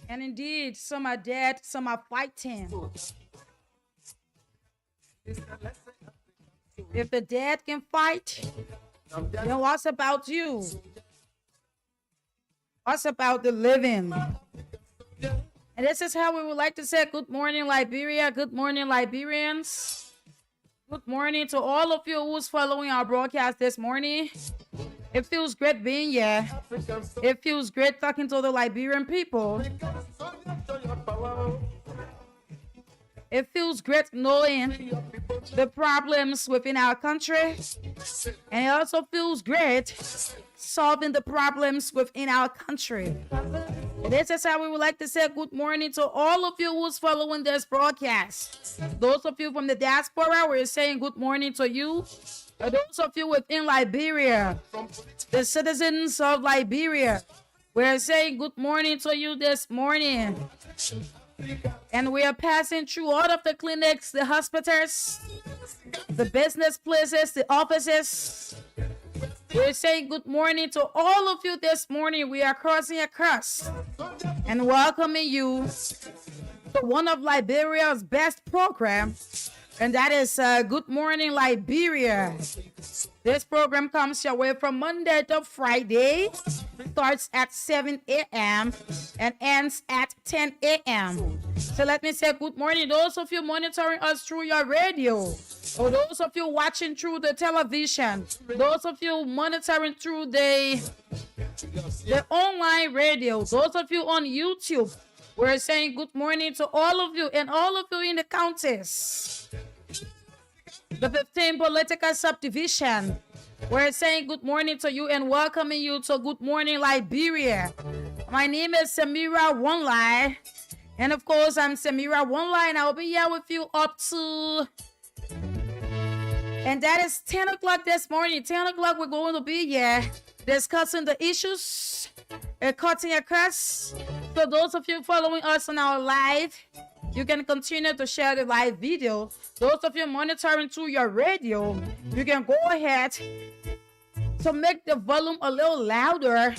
And indeed, some are dead, some are fighting. If the dead can fight, then what's about you? What's about the living? And this is how we would like to say good morning, Liberia. Good morning, Liberians. Good morning to all of you who's following our broadcast this morning. It feels great being here. It feels great talking to the Liberian people. It feels great knowing the problems within our country. And it also feels great solving the problems within our country. This is how we would like to say good morning to all of you who's following this broadcast. Those of you from the diaspora, we're saying good morning to you. Those of you within Liberia, the citizens of Liberia, we're saying good morning to you this morning. And we are passing through all of the clinics, the hospitals, the business places, the offices. We're saying good morning to all of you this morning. We are crossing across and welcoming you to one of Liberia's best programs, and that is Good Morning Liberia. This program comes your way from Monday to Friday starts at 7 a.m. and ends at 10 a.m. So let me say good morning. Those of you monitoring us through your radio, or those of you watching through the television, those of you monitoring through the online radio, those of you on YouTube, we're saying good morning to all of you and all of you in the counties. The 15 political subdivision, we're saying good morning to you and welcoming you to Good Morning Liberia. My name is Samira One-Line, and of course I'm Samira One-Line. I'll be here with you up to, and that is 10 o'clock this morning. 10 o'clock we're going to be here discussing the issues, cutting across. So those of you following us on our live, you can continue to share the live video. Those of you monitoring through your radio, you can go ahead to make the volume a little louder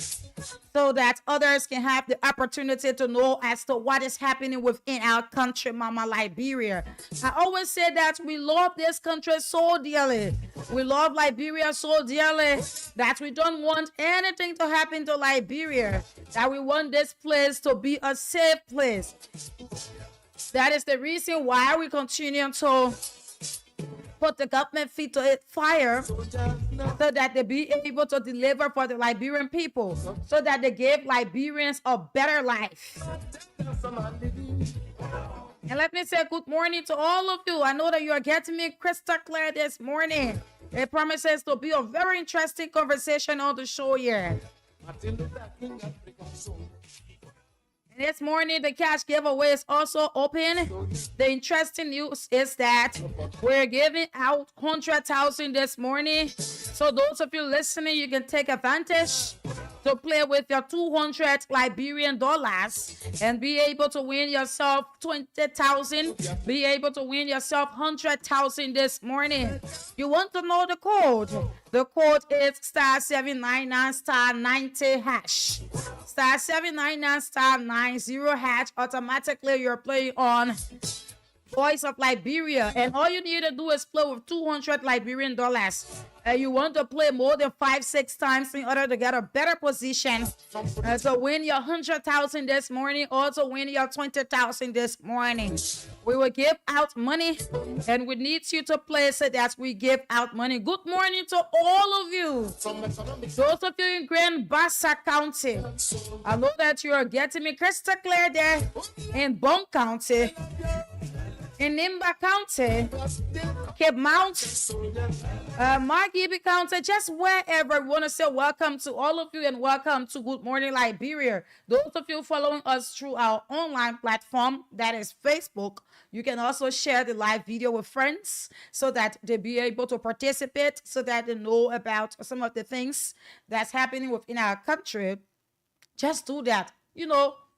so that others can have the opportunity to know as to what is happening within our country, Mama Liberia. I always say that we love this country so dearly. We love Liberia so dearly that we don't want anything to happen to Liberia, that we want this place to be a safe place. That is the reason why we continue to put the government feet to its fire so that they be able to deliver for the Liberian people, so that they give Liberians a better life. And let me say good morning to all of you. I know that you are getting me crystal clear this morning. It promises to be a very interesting conversation on the show here. This morning, the cash giveaway is also open. The interesting news is that we're giving out 100,000 this morning. So those of you listening, you can take advantage to play with your 200 Liberian dollars and be able to win yourself 20,000, be able to win yourself 100,000 this morning. You want to know the code? The code is *799*90#. *799*90#. Automatically, you're playing on Voice of Liberia, and all you need to do is play with 200 Liberian dollars. You want to play more than 5-6 times in order to get a better position to win your 100,000 this morning, or to win your 20,000 this morning. We will give out money, and we need you to play so that we give out money. Good morning to all of you. Those of you in Grand Bassa County, I know that you are getting me crystal clear there in Bone County, in Nimba County, Cape Mount, Margibi County, just wherever. We want to say welcome to all of you and welcome to Good Morning Liberia. Those of you following us through our online platform, that is Facebook, you can also share the live video with friends so that they be able to participate, so that they know about some of the things that's happening within our country. Just do that,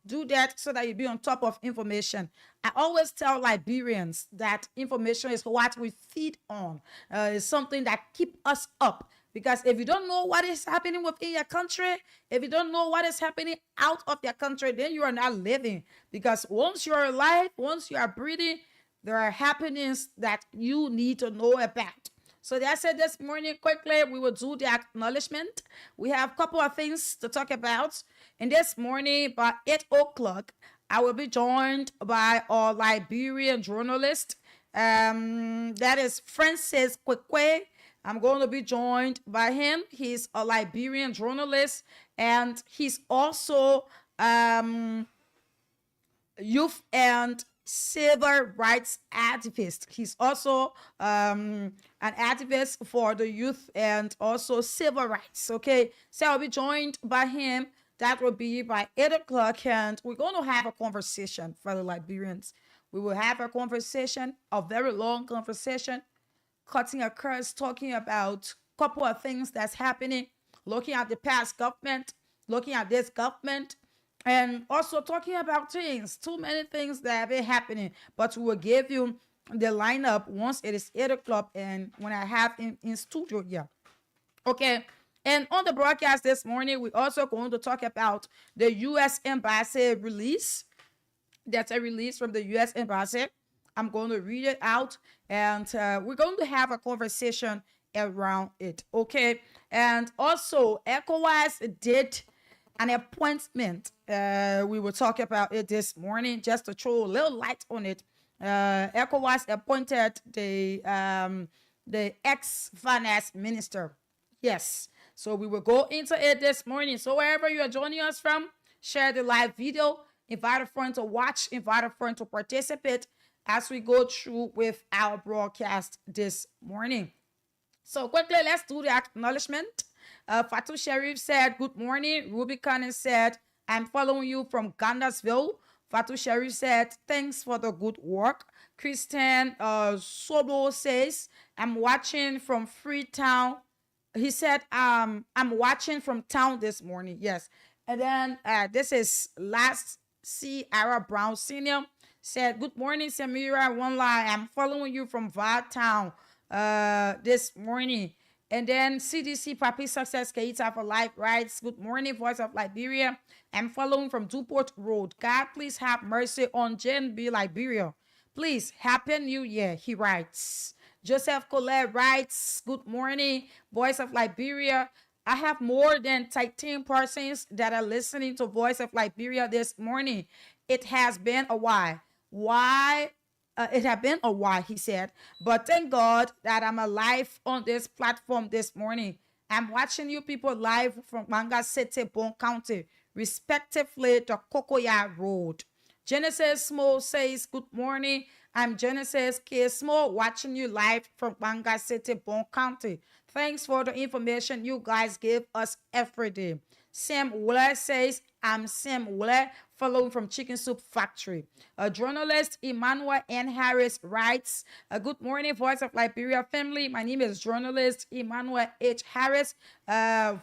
do that so that you be on top of information. I always tell Liberians that information is what we feed on. It's something that keeps us up. Because if you don't know what is happening within your country, if you don't know what is happening out of your country, then you are not living. Because once you're alive, once you are breathing, there are happenings that you need to know about. So that's it this morning. Quickly, we will do the acknowledgement. We have a couple of things to talk about. And this morning, by 8 o'clock, I will be joined by our Liberian journalist. That is Francis Kwekwe. I'm going to be joined by him. He's a Liberian journalist, and he's also youth and civil rights activist. He's also an activist for the youth and also civil rights. Okay, so I'll be joined by him. That will be by 8 o'clock, and we're going to have a conversation for the Liberians. We will have a conversation, a very long conversation, cutting across, talking about a couple of things that's happening, looking at the past government, looking at this government, and also talking about things, too many things that have been happening. But we will give you the lineup once it is 8 o'clock and when I have in studio here. Okay. And on the broadcast this morning, we're also going to talk about the U.S. Embassy release. That's a release from the U.S. Embassy. I'm going to read it out, and we're going to have a conversation around it, okay? And also, ECOWAS did an appointment. We will talk about it this morning just to throw a little light on it. ECOWAS appointed the ex-finance minister. Yes. So we will go into it this morning. So wherever you are joining us from, share the live video, invite a friend to watch, invite a friend to participate as we go through with our broadcast this morning. So quickly, let's do the acknowledgement. Fatu Sharif said, good morning. Ruby Cannon said, I'm following you from Gandasville. Fatu Sharif said, thanks for the good work. Christian Sobo says, I'm watching from Freetown. He said, I'm watching from town this morning. Yes. And then this is Last C. Ara Brown Sr. said, good morning, Samira. One line. I'm following you from VOL town this morning. And then CDC Papi Success Keita for Life writes, good morning, Voice of Liberia. I'm following from Duport Road. God, please have mercy on JNB Liberia. Please, Happy New Year, he writes. Joseph Colette writes, good morning, Voice of Liberia. I have more than 13 persons that are listening to Voice of Liberia this morning. It has been a while. Why? It has been a while, he said. But thank God that I'm alive on this platform this morning. I'm watching you people live from Manga City, Bon County, respectively to Cocoya Road. Genesis Small says, good morning. I'm Genesis K. Small, watching you live from Manga City, Bon County. Thanks for the information you guys give us every day. Sam Willer says, I'm Sam Willer, following from Chicken Soup Factory. A journalist, Emmanuel N. Harris, writes, good morning, Voice of Liberia family. My name is journalist Emmanuel H. Harris,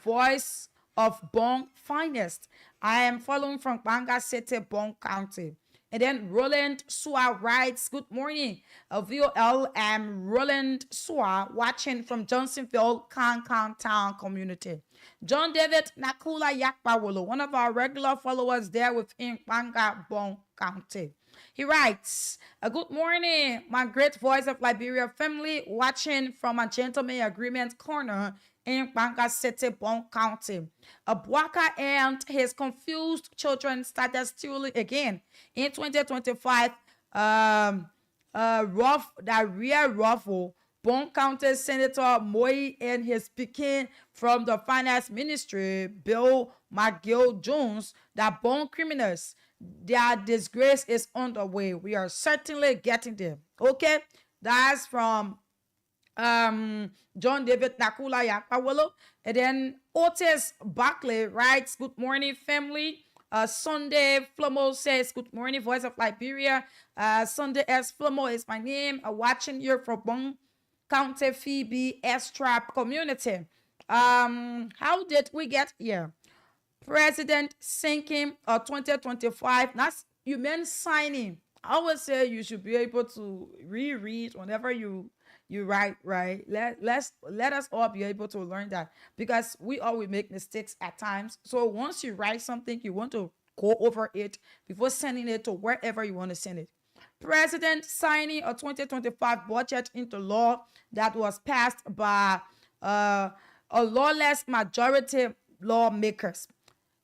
Voice of Bon Finest. I am following from Banga City, Bon County. And then Roland Sua writes, good morning, VOL. I'm Roland Sua, watching from Johnsonville, Kankan Town community. John David Nakula Yakpawolo, one of our regular followers there within Banga, Bon County. He writes, good morning, my great Voice of Liberia family, watching from a Gentleman Agreement corner in Banga City, Bon County. Abuaka and his confused children started stealing again in 2025. Rear ruffle. Bon County Senator Moy and his Pekin from the Finance Ministry, Bill McGill Jones, that Bon criminals, their disgrace is on the way. We are certainly getting them. Okay, that's from John David Nakula Yakpawolo. And then Otis Barkley writes, good morning, family. Sunday Flomo says, good morning, Voice of Liberia. Sunday S. Flomo is my name. Watching you from Bon County Phoebe S-Trap community. How did we get here? President sinking 2025. That's, you meant signing. I always say you should be able to reread whenever you write, right? Let us all be able to learn that, because we all will make mistakes at times. So once you write something, you want to go over it before sending it to wherever you want to send it. President signing a 2025 budget into law that was passed by a lawless majority lawmakers.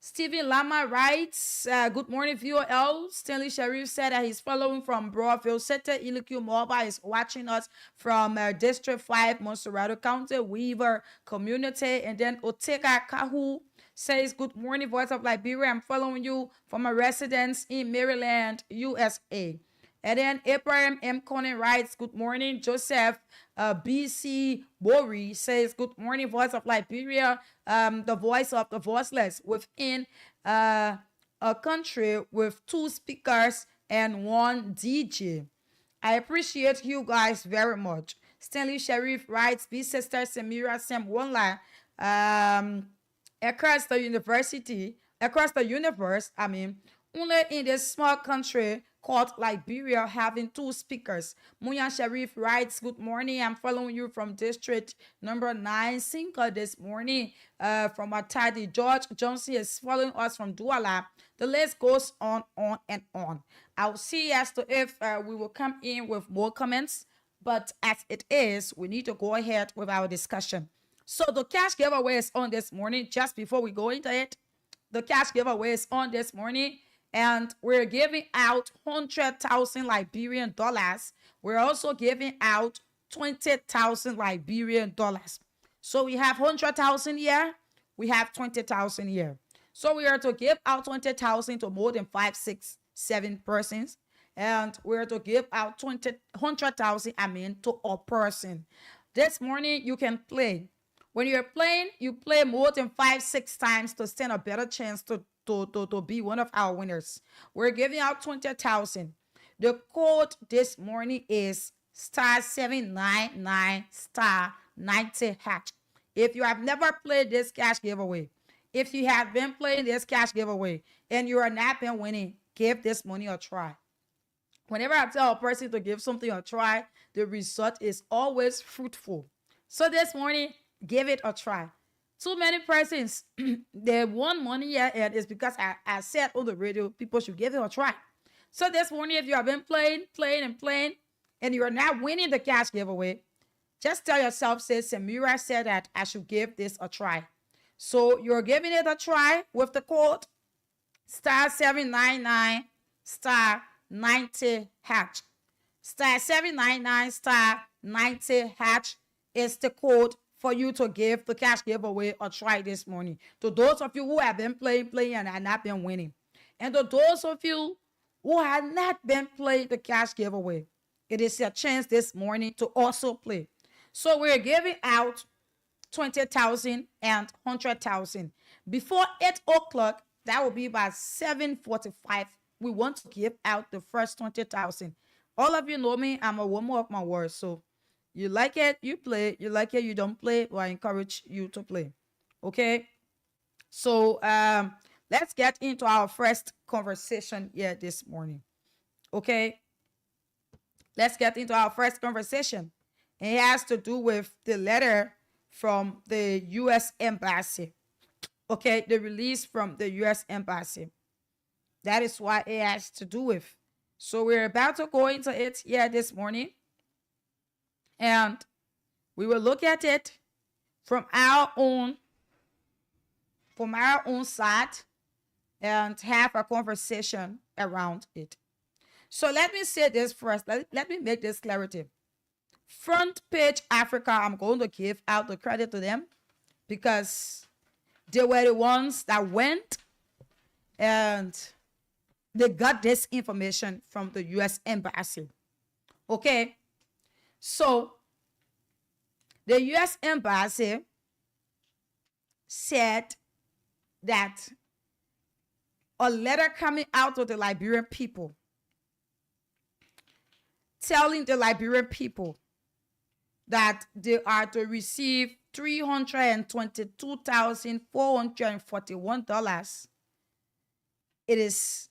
Stephen Lama writes, good morning, VOL. Stanley Sharif said that he's following from Broadville City. Iliku Moba is watching us from District 5, Monserrato County, Weaver Community. And then Oteka Kahu says, good morning, Voice of Liberia. I'm following you from a residence in Maryland, USA. And then Abraham M. Conan writes, good morning. Joseph B.C. Bori says, good morning, Voice of Liberia, the voice of the voiceless within a country with 2 speakers and 1 DJ. I appreciate you guys very much. Stanley Sharif writes, B. Sister Samira Sam Wonla, across the universe, only in this small country called Liberia having 2 speakers. Munya Sharif writes, good morning. I'm following you from district number 9, Sinka this morning. From Atadi. George Johnson is following us from Douala. The list goes on and on. I'll see as to if we will come in with more comments. But as it is, we need to go ahead with our discussion. So the cash giveaway is on this morning. Just before we go into it, the cash giveaway is on this morning, and we're giving out 100,000 Liberian dollars. We're also giving out 20,000 Liberian dollars. So we have 100,000 here, we have 20,000 here. So we are to give out 20,000 to more than 5, 6, 7 persons, and we are to give out 100,000, to a person. This morning you can play. When you're playing, you play more than 5, 6 times to stand a better chance to be one of our winners. We're giving out 20,000. The code this morning is *799 *90#. If you have never played this cash giveaway, if you have been playing this cash giveaway and you are not been winning, give this money a try. Whenever I tell a person to give something a try, the result is always fruitful. So this morning, give it a try. Too many persons, they won money yet, and it's because I said on the radio, people should give it a try. So this morning, if you have been playing, and you are not winning the cash giveaway, just tell yourself, say, Samira said that I should give this a try. So you're giving it a try with the code *799 *90#. *799 *90# is the code for you to give the cash giveaway a try this morning. To those of you who have been playing and have not been winning, and to those of you who have not been playing the cash giveaway, it is your chance this morning to also play. So we're giving out 20,000 and 100,000. Before 8 o'clock, that will be by 7:45. We want to give out the first 20,000. All of you know me, I'm a woman of my word. So you like it, you play. You like it, you don't play. Well, I encourage you to play. Okay? So let's get into our first conversation here this morning. Okay? Let's get into our first conversation. It has to do with the letter from the U.S. Embassy. Okay, the release from the U.S. Embassy. That is what it has to do with. So we're about to go into it here this morning. And we will look at it from our own side and have a conversation around it. So let me say this first. Let me make this clarity. Front Page Africa, I'm going to give out the credit to them because they were the ones that went and they got this information from the U.S. Embassy. Okay? So, the U.S. Embassy said that a letter coming out of the Liberian people telling the Liberian people that they are to receive $322,441. It is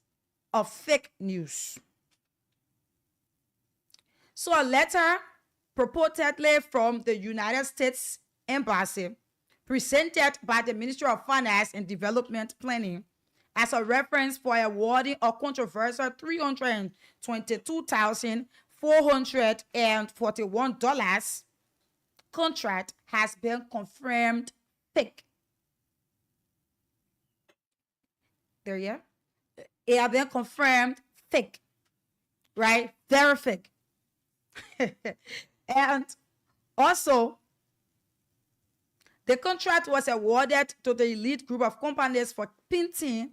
a fake news. So a letter purportedly from the United States Embassy presented by the Ministry of Finance and Development Planning as a reference for awarding a controversial $322,441 contract has been confirmed fake. There you are. It has been confirmed fake. Right? Very fake. And also, the contract was awarded to the elite group of companies for printing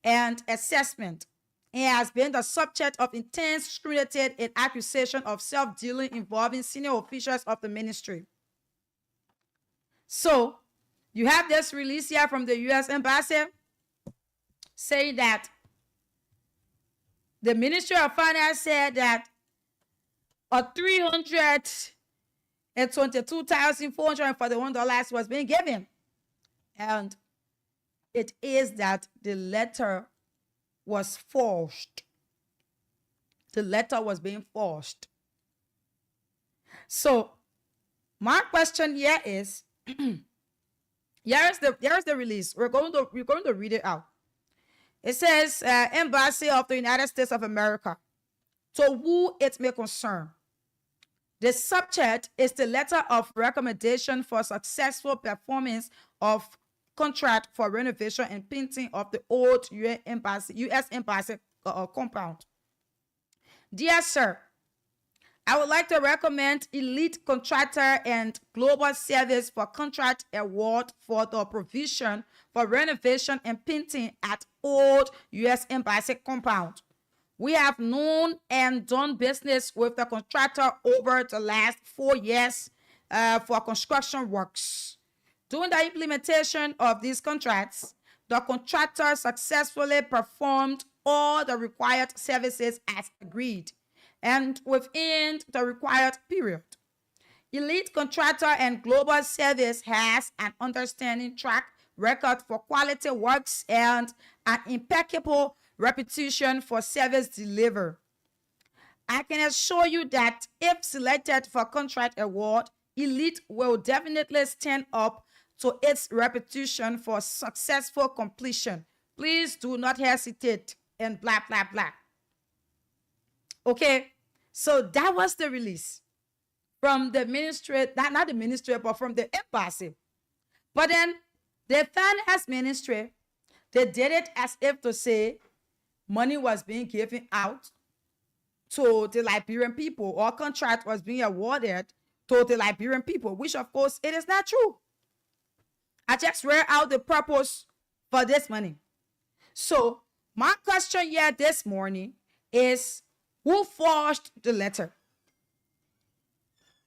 and assessment. It has been the subject of intense scrutiny and accusation of self-dealing involving senior officials of the ministry. So, you have this release here from the U.S. Embassy saying that the Ministry of Finance said that a $322,441 was being given. And it is that the letter was forged. The letter was being forged. So, my question here is, here's the release. We're going to read it out. It says, Embassy of the United States of America, to who it may concern. The subject is the letter of recommendation for successful performance of contract for renovation and painting of the old U.S. Embassy compound. Dear sir, I would like to recommend Elite Contractor and Global Service for Contract Award for the provision for renovation and painting at old U.S. Embassy compound. We have known and done business with the contractor over the last 4 years for construction works. During the implementation of these contracts, the contractor successfully performed all the required services as agreed and within the required period. Elite Contractor and Global Service has an understanding track record for quality works and an impeccable reputation for service delivery. I can assure you that if selected for contract award, Elite will definitely stand up to its reputation for successful completion. Please do not hesitate and blah, blah, blah. Okay, so that was the release from the ministry, not the ministry, but from the embassy. But then the finance ministry, they did it as if to say money was being given out to the Liberian people, or contract was being awarded to the Liberian people, which of course it is not true. I just read out the purpose for this money. So my question here this morning is, who forged the letter?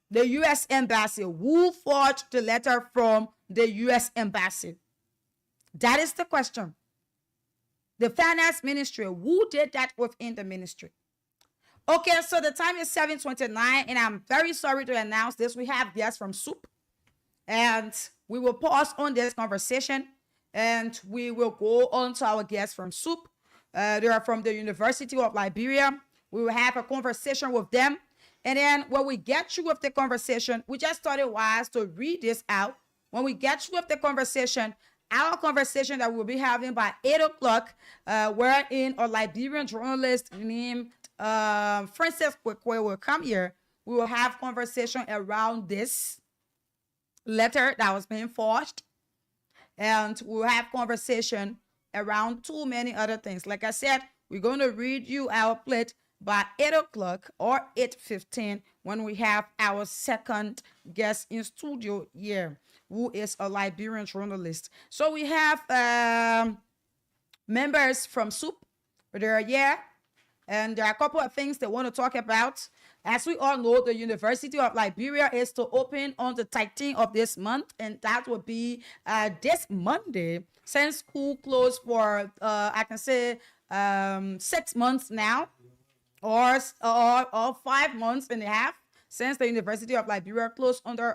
The U.S. Embassy. Who forged the letter from the U.S. Embassy? That is the question. The finance ministry. Who did that within the ministry? Okay, so the time is 7:29, and I'm very sorry to announce this. We have guests from SOUP, and we will pause on this conversation, and we will go on to our guests from SOUP. They are from the University of Liberia. We will have a conversation with them. And then when we get through with the conversation, we just thought it wise to read this out. When we get through with the conversation, our conversation that we'll be having by 8 o'clock, wherein a Liberian journalist named Francis Kwekwe will come here. We will have conversation around this letter that was being forged. And we'll have conversation around too many other things. Like I said, we're going to read you our plate by 8 o'clock or 8:15 when we have our second guest in studio here, who is a Liberian journalist. So we have members from SOUP. They're here, and there are a couple of things they want to talk about. As we all know, the University of Liberia is to open on the 13th of this month, and that will be this Monday, since school closed for, I can say, 6 months now, or 5 months and a half since the University of Liberia closed under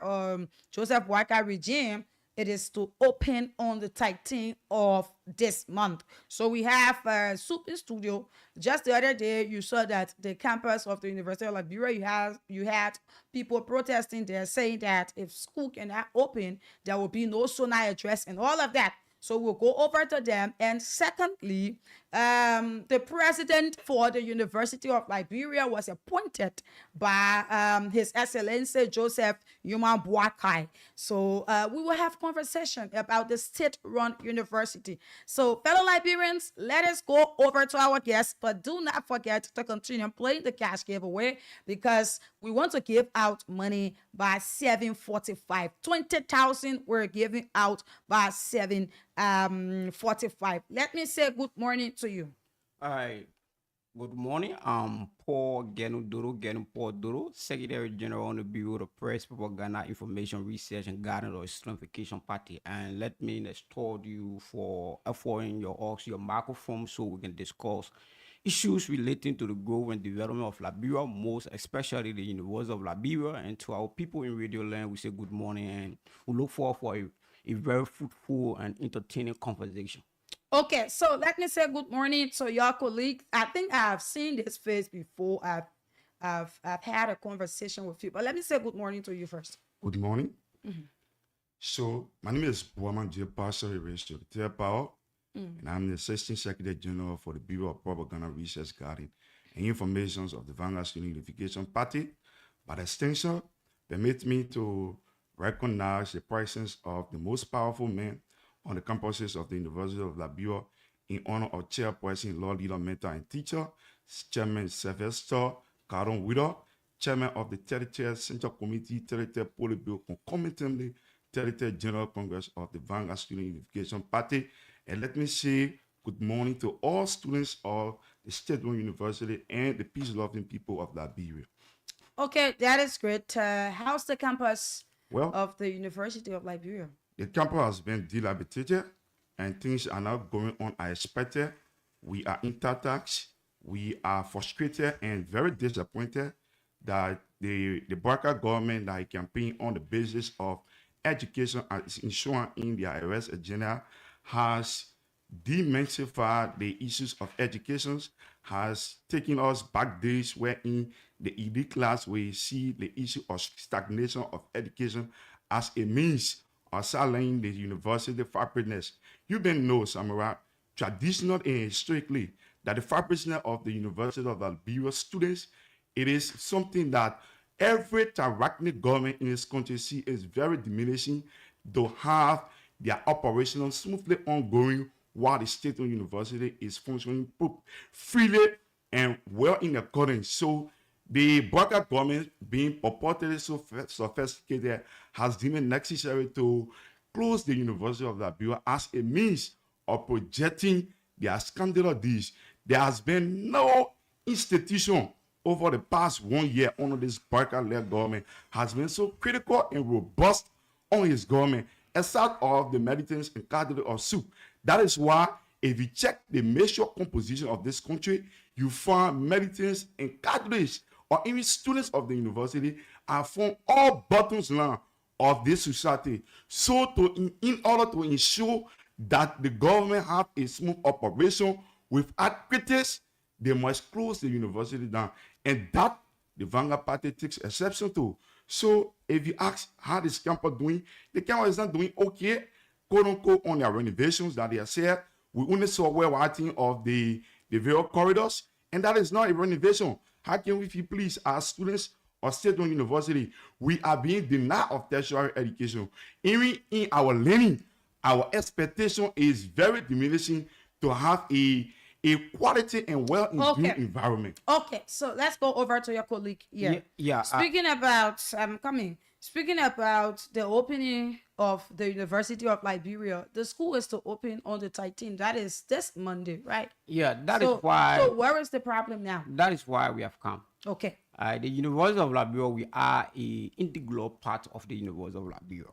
Joseph Boakai regime. It is to open on the 13th of this month. So we have SOUP in studio. Just the other day, you saw that the campus of the University of Liberia, you had people protesting there saying that if school cannot open, there will be no SONA address and all of that. So we'll go over to them. And secondly, the president for the University of Liberia was appointed by His Excellency Joseph Yuman Boakai. So we will have conversation about the state-run university. So fellow Liberians, let us go over to our guests, but do not forget to continue playing the cash giveaway, because we want to give out money by 7:45. 20,000 we're giving out by 7:45. Let me say good morning to you. All right. Good morning. I'm Paul Duro, Secretary General on the Bureau of Press, Propaganda, Information Research, and Guidance or Stratification Party. And let me install you for affording your microphone so we can discuss issues relating to the growth and development of Liberia, most especially the University of Liberia. And to our people in Radio Land, we say good morning, and we look forward for a very fruitful and entertaining conversation. Okay, so let me say good morning to your colleagues. I think I've seen this face before. I've had a conversation with you, but let me say good morning to you first. Good morning. So my name is Boaman J. Pastor Power, and I'm the Assistant Secretary General for the Bureau of Propaganda Research, Guidance, and Information of the Vanguard Student Unification Party. By extension, permit me to recognize the presence of the most powerful man on the campuses of the University of Liberia in honor of Chairperson, Law Leader, Mentor, and Teacher, Chairman Sylvester Caron Widow, Chairman of the 33rd Central Committee, 33rd Politburo, concomitantly 33rd General Congress of the Vanguard Student Unification Party. And let me say good morning to all students of the State-run University and the peace-loving people of Liberia. Okay, that is great. How's the campus Well, of the University of Liberia? the campus has been dilapidated and things are not going on as expected. We are in tax. We are frustrated and very disappointed that the Barker government that is campaigning on the basis of education and is ensuring in their arrest agenda has demystified the issues of education, has taken us back days wherein the elite class we see the issue of stagnation of education as a means of silencing the university fabric. You been know, Samara, traditionally and historically, that the fabric of the University of Liberia students, it is something that every tyrannical government in this country see is very diminishing to have their operational smoothly ongoing while the state-owned university is functioning freely and well in accordance. So the Barker government, being purportedly so sophisticated, has deemed it necessary to close the University of Liberia as a means of projecting their scandalous deeds. There has been no institution over the past 1 year under this Barker-led government has been so critical and robust on his government, except of the militants and cadre of soup. That is why if you check the major composition of this country, you find militants and cadres or even students of the university are from all bottoms line of this society. So in order to ensure that the government have a smooth operation without critics, they must close the university down. And that the Vanguard Party takes exception to. So if you ask how this campus doing, the campus is not doing okay, quote unquote, on their renovations that they have said. We only saw well writing of the various corridors, and that is not a renovation. How can we, if you please, as students of state-run university, we are being denied of tertiary education. Even in our learning, our expectation is very diminishing to have a quality and well-informed environment. Okay, so let's go over to your colleague here. Yeah. Speaking about, I'm coming. Speaking about the opening of the University of Liberia, the school is to open on the 13th. That is this Monday, right? Yeah, that is why. So where is the problem now? That is why we have come. Okay. The University of Liberia, we are a integral part of the University of Liberia.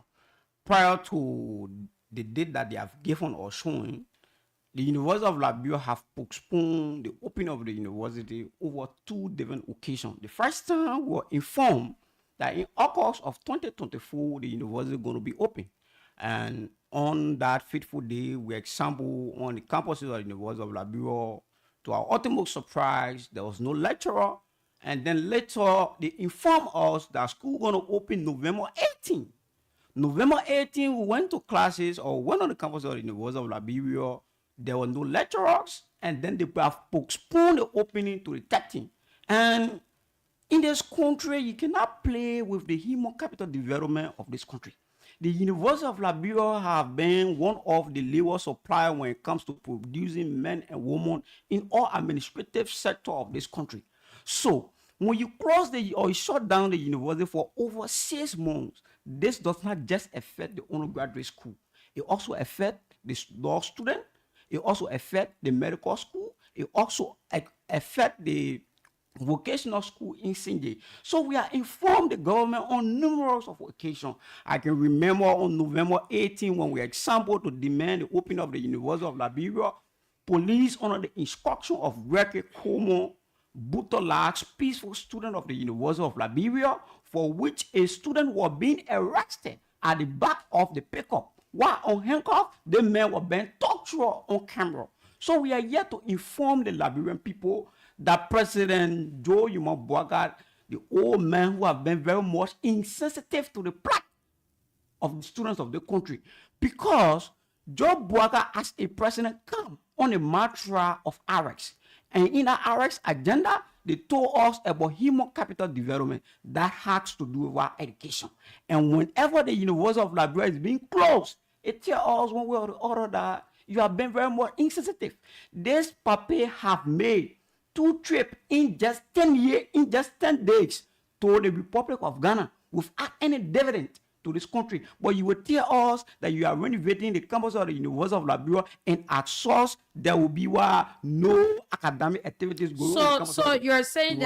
Prior to the date that they have given or shown, the University of Liberia have postponed the opening of the university over 2 different occasions. The first time we were informed that in August of 2024, the university is going to be open. And on that fateful day, we example on the campuses of the University of Liberia. To our ultimate surprise, there was no lecturer. And then later, they informed us that school going to open November 18. November 18, we went to classes or went on the campus of the University of Liberia. There were no lecturers, and then they have postponed the opening to the 13th. And in this country, you cannot play with the human capital development of this country. The University of Liberia have been one of the labor suppliers when it comes to producing men and women in all administrative sector of this country. So when you close or you shut down the university for over 6 months, this does not just affect the undergraduate school. It also affects the law student. It also affects the medical school. It also affects the vocational school in Sinje. So we are informed the government on numerous of occasions. I can remember on November 18 when we example to demand the opening of the University of Liberia, police under the instruction of Reke Como, Butolax, peaceful student of the University of Liberia, for which a student was being arrested at the back of the pickup. While on handcuff, the men were being tortured on camera. So we are here to inform the Liberian people that President Joe Yuma Boaga, the old man who have been very much insensitive to the plight of the students of the country, because Joe Boaga as a president come on a mantra of RX. And in that RX agenda, they told us about human capital development that has to do with our education. And whenever the University of Liberia is being closed, it tells us one way or the other that you have been very much insensitive. This papi have made 2 trips in just 10 years, in just 10 days to the Republic of Ghana without any dividend to this country. But you will tell us that you are renovating the campus of the University of Liberia, and at source there will be no academic activities going on. So you're saying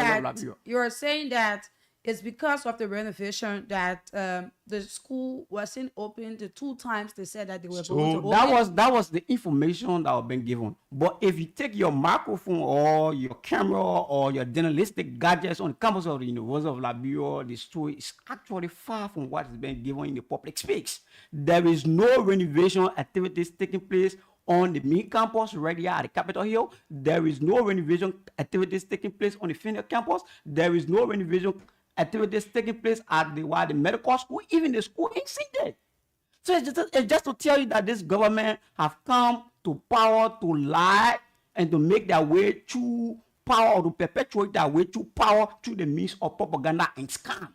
that it's because of the renovation that the school wasn't open the 2 times they said that they were going to open. That was the information that was being given. But if you take your microphone or your camera or your journalistic gadgets on the campus of the University of Liberia, the story is actually far from what is being given in the public space. There is no renovation activities taking place on the main campus right here at the Capitol Hill. There is no renovation activities taking place on the Phoenix campus. There is no renovation activities taking place at the medical school. Even the school ain't seen that. So it's just to tell you that this government have come to power to lie and to make their way through power, or to perpetuate their way through power through the means of propaganda and scam.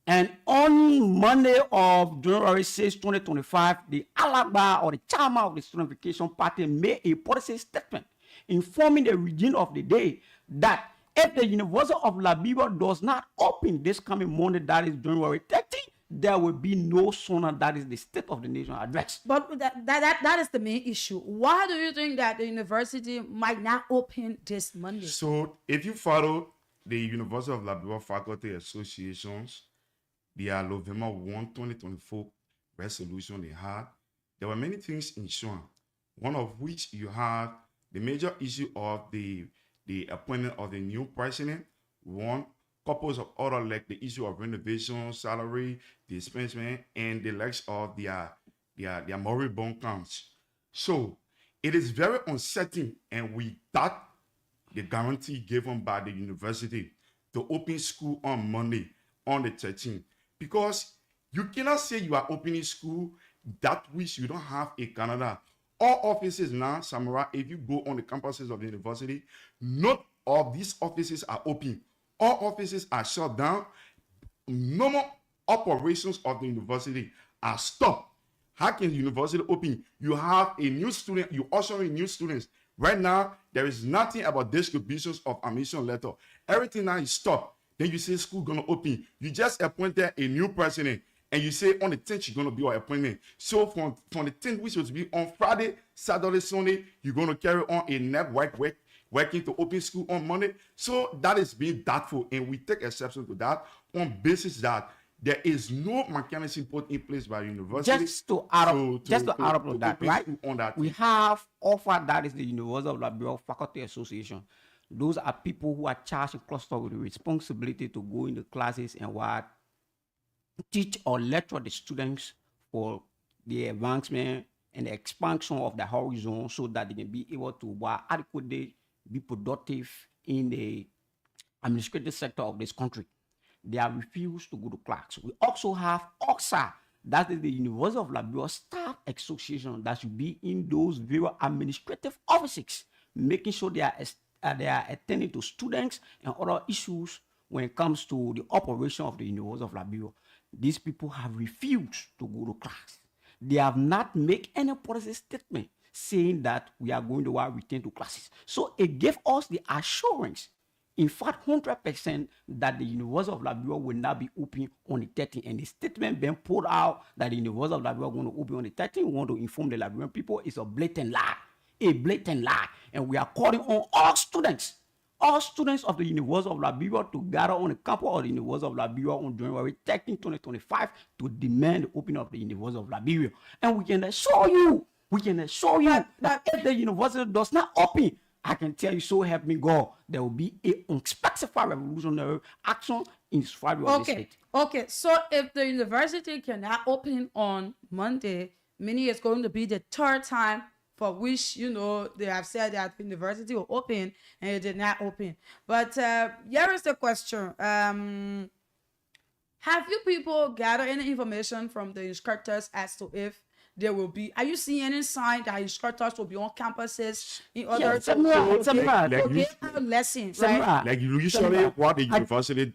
And on Monday of January 6, 2025, the Alaba, or the chairman of the Studentification Party, made a policy statement informing the regime of the day that if the University of Liberia does not open this coming Monday, that is January 30, there will be no sooner. That is the State of the Nation address. But that is the main issue. Why do you think that the university might not open this Monday? So if you follow the University of Liberia Faculty Associations, their November 1, 2024 resolution they had, there were many things in showing. One of which you have the major issue of the appointment of the new president. One, couples of other, like the issue of renovation, salary, dispensation, and the likes of their moribund counts. So it is very uncertain, and without the guarantee given by the university to open school on Monday, on the 13th, because you cannot say you are opening school that which you don't have a calendar. All offices now, Samurai, if you go on the campuses of the university, not all these offices are open. All offices are shut down. Normal operations of the university are stopped. How can the university open? You have a new student, you usher in new students. Right now, there is nothing about distributions of admission letter. Everything now is stopped. Then you say school gonna open. You just appointed a new president, and you say on the 10th you're gonna be your appointment. So from the 10th, which was to be on Friday, Saturday, Sunday, you're gonna carry on a net working to open school on Monday. So that is being doubtful, and we take exception to that on basis that there is no mechanism put in place by university. Just to add up to that, right? On that. We have offer that is the University of Liberia Faculty Association. Those are people who are charged and clustered with the responsibility to go into classes and teach or lecture the students for the advancement and the expansion of the horizon, so that they can be able to adequately be productive in the administrative sector of this country. They have refused to go to class. We also have OXA, that is the University of Liberia Staff Association, that should be in those various administrative offices, making sure they are attending to students and other issues when it comes to the operation of the University of Liberia. These people have refused to go to class. They have not made any policy statement saying that we are going to return to classes. So it gave us the assurance, in fact, 100%, that the University of Liberia will not be open on the 13th. And the statement being put out that the University of Liberia is going to open on the 13th, we want to inform the Liberian people, is a blatant lie. A blatant lie. And we are calling on all students of the University of Liberia to gather on the campus of the University of Liberia on January 13, 2025 to demand the opening of the University of Liberia. And we can assure you that if the university does not open, I can tell you, so help me God, there will be a unspecified revolutionary action in favor of the state. Okay, so if the university cannot open on Monday, meaning it's going to be the 3rd time for which, they have said that the university will open and it did not open. But here is the question. Have you people gathered any information from the instructors as to if there will be, are you seeing any sign that instructors will be on campuses in order to give a lesson, right? Like usually what the university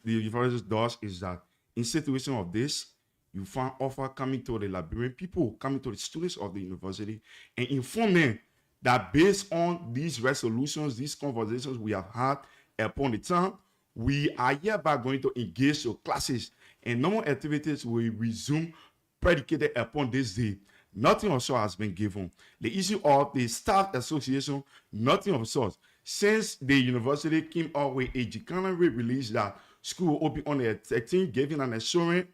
does is that in situation of this, you find offer coming to the Liberian people, coming to the students of the university, and inform them that based on these resolutions, these conversations we have had upon the time, we are hereby going to engage your classes, and normal activities will resume predicated upon this day. Nothing of sort has been given. The issue of the staff association, nothing of sort. Since the university came out with a January release that school will open on the 13th, giving an assurance,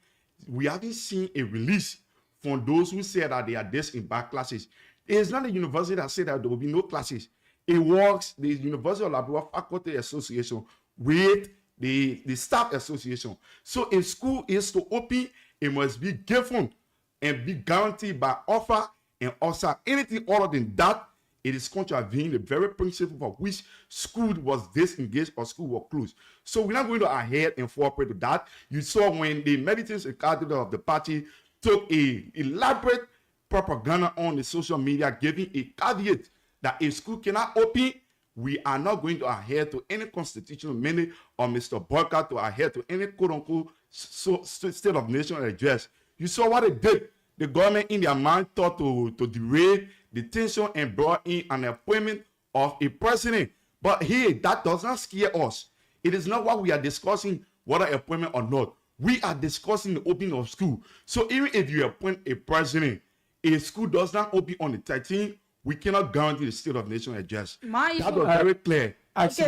we haven't seen a release from those who said that they are disembarked classes. It is not the university that said that there will be no classes. It was the University of Liberia Faculty Association with the staff association. So if school is to open, it must be given and be guaranteed by offer and also anything other than that, it is contravening the very principle for which school was disengaged or school was closed. So we're not going to adhere and cooperate with that. You saw when the militants and candidate of the party took a elaborate propaganda on the social media, giving a caveat that if school cannot open, we are not going to adhere to any constitutional mandate or Mr. Burka to adhere to any quote-unquote state of nation address. You saw what it did. The government in their mind thought to derail the tension and brought in an appointment of a president. But here, that does not scare us. It is not what we are discussing, whether appointment or not. We are discussing the opening of school. So even if you appoint a president, if school does not open on the 13th, we cannot guarantee the state of nation address. That was very clear. Okay,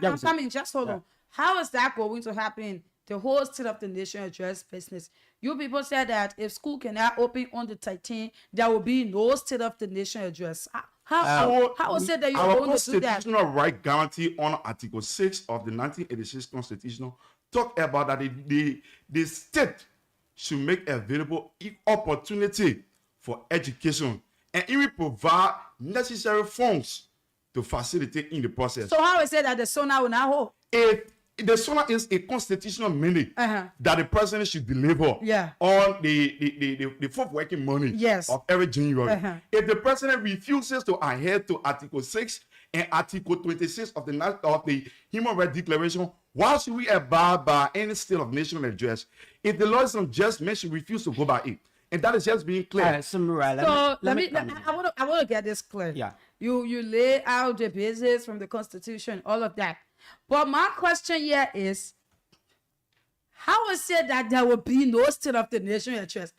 I'm coming. Just hold on. How is that going to happen? The whole state of the nation address business. You people said that if school cannot open on the 13th, there will be no state of the nation address. How is it that you're going to do that? Our constitutional right guarantee on Article 6 of the 1986 Constitution talk about that the state should make available opportunity for education and even provide necessary funds to facilitate in the process. So how is it that the SONA will not hold? The SONA is a constitutional mandate that the president should deliver on the fourth working money of every January. If the president refuses to adhere to Article 6 and Article 26 of the Human Rights Declaration, why should we abide by any state of nation address? If the law is unjust, men should refuse to go by it. And that is just being clear. I want to get this clear. Yeah. You lay out the basis from the Constitution, all of that. But my question here is, how is it that there will be no state of the nation address?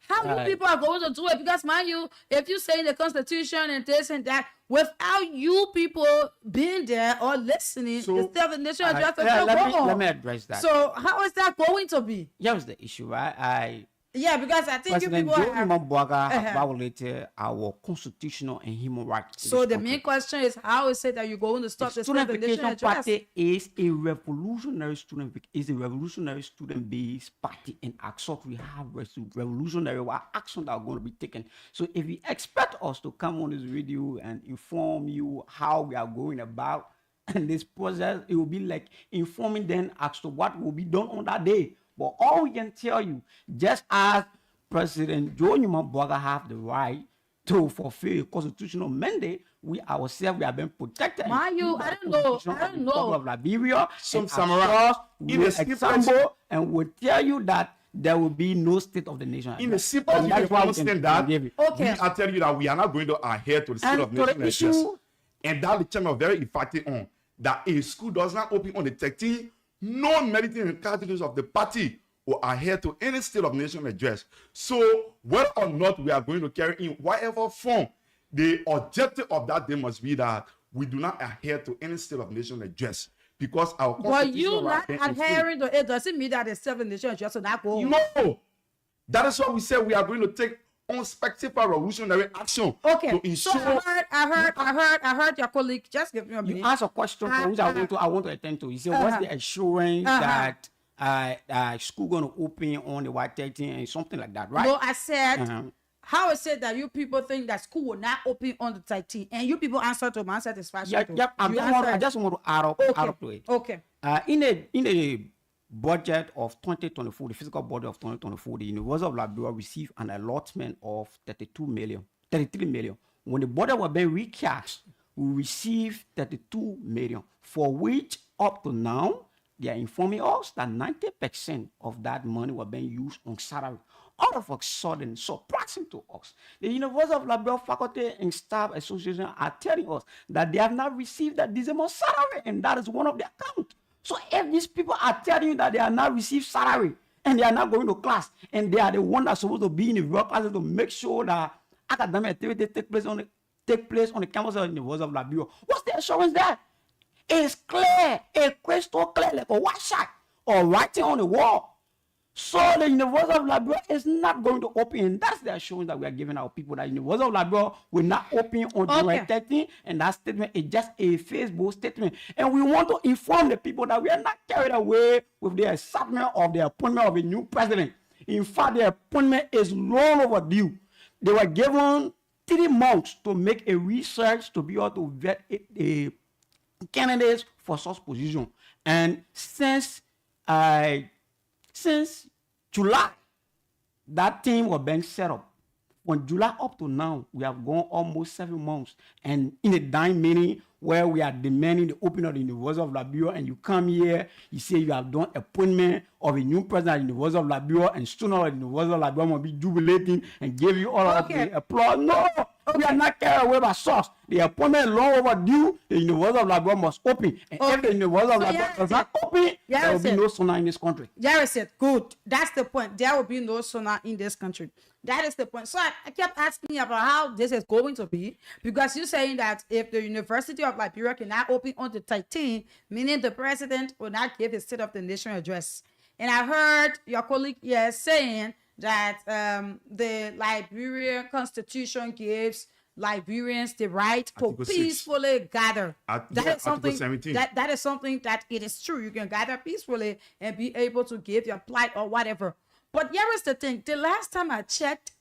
How you people are going to do it? Because mind you, if you say the Constitution and this and that, without you people being there or listening, the state of the nation address will go on. Let me address that. So how is that going to be? Here's the issue, right? Because I think President you people have violated our constitutional and human rights. So the main question is, how is it that you're going to stop the state of the nation address? Party is a revolutionary student-based party, and accept we have revolutionary action that are going to be taken. So if you expect us to come on this radio and inform you how we are going about this process, it will be like informing them as to what will be done on that day. But all we can tell you, just as President Joe Nyumabwaga have the right to fulfill a constitutional mandate, we ourselves, we have been protected. I don't know. Of Liberia, some samurai in a example, and will tell you that there will be no state of the nation. In the simple understand that, we are telling you that we are not going to adhere to the state of nation address. And that the channel very emphatic on that if school does not open on the 13th, no military candidates of the party will adhere to any state of nation address. So whether or not we are going to carry in whatever form, the objective of that day must be that we do not adhere to any state of nation address. Because our constitution. But you not adhering to it doesn't mean that the state of nation address will not go. No. That is why we said we are going to take unspecified revolutionary action. Okay. So I heard your colleague. Just give me a minute. You asked a question which I want to attend to. You said, what's the assurance that school going to open on the White 13 and something like that, right? No, I said, how is it that you people think that school will not open on the 13th? And you people answer to my satisfaction. I just want to add up to it. Okay. In the budget of 2024, the fiscal budget of 2024, the University of Liberia received an allotment of 33 million. When the budget was being recast, we received 32 million, for which up to now, they are informing us that 90% of that money was being used on salary. All of a sudden, surprising to us, the University of Liberia Faculty and Staff Association are telling us that they have not received that December salary, and that is one of their account. So if these people are telling you that they have not received salary and they are not going to class, and they are the one that's supposed to be in the real classes to make sure that academic activity take place on the campus of the University of Liberia, what's the assurance there? It's clear, it's crystal clear, like a white shot or writing on the wall. So the University of Liberia is not going to open, and that's the assurance that we are giving our people, that the University of Liberia will not open on January 13, and that statement is just a Facebook statement. And we want to inform the people that we are not carried away with the acceptance of the appointment of a new president. In fact, the appointment is long overdue. They were given 3 months to make a research to be able to vet a candidates for such position. And since July, that team was being set up. From July up to now, we have gone almost 7 months. And in a dying meeting where we are demanding the opening of the University of Liberia, and you come here, you say you have done appointment of a new president at the University of Liberia, and students of the University of Liberia will be jubilating and give you all of the applause. No, we are not carried away by source. The appointment is long overdue. The University of Liberia must open. And if the University of Liberia does not open, there will be no SONA in this country. Jared said, good. That's the point. There will be no SONA in this country. That is the point. So I kept asking about how this is going to be, because you're saying that if the University of Liberia cannot open on the 13th, meaning the president will not give his State of the Nation address. And I heard your colleague here saying that the Liberian Constitution gives Liberians the right to peacefully gather. That is something that it is true. You can gather peacefully and be able to give your plight or whatever. But here is the thing. The last time I checked,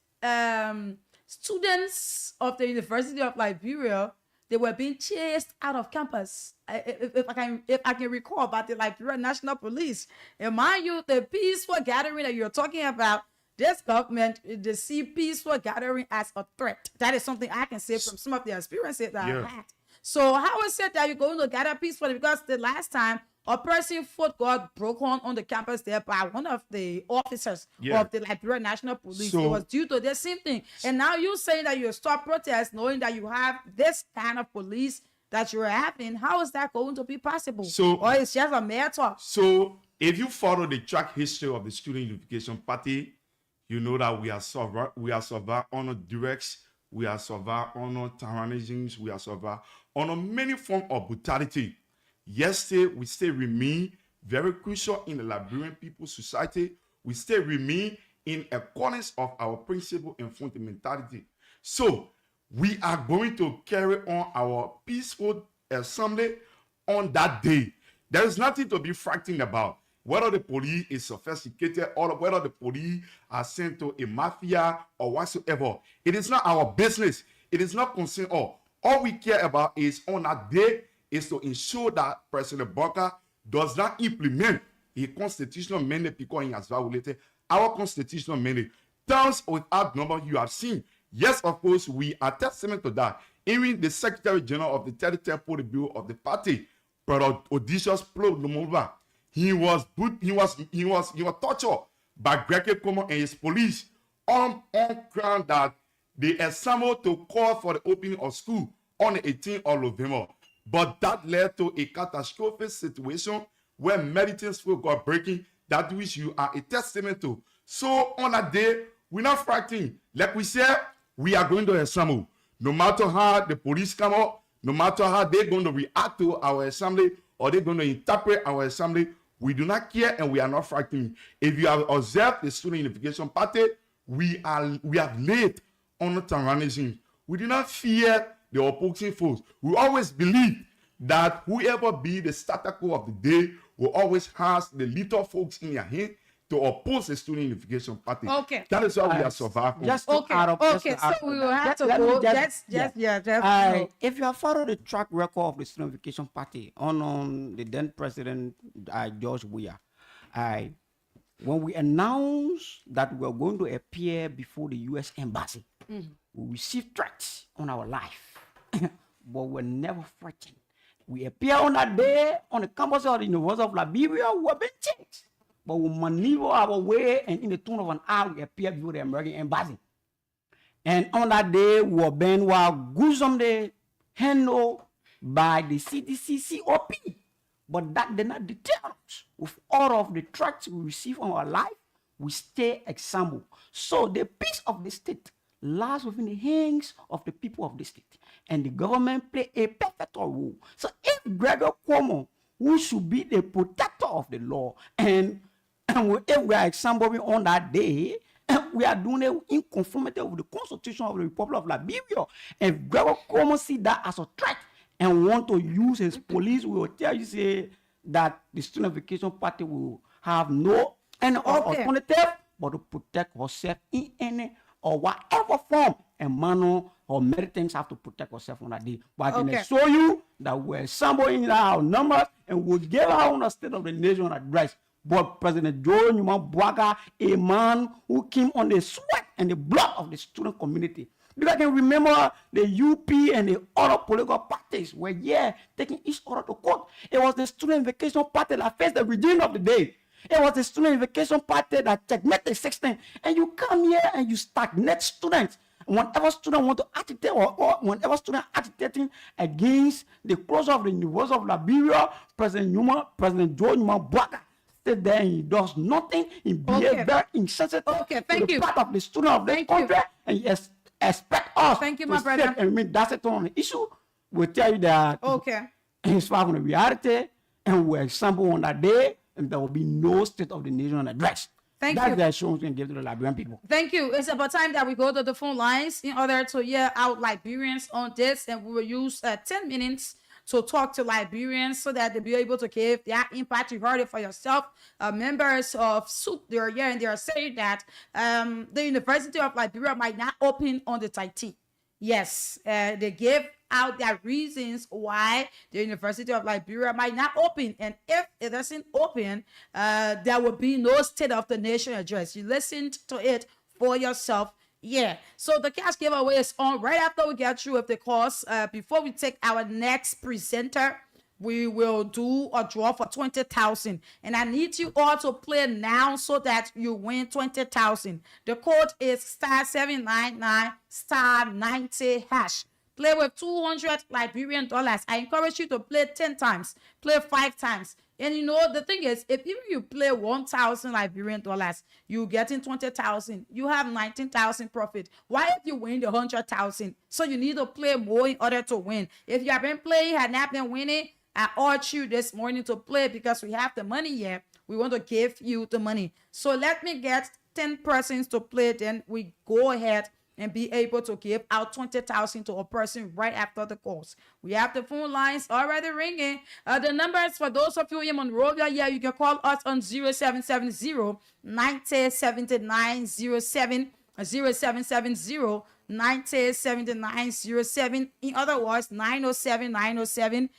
students of the University of Liberia, they were being chased out of campus. If I can recall about the Liberia National Police. And mind you, the peaceful gathering that you're talking about, this government, they see peaceful gathering as a threat. That is something I can say from some of the experiences that I've had. So how is it that you're going to gather peacefully? Because the last time, a person foot got broken on the campus there by one of the officers of the Liberia National Police. It was due to the same thing. And now you're saying that you stop protests knowing that you have this kind of police that you're having. How is that going to be possible? Or it's just a mere talk? So if you follow the track history of the Student Unification Party, you know that we are survived on directs, we are survived on tyrannisms, we are survived on many forms of brutality. Yesterday, we still remain very crucial in the Liberian people's society. We still remain in accordance of our principle and fundamentality. So, we are going to carry on our peaceful assembly on that day. There is nothing to be frightened about. Whether the police is sophisticated or whether the police are sent to a mafia or whatsoever. It is not our business. It is not concerned all. All we care about is on that day is to ensure that President Bunker does not implement a constitutional mandate because he has violated our constitutional mandate. Terms without number you have seen. Yes, of course, we are testament to that. Even the Secretary General of the 33rd Politburo of the party, Brother Odysseus Plomova, he was tortured by Greg Como and his police on ground that they assembled to call for the opening of school on the 18th of November. But that led to a catastrophic situation where medicines got breaking, that which you are a testament to. So on that day, we're not frightened. Like we said, we are going to assemble. No matter how the police come up, no matter how they're going to react to our assembly or they're going to interpret our assembly, we do not care and we are not frightened. If you have observed the Student Unification Party, we have laid on the tyrannism. We do not fear the opposing force. We always believe that whoever be the status quo of the day will always have the little folks in their hand to oppose the Student Unification Party. Okay. That is how we are surviving. Just to add up. So we will have to go. If you have followed the track record of the Student Unification Party on the then President George Weah, when we announced that we were going to appear before the U.S. Embassy, we received threats on our life, but we're never frightened. We appear on that day on the campus of the University of Liberia, we have been changed. But we maneuver our way, and in the tune of an hour, we appear before the American embassy. And on that day, we were been gruesome the handled by the CDC COP. But that did not deter us. With all of the threats we receive on our life, we stay example. So the peace of the state lies within the hands of the people of the state. And the government play a perfect role. So if Gregor Cuomo, who should be the protector of the law, and if we are example on that day, we are doing it in conformity with the Constitution of the Republic of Liberia. If Gregor Cuomo see that as a threat and want to use his police, we will tell you say that the Student Vacation Party will have no any alternative but to protect herself in any or whatever form and manner or militants have to protect herself on that day. But I can show you that we're somewhere in our numbers and we'll give our own state of the nation address. But President Joe Newman Bwaga, a man who came on the sweat and the blood of the student community. Because I can remember the UP and the other political parties were taking each other to court. It was the Student Vacation Party that faced the regime of the day. It was the Student Vacation Party that checkmated 16. And you come here and you stagnate students. Whenever student want to agitate or whenever student agitating against the closure of the University of Liberia, President Joe Newman Bwaga stayed there and he does nothing. He behaves very insensitive to the part of the student of the country. And he expect us my brother. And mean that's it on the issue. We'll tell you that it's far from the reality, and we're example on that day, and there will be no state of the nation address. That's the assurance we can give to the Liberian people. Thank you. It's about time that we go to the phone lines in order to hear out Liberians on this, and we will use 10 minutes to talk to Liberians so that they'll be able to give their impact. You heard it for yourself. Members of SUP, they're here and they're saying that the University of Liberia might not open on the 13th. Yes, they gave out their reasons why the University of Liberia might not open. And if it doesn't open, there will be no State of the Nation address. You listened to it for yourself. Yeah, so the cash giveaway is on right after we get through with the course. Before we take our next presenter, we will do a draw for 20,000, and I need you all to play now so that you win 20,000. The code is *799 *90#. Play with 200 Liberian dollars. I encourage you to play 10 times, play 5 times. And you know, the thing is, if even you play 1,000 Liberian dollars, you get in 20,000. You have 19,000 profit. Why if you win the 100,000? So you need to play more in order to win. If you have been playing, had not been winning, I urge you this morning to play because we have the money here. We want to give you the money. So let me get 10 persons to play, then we go ahead and be able to give out 20,000 to a person right after the course. We have the phone lines already ringing. The numbers for those of you in Monrovia, you can call us on 0770 907907 0770 907907. In other words, 907 0770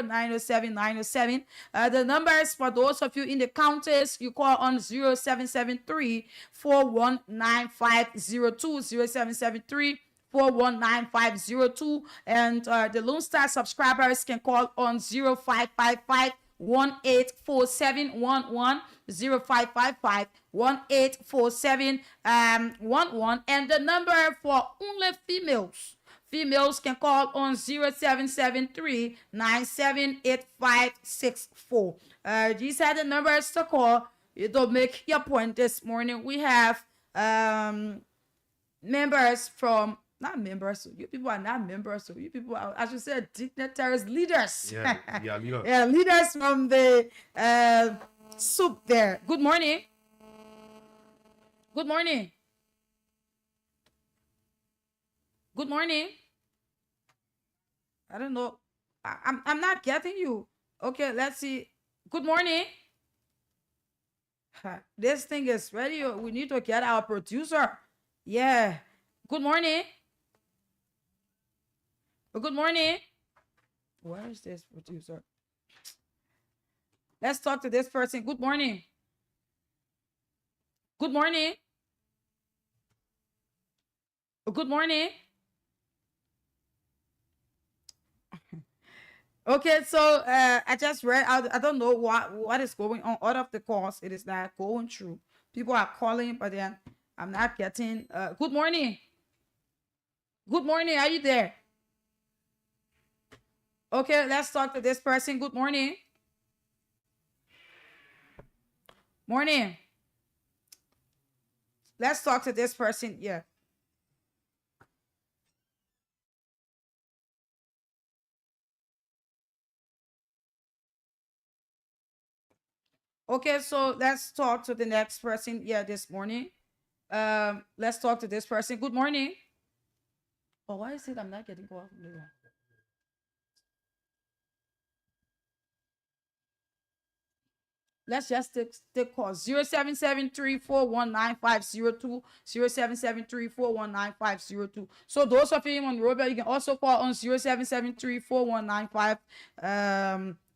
907 the numbers for those of you in the counties, you call on 0773 419502 0773 419502, and the Lone Star subscribers can call on 0555 184711 0555 184711, and the number for only females can call on 0773 978564. These are the numbers to call to make your point this morning. We have members from, not members, you people are not members, so you people are, I should say, dignitaries, leaders. Leaders. Leaders from the SUP there. Good morning. Good morning. Good morning. I don't know. I'm not getting you. Okay, let's see. Good morning. This thing is ready. We need to get our producer. Yeah. Good morning. Good morning. Where is this producer? Let's talk to this person. Good morning. Good morning. Good morning. Okay, so I just read. I don't know what is going on. Out of the calls, it is not going through. People are calling, but then I'm not getting. Good morning. Good morning. Are you there? Okay, let's talk to this person. Good morning. Morning. Let's talk to this person. Yeah. Okay, so let's talk to the next person. Yeah, this morning. Let's talk to this person. Good morning. Oh, why is it I'm not getting called? Let's just take call 0773419502, 0773419502. So those of you in Robert, you can also call on 07734195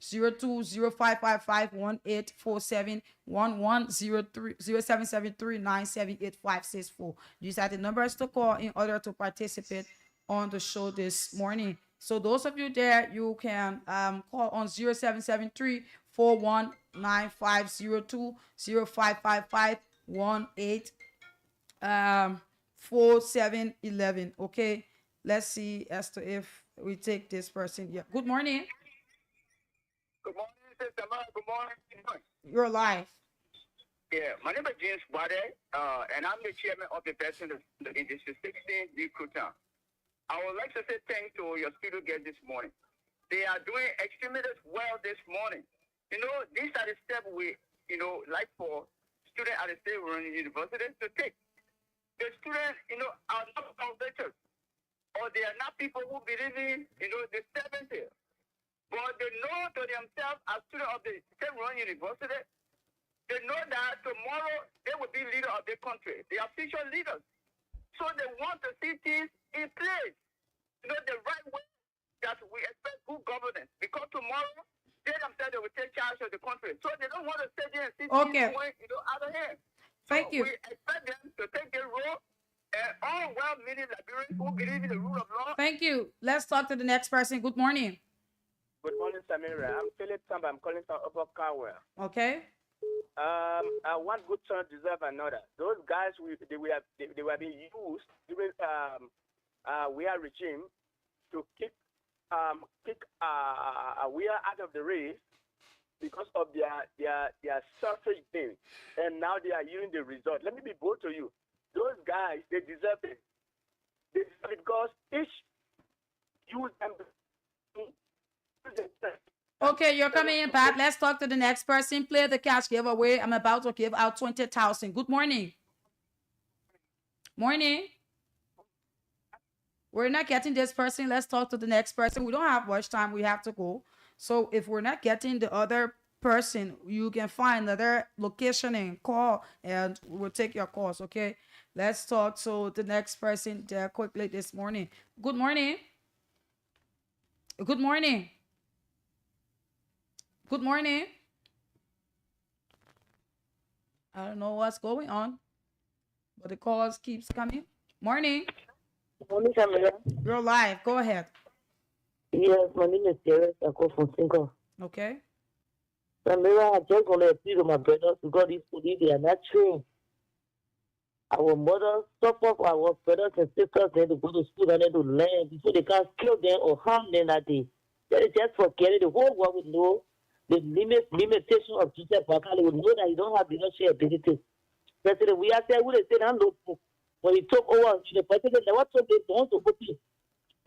02 0555 1847 1103 0773 These are the numbers to call in order to participate on the show this morning. So those of you there, you can call on 0773-419502 4711. Okay, let's see as to if we take this person. Yeah, good morning. Good morning, Sister Ma. Good morning. You're live. Yeah, my name is James Wade, and I'm the chairman of the person in District 16, Kuta. I would like to say thanks to your studio guests this morning. They are doing extremely well this morning. You know, these are the steps we, like for students at the state university to take. The students, are not convicted, or they are not people who believe in, the 70. But they know to themselves as students of the state university, they know that tomorrow they will be leader of the country. They are future leaders. So they want to see things in place. The right way that we expect good governance. Because tomorrow, they themselves they will take charge of the country. So they don't want to stay there and see things going, out of hand. Thank you. We expect them to take their role and all well-meaning Liberians who believe in the rule of law. Thank you. Let's talk to the next person. Good morning. Good morning, Samira. I'm Philip Samba. I'm calling from Upper Carwell. Okay. One good son deserves another. Those guys, they were being used during we are regime to kick we are out of the race because of their selfish thing, and now they are using the result. Let me be bold to you. Those guys, they deserve it. They deserve it because each use them. Okay, you're coming in back. Let's talk to the next person. Play the cash giveaway. I'm about to give out 20,000. Good morning. Morning. We're not getting this person. Let's talk to the next person. We don't have much time. We have to go. So if we're not getting the other person, you can find another location and call, and we'll take your calls. Okay. Let's talk to the next person there quickly this morning. Good morning. Good morning. Good morning. I don't know what's going on, but the calls keeps coming. Morning. Morning, Camilla. You're live. Go ahead. Yes, my name is Teresa. I call from Single. Okay. Camilla, I just want to appeal to my brothers because these police, they are not trained. Our mothers suffer for our brothers and sisters. They to go to school and they to learn before they can't kill them or harm them that day. They just forget it. The whole world would know the limitation of Joseph Bakali. They would know that he don't have leadership ability. President, we are saying, they said, I'm local. When he took over, the president never told them don't to put it.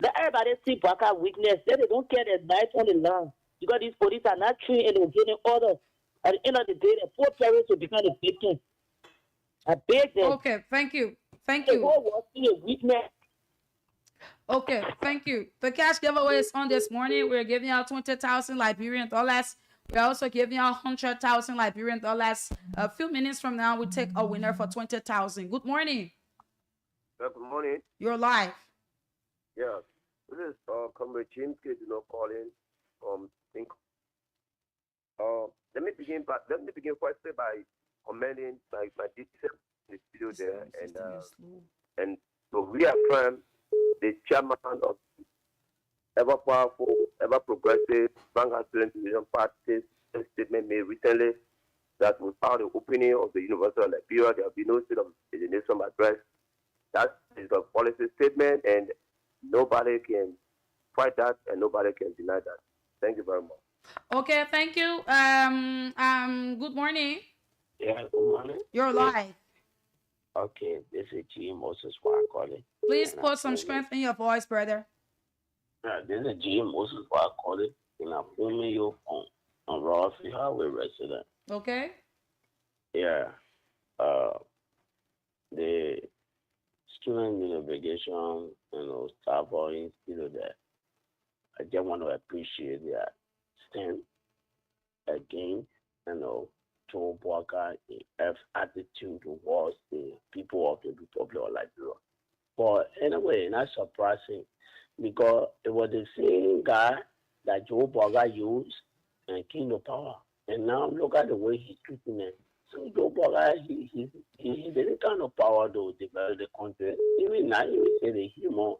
Let everybody see Baka weakness. Then they don't care the night on the land because these police are not trained and they're getting orders. At the end of the day, the poor parents will become the victim. I beg them. Okay, thank you. Thank The you. whole world see a weakness. Okay, thank you. The cash giveaway is on this morning. We're giving out 20,000 Liberian dollars. We're also giving out 100,000 Liberian dollars. A few minutes from now, we take a winner for 20,000. Good morning. Good morning. You're live. Yeah, this is Comrade James K. Calling from Think. Let me begin firstly by commending my DCF in the studio there, and to reaffirm the chairman of ever powerful ever progressive Vanguard Student Division Party's statement made recently that without the opening of the University of Liberia, there will be no state of the nation address. That is a policy statement, and nobody can fight that, and nobody can deny that. Thank you very much. Okay, thank you. Good morning. Yeah, good morning. You're live. Okay, this is G. Moses Why calling. Please And put I'm some filming- strength in your voice, brother. This is G. Moses Why calling, and I'm filming you on Ross Highway resident. Okay. Yeah, the student unification, staff or institute that I just want to appreciate their stand against, Joe Walker attitude towards the people of the Republic of Liberia. But anyway, not surprising because it was the same guy that Joe Walker used and came to power. And now look at the way he's treating it. So Joe Walker, he didn't kind of power to develop the country. Even now, he will say the human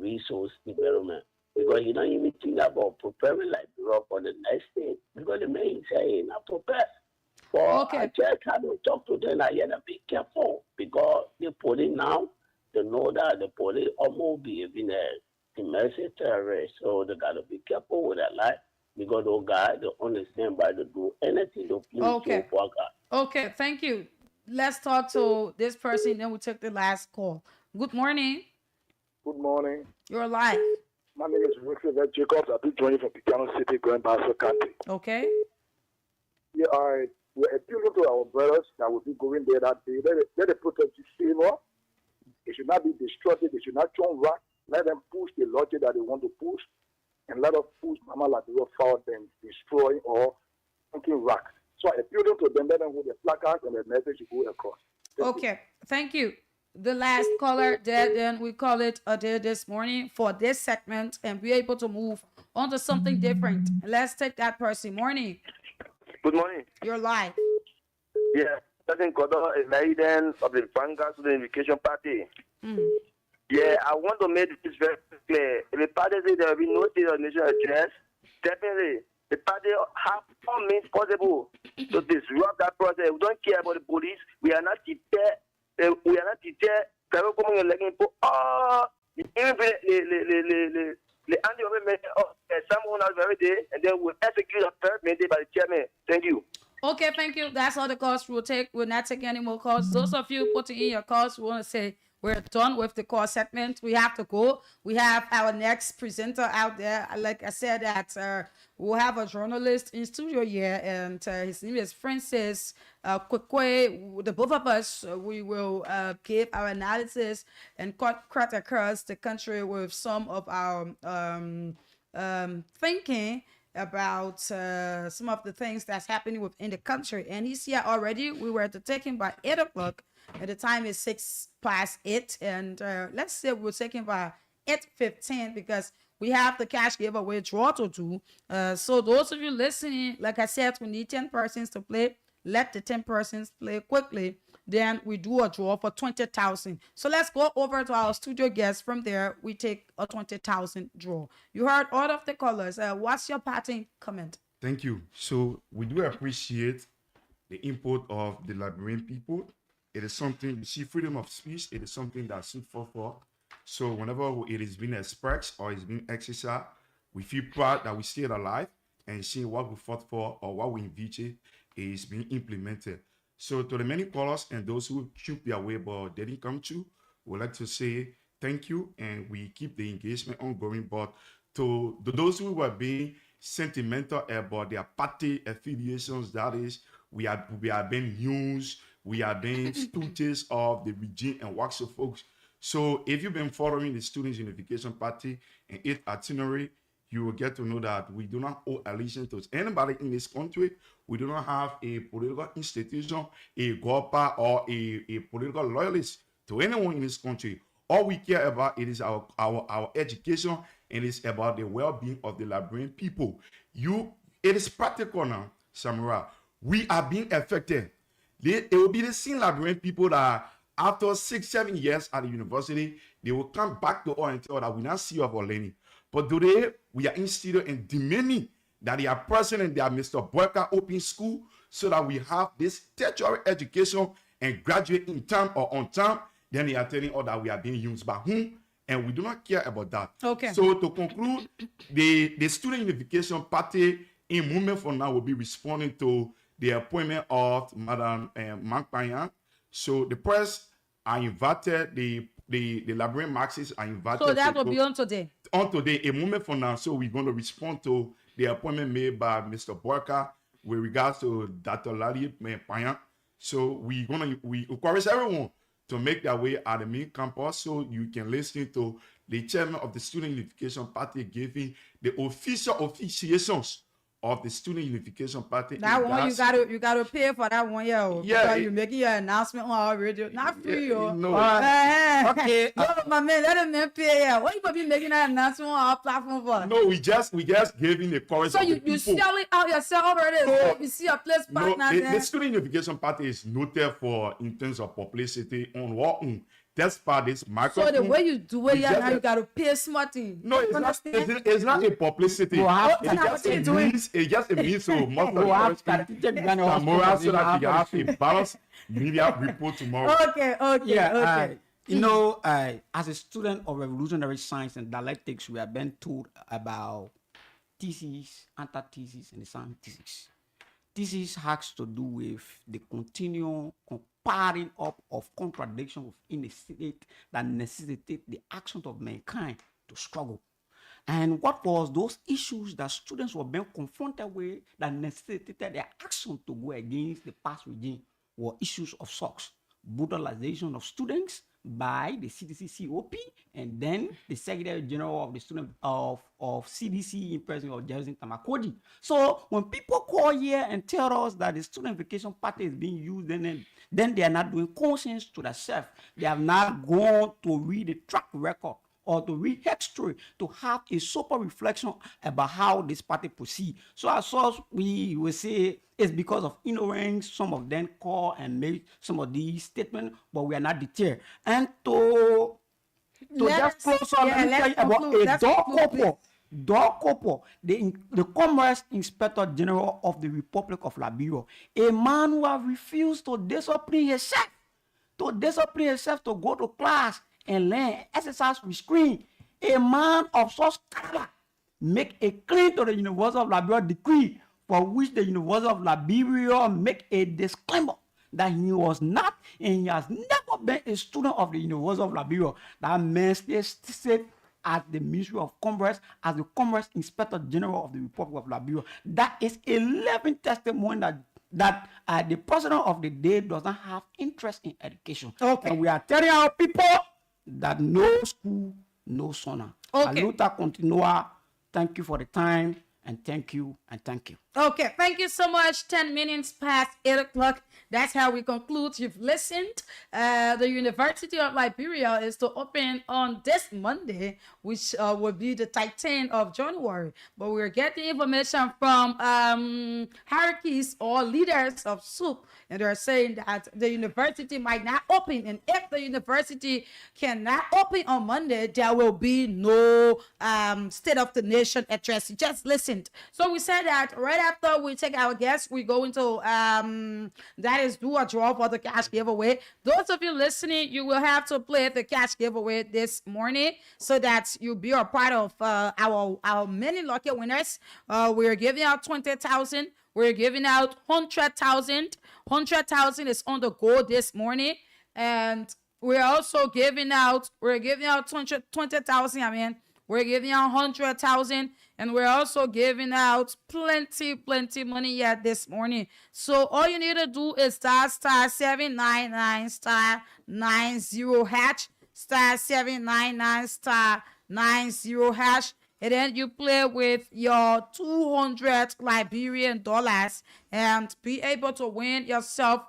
resource development. Because he don't even think about preparing Liberia for the next stage. Because the man is saying not prepared. But Okay. I just have to talk to them. I had to be careful because the police now, they know that the police almost behaving as domestic terrorists. So they got to be careful with that life because those guys, they understand by to do anything to please Okay. Joe Walker. Okay, thank you. Let's talk to this person, then we'll take the last call. Good morning. Good morning. You're live. My name is Wilfred Jacobs. I've been joining from Picano City, Grand Bassa County. Okay. Yeah, we're appealing to our brothers that will be going there that day. Let the protest be favor. It should not be destructive. They should not turn rock. Let them push the logic that they want to push. And let us push Mama Liberia forward and destroy or thinking rock. So I appeal to them. Let them hold the placards and the message should go across. Okay, thank you. The last caller, then we call it a day this morning for this segment and be able to move on to something different. Let's take that person. Morning. Good morning. You're live. Yeah, President Godot is leader of the Vanguard Student Unification Party. Yeah, I want to make this very clear. If the party says there will be no state of nation address, definitely the party have all means possible to disrupt that process. We don't care about the police. We are not deter. We are not deter. Even the anti-government someone else every day, and then we'll execute a third mandate by the chairman. Thank you. Okay, thank you. That's all the calls we'll take. We'll not take any more calls. Those of you putting in your calls, we want to say we're done with the call segment. We have to go. We have our next presenter out there. Like I said, that we'll have a journalist in studio here, and his name is Francis Kwekwe. The both of us, we will give our analysis and cut across the country with some of our thinking about some of the things that's happening within the country. And he's here already. We were to take him by 8 o'clock. And the time is 8:06. And let's say we'll take him by 8:15 because we have the cash giveaway draw to do. So those of you listening, like I said, we need 10 persons to play. Let the 10 persons play quickly. Then we do a draw for 20,000. So let's go over to our studio guest. From there, we take a 20,000 draw. You heard all of the callers. What's your parting comment? Thank you. So we do appreciate the input of the Liberian people. It is something, you see, freedom of speech, it is something that stood for. So whenever it is being expressed or it's being exercised, we feel proud that we stayed alive and see what we fought for or what we envisioned is being implemented. So to the many callers and those who shoot their way but didn't come to, we'd like to say thank you and we keep the engagement ongoing. But to those who were being sentimental about their party affiliations, that is, we are being used, we are being stooges of the regime and works of folks. So if you've been following the Students Unification Party and its itinerary, you will get to know that we do not owe allegiance to anybody in this country. We do not have a political institution, a GOPA, or a political loyalist to anyone in this country. All we care about it is our education, and it's about the well-being of the Liberian people. It is practical now, Samura. We are being affected. It will be the same Liberian people that after 6-7 years at the university, they will come back to us and tell that we not see of our learning. But today, we are instituting and demanding that their president, that Mr. Burka, open school so that we have this tertiary education and graduate in time or on time. Then they are telling us that we are being used by whom, and we do not care about that. Okay. So to conclude, the Student Unification Party in movement for now will be responding to the appointment of Madam Mankpanyan. So the press are invited, the Liberian Marxists are invited. So that will be on today. On today, a moment from now. So we're going to respond to the appointment made by Mr. Burka with regards to Dr. Ladi Payan. So we encourage everyone to make their way at the main campus so you can listen to the chairman of the Student Unification Party giving the official officiations of the Student Unification Party. That one you gotta pay for that one, yo. Yeah, you're making your announcement on our radio, not free, yo. No. Okay. No, my man, let him pay. Yeah, what you gonna be making that announcement on our platform for? No, we just giving the courage. So of the you people. sell it out yourself already. No. So you see a place back now. The Student Unification Party is noted for in terms of publicity on what that's part this microphone. So the way you do it, just now you gotta pay smarty. No, it's not a publicity. It's just a means to most of Tamora so that you have a balanced media report tomorrow. Okay. You know, as a student of revolutionary science and dialectics, we have been told about thesis, antithesis, and the scientifics. Thesis has to do with the continual comparing up of contradiction within a state that necessitate the actions of mankind to struggle. And what was those issues that students were being confronted with that necessitated their action to go against the past regime were issues of sorts, brutalization of students by the CDC COP and then the Secretary General of the student of CDC in President of Jefferson Tamakodi. So when people call here and tell us that the Student Vacation Party is being used, then they are not doing conscience to themselves. They have not gone to read the track record or to read history to have a sober reflection about how this party proceed. So as such, we will say it's because of ignorance. Some of them call and make some of these statements, but we are not deterred. And to just close on, let me tell you about a Dor Kopo, the Commerce Inspector General of the Republic of Liberia, a man who has refused to discipline himself to go to class and learn exercise restraint. A man of such caliber make a claim to the University of Liberia decree, for which the University of Liberia make a disclaimer that he was not and he has never been a student of the University of Liberia. That man stays at the Ministry of Commerce as the Commerce Inspector General of the Republic of Liberia. That is 11 testimony that the president of the day does not have interest in education. Okay. And we are telling our people that no school, no sona. Okay. Aluta continua. Thank you for the time, and thank you, and thank you. Okay, thank you so much. 10 minutes past 8 o'clock. That's how we conclude. You've listened. The University of Liberia is to open on this Monday, which will be the 10th of January. But we're getting information from hierarchies or leaders of SOUP, and they're saying that the university might not open. And if the university cannot open on Monday, there will be no State of the Nation address. You just listened. So we said that right after we take our guests, we go into that is do a draw for the cash giveaway. Those of you listening, you will have to play the cash giveaway this morning so that you'll be a part of our many lucky winners. We're giving out 20,000. We're giving out 100,000. 100,000 is on the go this morning, and we're also giving out 20,000. We're giving out 100,000, and we're also giving out plenty money yet this morning. So all you need to do is star 799 star 90 hash, star 799 star 90 hash, and then you play with your 200 Liberian dollars and be able to win yourself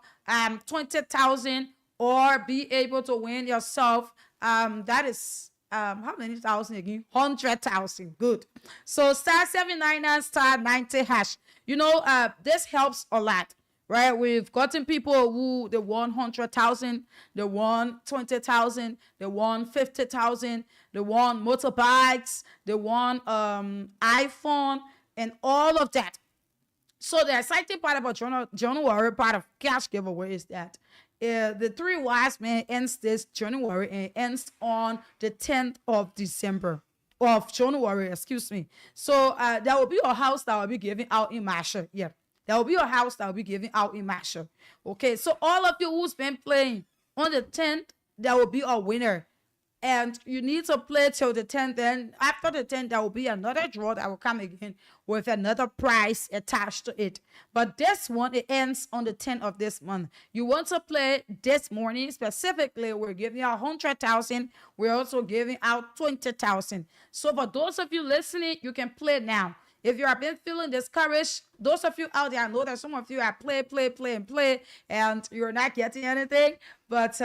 20,000, or be able to win yourself that is how many thousand again? 100,000. Good. So star 799 star 90 hash. You know, this helps a lot, right? We've gotten people who they won 100,000, they won 20,000, they won 50,000, they won motorbikes, they won iPhone, and all of that. So the exciting part about January part of cash giveaway is that the three wise men ends this January and it ends on the 10th of December. Of January, excuse me. So there will be a house that will be giving out in Masha. Yeah. There will be a house that will be giving out in Masha. Okay, so all of you who's been playing on the 10th, there will be a winner. And you need to play till the 10th. Then after the 10th, there will be another draw that will come again with another prize attached to it. But this one, it ends on the 10th of this month. You want to play this morning specifically, we're giving out 100,000. We're also giving out 20,000. So for those of you listening, you can play now. If you have been feeling discouraged, those of you out there, I know that some of you have play, and you're not getting anything. But,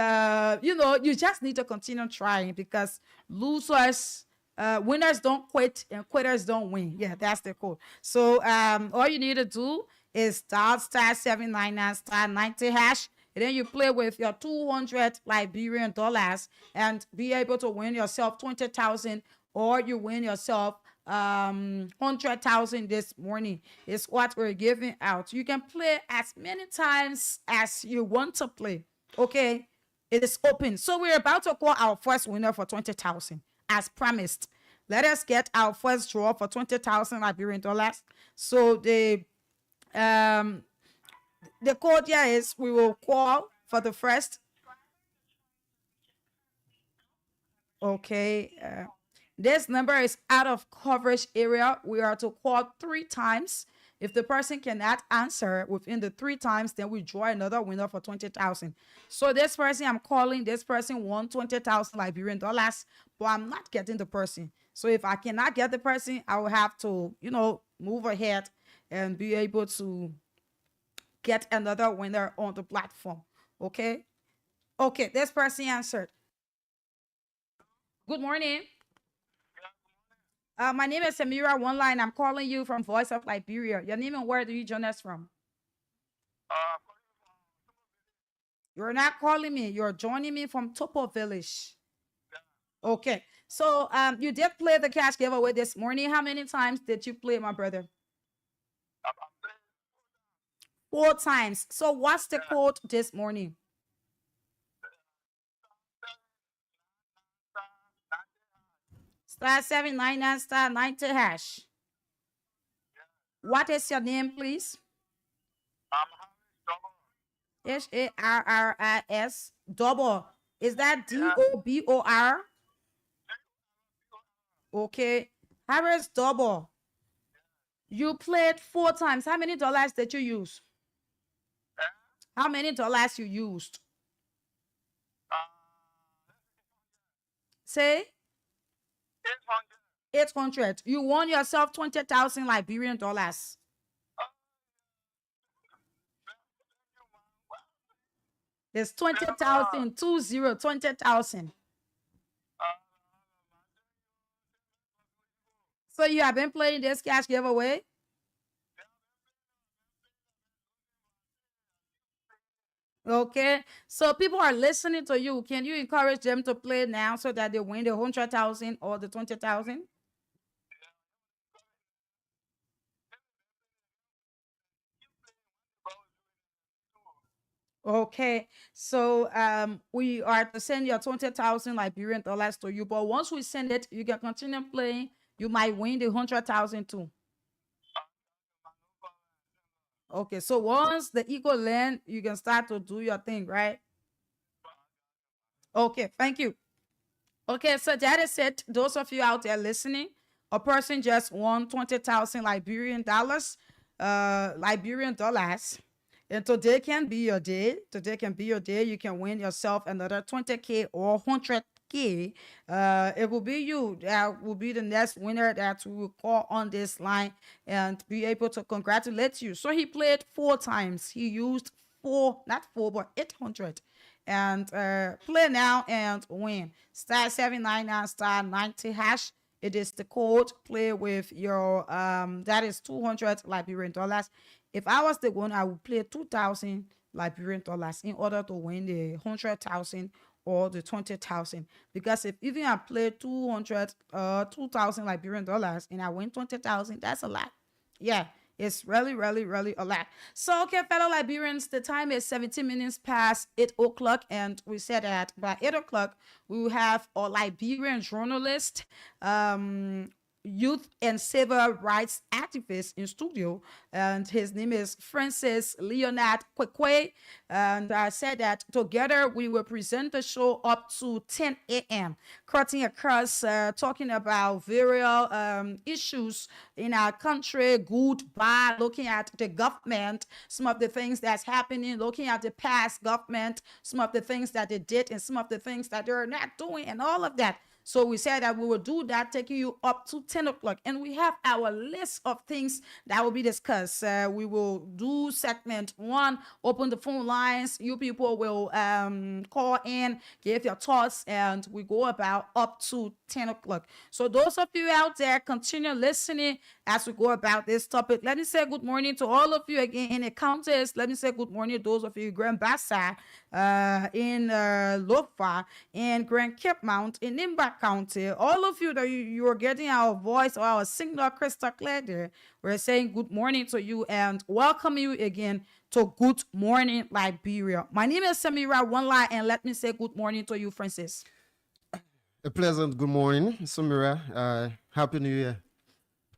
you just need to continue trying because losers, winners don't quit and quitters don't win. Yeah, that's the code. So all you need to do is dial *799 *90#. And then you play with your 200 Liberian dollars and be able to win yourself 20,000 or you win yourself 100,000 this morning is what we're giving out. You can play as many times as you want to play. Okay, it is open. So we're about to call our first winner for 20,000 as promised. Let us get our first draw for 20,000 Liberian dollars. So the code here is we will call for the first. Okay. This number is out of coverage area. We are to call 3 times. If the person cannot answer within the 3 times, then we draw another winner for 20,000. So this person I'm calling, this person won 20,000 Liberian dollars, but I'm not getting the person. So if I cannot get the person, I will have to, move ahead and be able to get another winner on the platform. Okay? Okay, this person answered. Good morning. My name is Samira One Line. I'm calling you from Voice of Liberia. Your name and where do you join us from? You're not calling me. You're joining me from Topo Village. Okay. So you did play the cash giveaway this morning. How many times did you play, my brother? 4 times. So what's the code this morning? *799 *90#. What is your name, please? Harris double. Is that DOBOR? Okay. Harris double. You played 4 times. How many dollars did you use? How many dollars you used? Say? 800. You won yourself 20,000 Liberian dollars. There's 20,000, 20,000. So you have been playing this cash giveaway? Okay, so people are listening to you. Can you encourage them to play now so that they win the 100,000 or the 20,000? Okay, so we are to send your 20,000 Liberian dollars to you, but once we send it, you can continue playing. You might win the 100,000 too. Okay, so once the eagle land, you can start to do your thing, right? Okay, thank you. Okay, so that is it. Those of you out there listening, a person just won 20,000 Liberian dollars. And today can be your day. Today can be your day. You can win yourself another 20K or 100K. It will be you that will be the next winner that we will call on this line and be able to congratulate you. So he played 4 times. He used 4, not 4, but 800. And play now and win. *799 *90#. It is the code. Play with your that is 200 Liberian dollars. If I was the one, I would play 2,000 Liberian dollars in order to win the 100,000 or the 20,000. Because if even I play 2,000 Liberian dollars and I win 20,000, that's a lot. Yeah, it's really, really, really a lot. So, okay, fellow Liberians, the time is 17 minutes past 8 o'clock, and we said that by 8 o'clock, we will have a Liberian journalist, youth and civil rights activist in studio, and his name is Francis Leonard Kwekwe. And I said that together we will present the show up to 10 a.m., cutting across, talking about various issues in our country, good, bad, looking at the government, some of the things that's happening, looking at the past government, some of the things that they did and some of the things that they're not doing, and all of that. So we said that we will do that, taking you up to 10 o'clock. And we have our list of things that will be discussed. We will do segment 1, open the phone lines. You people will call in, give your thoughts, and we go about up to 10 o'clock. So those of you out there, continue listening as we go about this topic. Let me say good morning to all of you again in the counties. Let me say good morning to those of you in Grand Bassa, in Lofa, in Grand Cape Mount, in Nimba County. All of you that you are getting our voice or our signal crystal clear there. We're saying good morning to you and welcome you again to Good Morning Liberia. My name is Samira One-Lie, and let me say good morning to you, Francis. A pleasant good morning, Samira. Happy New Year.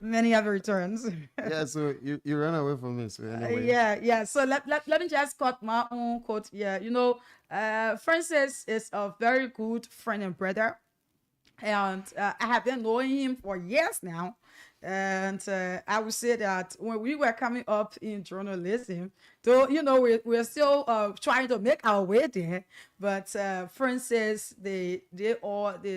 Many other returns. Yeah, so you ran away from me, so anyway. Yeah. So let me just cut my own quote. Yeah, Francis is a very good friend and brother. And I have been knowing him for years now. And I would say that when we were coming up in journalism, though, we're still trying to make our way there. But Francis, they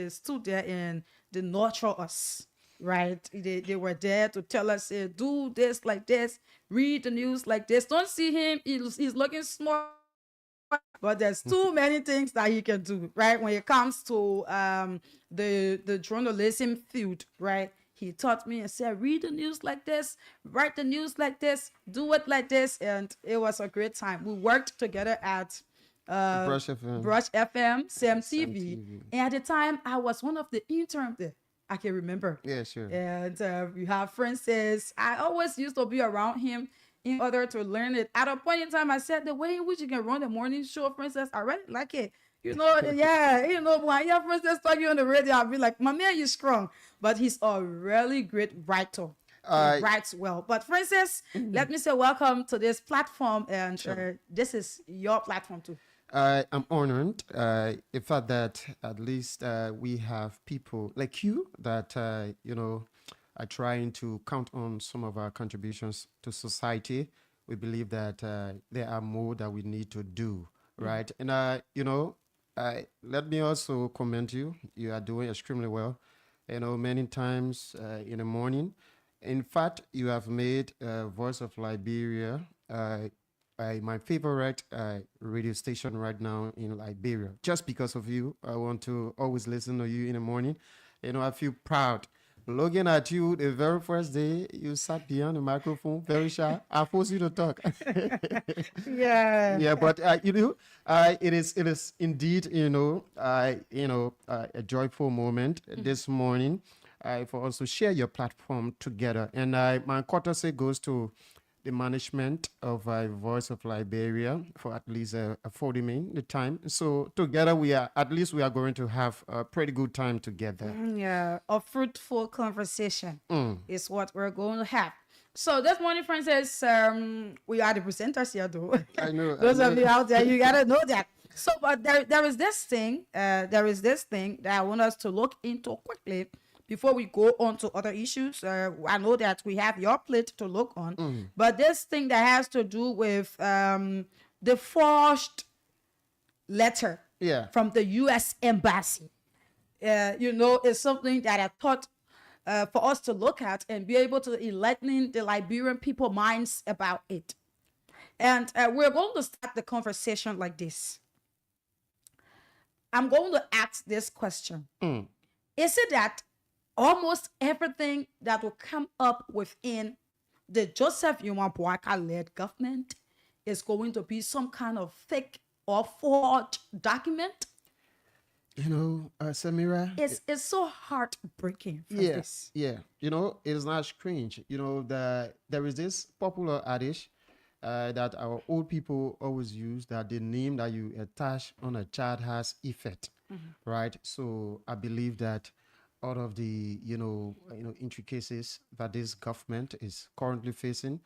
stood there and they nurture us. Right, they were there to tell us, do this like this, read the news like this. Don't see him; he's looking smart, but there's too many things that he can do. Right, when it comes to the journalism field, right? He taught me and said, read the news like this, write the news like this, do it like this, and it was a great time. We worked together at Brush FM, Sam TV, and at the time I was one of the interns there. I can remember. Yeah, sure. And we have Francis. I always used to be around him in order to learn it. At a point in time, I said, the way in which you can run the morning show, Francis, I really like it. When I hear Francis talking on the radio, I'll be like, my man, you're strong. But he's a really great writer. He writes well. But Francis, let me say welcome to this platform. And sure. This is your platform too. I'm honored. The fact that at least we have people like you that, are trying to count on some of our contributions to society. We believe that there are more that we need to do, right? And, let me also commend you. You are doing extremely well. Many times in the morning. In fact, you have made Voice of Liberia my favorite radio station right now in Liberia. Just because of you, I want to always listen to you in the morning. I feel proud. Looking at you the very first day, you sat behind the microphone, very shy. I forced you to talk. Yeah. Yeah, but it is indeed a joyful moment this morning for us to share your platform together. And my courtesy goes to the management of Voice of Liberia for at least affording me the time. So together we are going to have a pretty good time together. Yeah, a fruitful conversation is what we're going to have. So this morning, Francis, we are the presenters here, though. I know. Those of you out there, you gotta know that. So, but there is this thing that I want us to look into quickly. Before we go on to other issues, I know that we have your plate to look on, but this thing that has to do with the forged letter from the U.S. Embassy, is something that I thought for us to look at and be able to enlighten the Liberian people minds about it. And we're going to start the conversation like this. I'm going to ask this question. Is it that almost everything that will come up within the Joseph Yuma Boaka-led government is going to be some kind of fake or forged document. Samira, It's so heartbreaking from yeah, this. yeah. It's not strange. There is this popular adage that our old people always use, that the name that you attach on a child has effect, right? So I believe that out of the intricacies that this government is currently facing,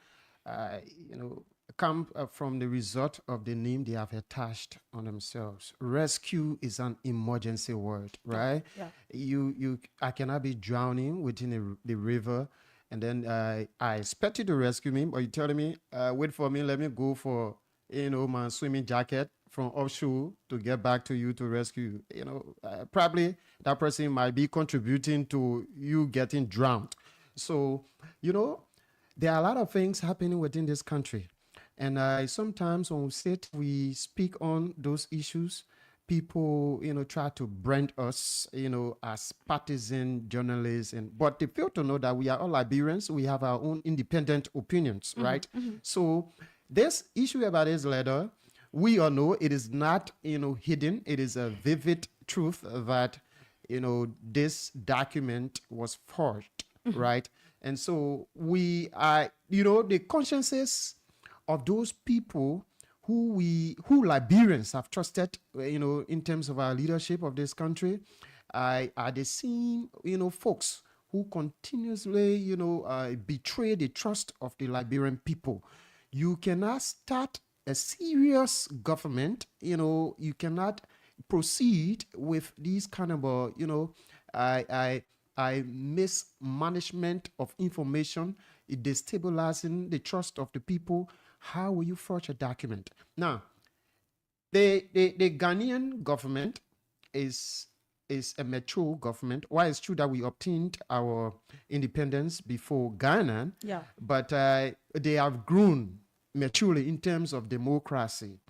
uh, you know, come from the result of the name they have attached on themselves. Rescue is an emergency word, right? Yeah. I cannot be drowning within the river, and then I expect you to rescue me, but you're telling me, wait for me, let me go for my swimming jacket from offshore to get back to you to rescue you. Probably that person might be contributing to you getting drowned. So, there are a lot of things happening within this country. And sometimes when we speak on those issues, people, try to brand us, as partisan journalists. But they fail to know that we are all Liberians. We have our own independent opinions, right? So this issue about this letter, we all know it is not, hidden. It is a vivid truth that, this document was forged, right? And so we are, the consciences of those people who Liberians have trusted, in terms of our leadership of this country, are the same, folks who continuously, betray the trust of the Liberian people. You cannot start a serious government, you cannot proceed with these kind of, mismanagement of information, it destabilizing the trust of the people. How will you forge a document? Now, the Ghanaian government is a mature government. While it's true that we obtained our independence before Ghana, Yeah. but they have grown maturely in terms of democracy.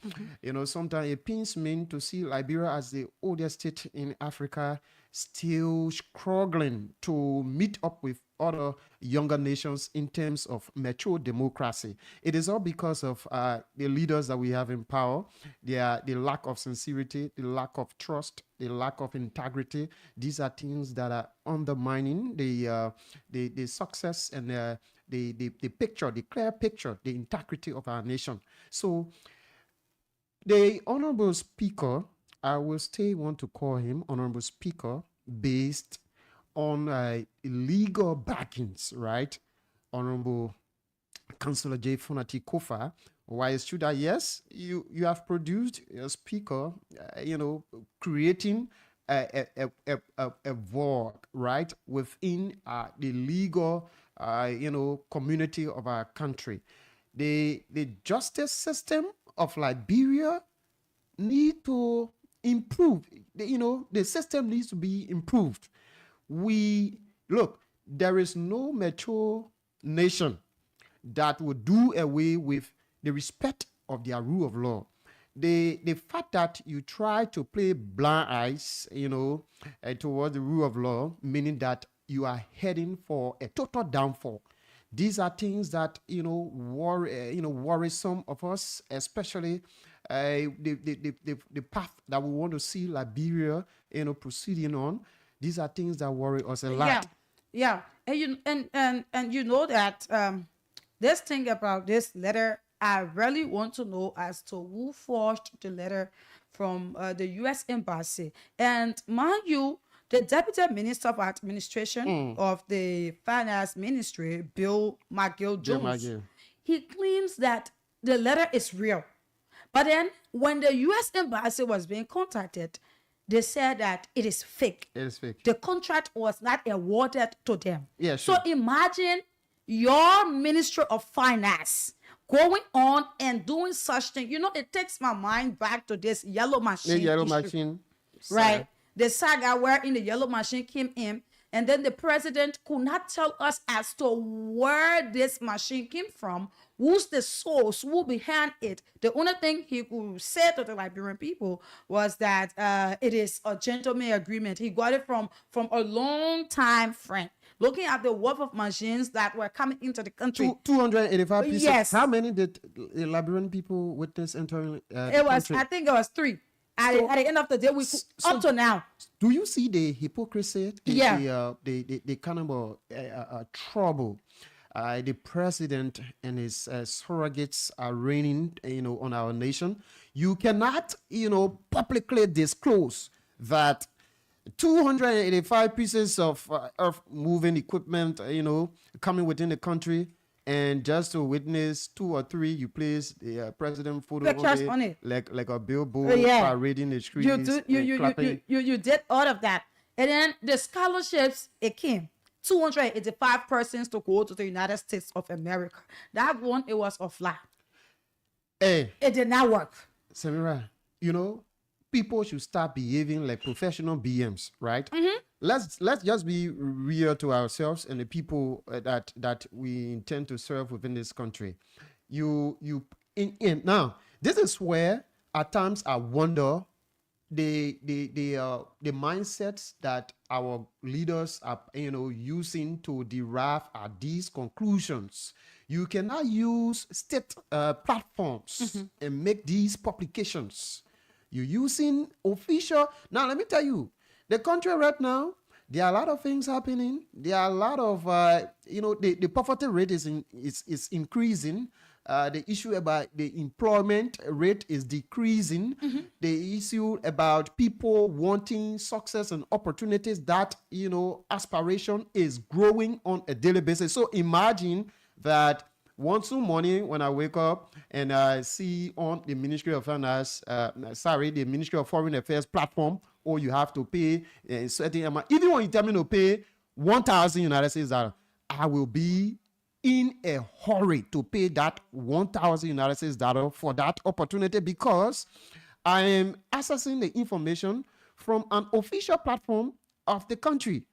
Sometimes it pains me to see Liberia as the oldest state in Africa still struggling to meet up with other younger nations in terms of mature democracy. It is all because of the leaders that we have in power, the lack of sincerity, the lack of trust, the lack of integrity. These are things that are undermining the success and the picture, the clear picture, the integrity of our nation. So the Honorable Speaker, I will still want to call him Honorable Speaker, based on legal backings, right? Honorable Councillor J. Fonati Kofa. Why is true that yes, you have produced a speaker, creating a void, right, within the legal, community of our country. The justice system of Liberia need to improve. The system needs to be improved. There is no mature nation that would do away with the respect of their rule of law. The fact that you try to play blind eyes, towards the rule of law, meaning that you are heading for a total downfall. These are things that worry some of us, especially the path that we want to see Liberia, proceeding on. These are things that worry us a lot. Yeah. And you know that this thing about this letter, I really want to know as to who forged the letter from the U.S. Embassy. And mind you, the Deputy Minister of Administration of the Finance Ministry, Bill McGill-Jones, he claims that the letter is real. But then when the U.S. Embassy was being contacted, they said that it is fake. It is fake. The contract was not awarded to them. Yeah, sure. So imagine your Ministry of Finance going on and doing such thing. It takes my mind back to this yellow machine. The yellow issue, machine. right? The saga where in the yellow machine came in And then the president could not tell us as to where this machine came from, who's the source, who behind it. The only thing he could say to the Liberian people was that it is a gentleman agreement. He got it from a long time friend. Looking at the worth of machines that were coming into the country. 285 pieces. Yes. How many did the Liberian people witness entering It was, I think it was 3. At the end of the day, we could, up to now. Do you see the hypocrisy? The kind of trouble the president and his surrogates are reigning, on our nation? You cannot, publicly disclose that 285 pieces of earth moving equipment, coming within the country, and just to witness 2 or 3, you place the president photo on it, like a billboard parading the streets. You did all of that, and then the scholarships, it came 285 persons to go to the United States of America. That one, it was a flop. Hey, it did not work. Samira, people should start behaving like professional BMs, right? Mm-hmm. Let's just be real to ourselves and the people that we intend to serve within this country. Now, this is where at times I wonder the mindsets that our leaders are using to derive at these conclusions. You cannot use state platforms and make these publications. You're using official. Now, let me tell you, the country right now, there are a lot of things happening. There are a lot of, the poverty rate is increasing. The issue about the employment rate is decreasing. Mm-hmm. The issue about people wanting success and opportunities, that, aspiration is growing on a daily basis. So imagine that once in the morning when I wake up and I see on the Ministry of Finance, the Ministry of Foreign Affairs platform, or you have to pay a certain amount. Even when you tell me to pay 1,000 United States dollars, I will be in a hurry to pay that 1,000 United States dollars for that opportunity, because I am accessing the information from an official platform of the country,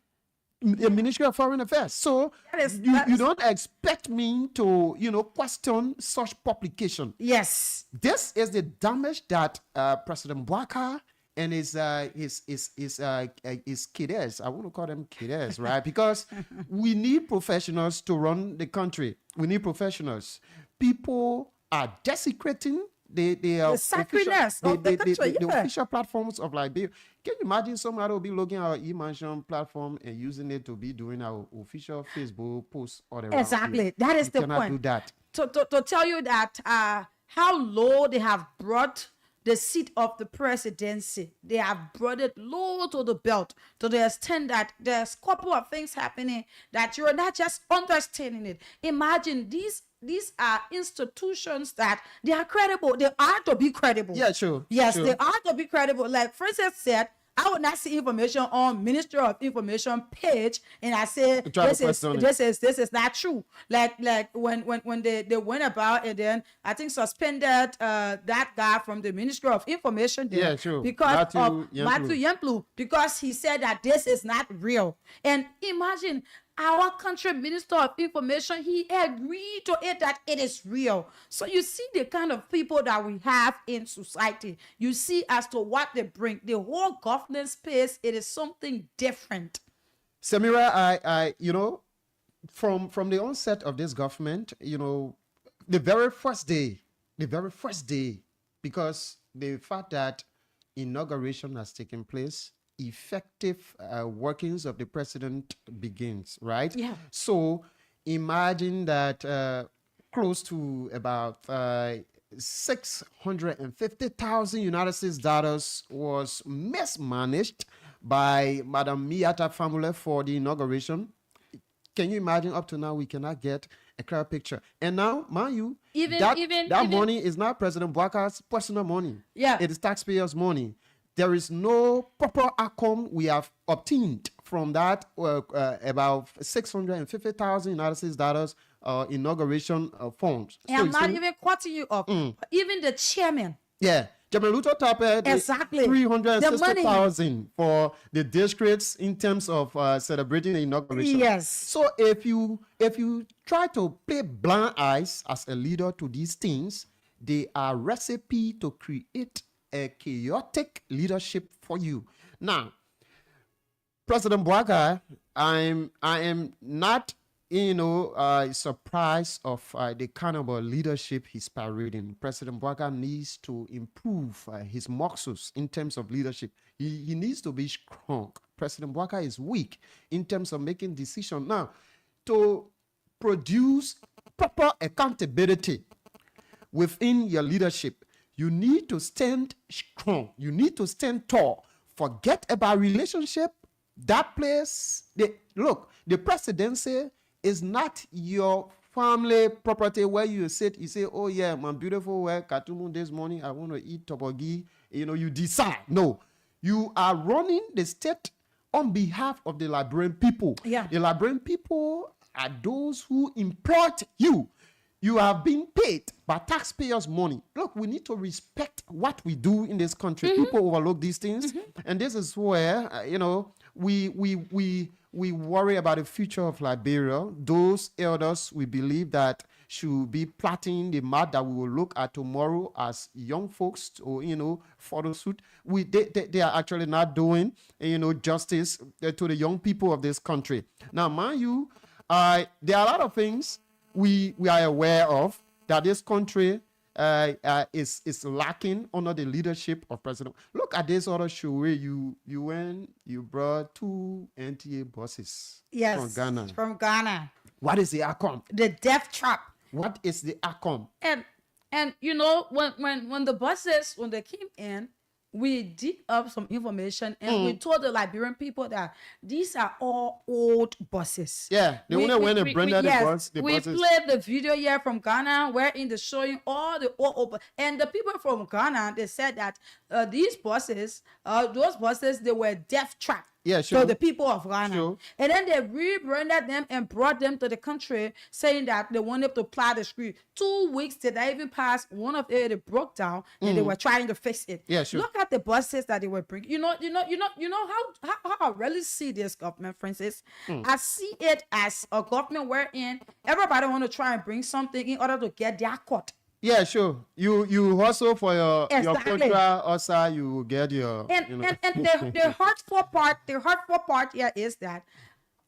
the Ministry of Foreign Affairs. So you don't expect me to, question such publication. Yes. This is the damage that President Bouaka and his cadres, I want to call them cadres, right? Because we need professionals to run the country. We need professionals. People are desecrating the sacredness of the country, the official platforms of Liberia. Can you imagine somebody will be looking at our e-mansion platform and using it to be doing our official Facebook posts all around? Exactly. Here? That is you the cannot point. Do that. To tell you that how low they have brought the seat of the presidency. They have brought it low to the belt, to the extent that there's a couple of things happening that you're not just understanding it. Imagine these are institutions that they are credible. They are to be credible. Yeah, sure. Yes, sure. They are to be credible. Like Francis said, I would not see information on Ministry of Information page, and I say this is not true. Like when they went about it, then I think suspended that guy from the Ministry of Information. There, yeah, sure. Because Matthew Yemplu, because he said that this is not real. And imagine, our country Minister of Information, he agreed to it that it is real. So you see the kind of people that we have in society. You see as to what they bring. The whole governance space, it is something different. Samira, I from the onset of this government, the very first day, because the fact that inauguration has taken place, effective workings of the president begins, right? Yeah. So imagine that close to about 650,000 United States dollars was mismanaged by Madam Miata family for the inauguration. Can you imagine? Up to now, we cannot get a clear picture. And now, mind you, that money is not President Bouaka's personal money. Yeah. It is taxpayers' money. There is no proper outcome we have obtained from that about 650,000 United States dollars inauguration funds. And so I'm not even cutting you up. Even the chairman. Yeah, Luto Tape, Exactly. 360,000 for the districts in terms of celebrating the inauguration. Yes. So if you try to play blind eyes as a leader to these things, they are recipe to create a chaotic leadership for you. Now, President Bouaga, I am not, surprised of the kind of leadership he's parading. President Bouaga needs to improve his muscles in terms of leadership. He needs to be strong. President Bouaga is weak in terms of making decisions. Now, to produce proper accountability within your leadership, you need to stand strong. You need to stand tall. Forget about relationship. That place, the presidency is not your family property where you sit, you say, oh yeah, my beautiful wife, Katumu this morning, I want to eat tobogi. You decide. No, you are running the state on behalf of the Liberian people. Yeah. The Liberian people are those who employed you. You have been paid by taxpayers' money. Look, we need to respect what we do in this country. People overlook these things. And this is where, we worry about the future of Liberia. Those elders, we believe that should be plotting the map that we will look at tomorrow as young folks or, photo shoot. They are actually not doing, justice to the young people of this country. Now, mind you, there are a lot of things we are aware of that this country is lacking under the leadership of President. Look at this other show where you went, you brought 2 NTA buses from Ghana. From Ghana. What is the outcome? The death trap. What is the outcome? And when the buses, when they came in, we dig up some information and we told the Liberian people that these are all old buses. Yeah, they only went and branded the buses. We played the video here from Ghana wherein they're showing all the old, and the people from Ghana, they said that those buses, they were death trap. Yeah, sure. So the people of Ghana. Sure. And then they rebranded them and brought them to the country, saying that they wanted to ply the screw. 2 weeks did I even pass, one of it broke down and they were trying to fix it. Yeah, sure. Look at the buses that they were bringing. You know how I really see this government, Francis. I see it as a government wherein everybody want to try and bring something in order to get their cut. Yeah, sure. You hustle for your Exactly. contra, also you get your. And the hurtful part here is that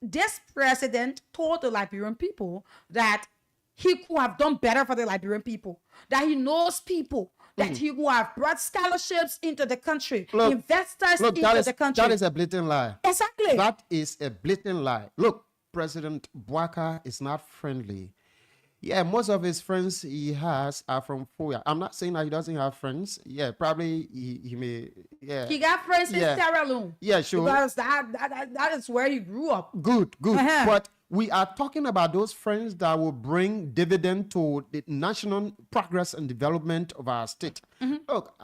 this president told the Liberian people that he could have done better for the Liberian people, that he knows people, that he would have brought scholarships into the country, investors into the country. That is a blatant lie. Exactly. That is a blatant lie. Look, President Bouaga is not friendly. Yeah, most of his friends he has are from Foya. I'm not saying that he doesn't have friends. Yeah, probably he may. Yeah, He got friends in Sierra Leone. Yeah, sure. Because that is where he grew up. Good. Uh-huh. But we are talking about those friends that will bring dividend to the national progress and development of our state. Look,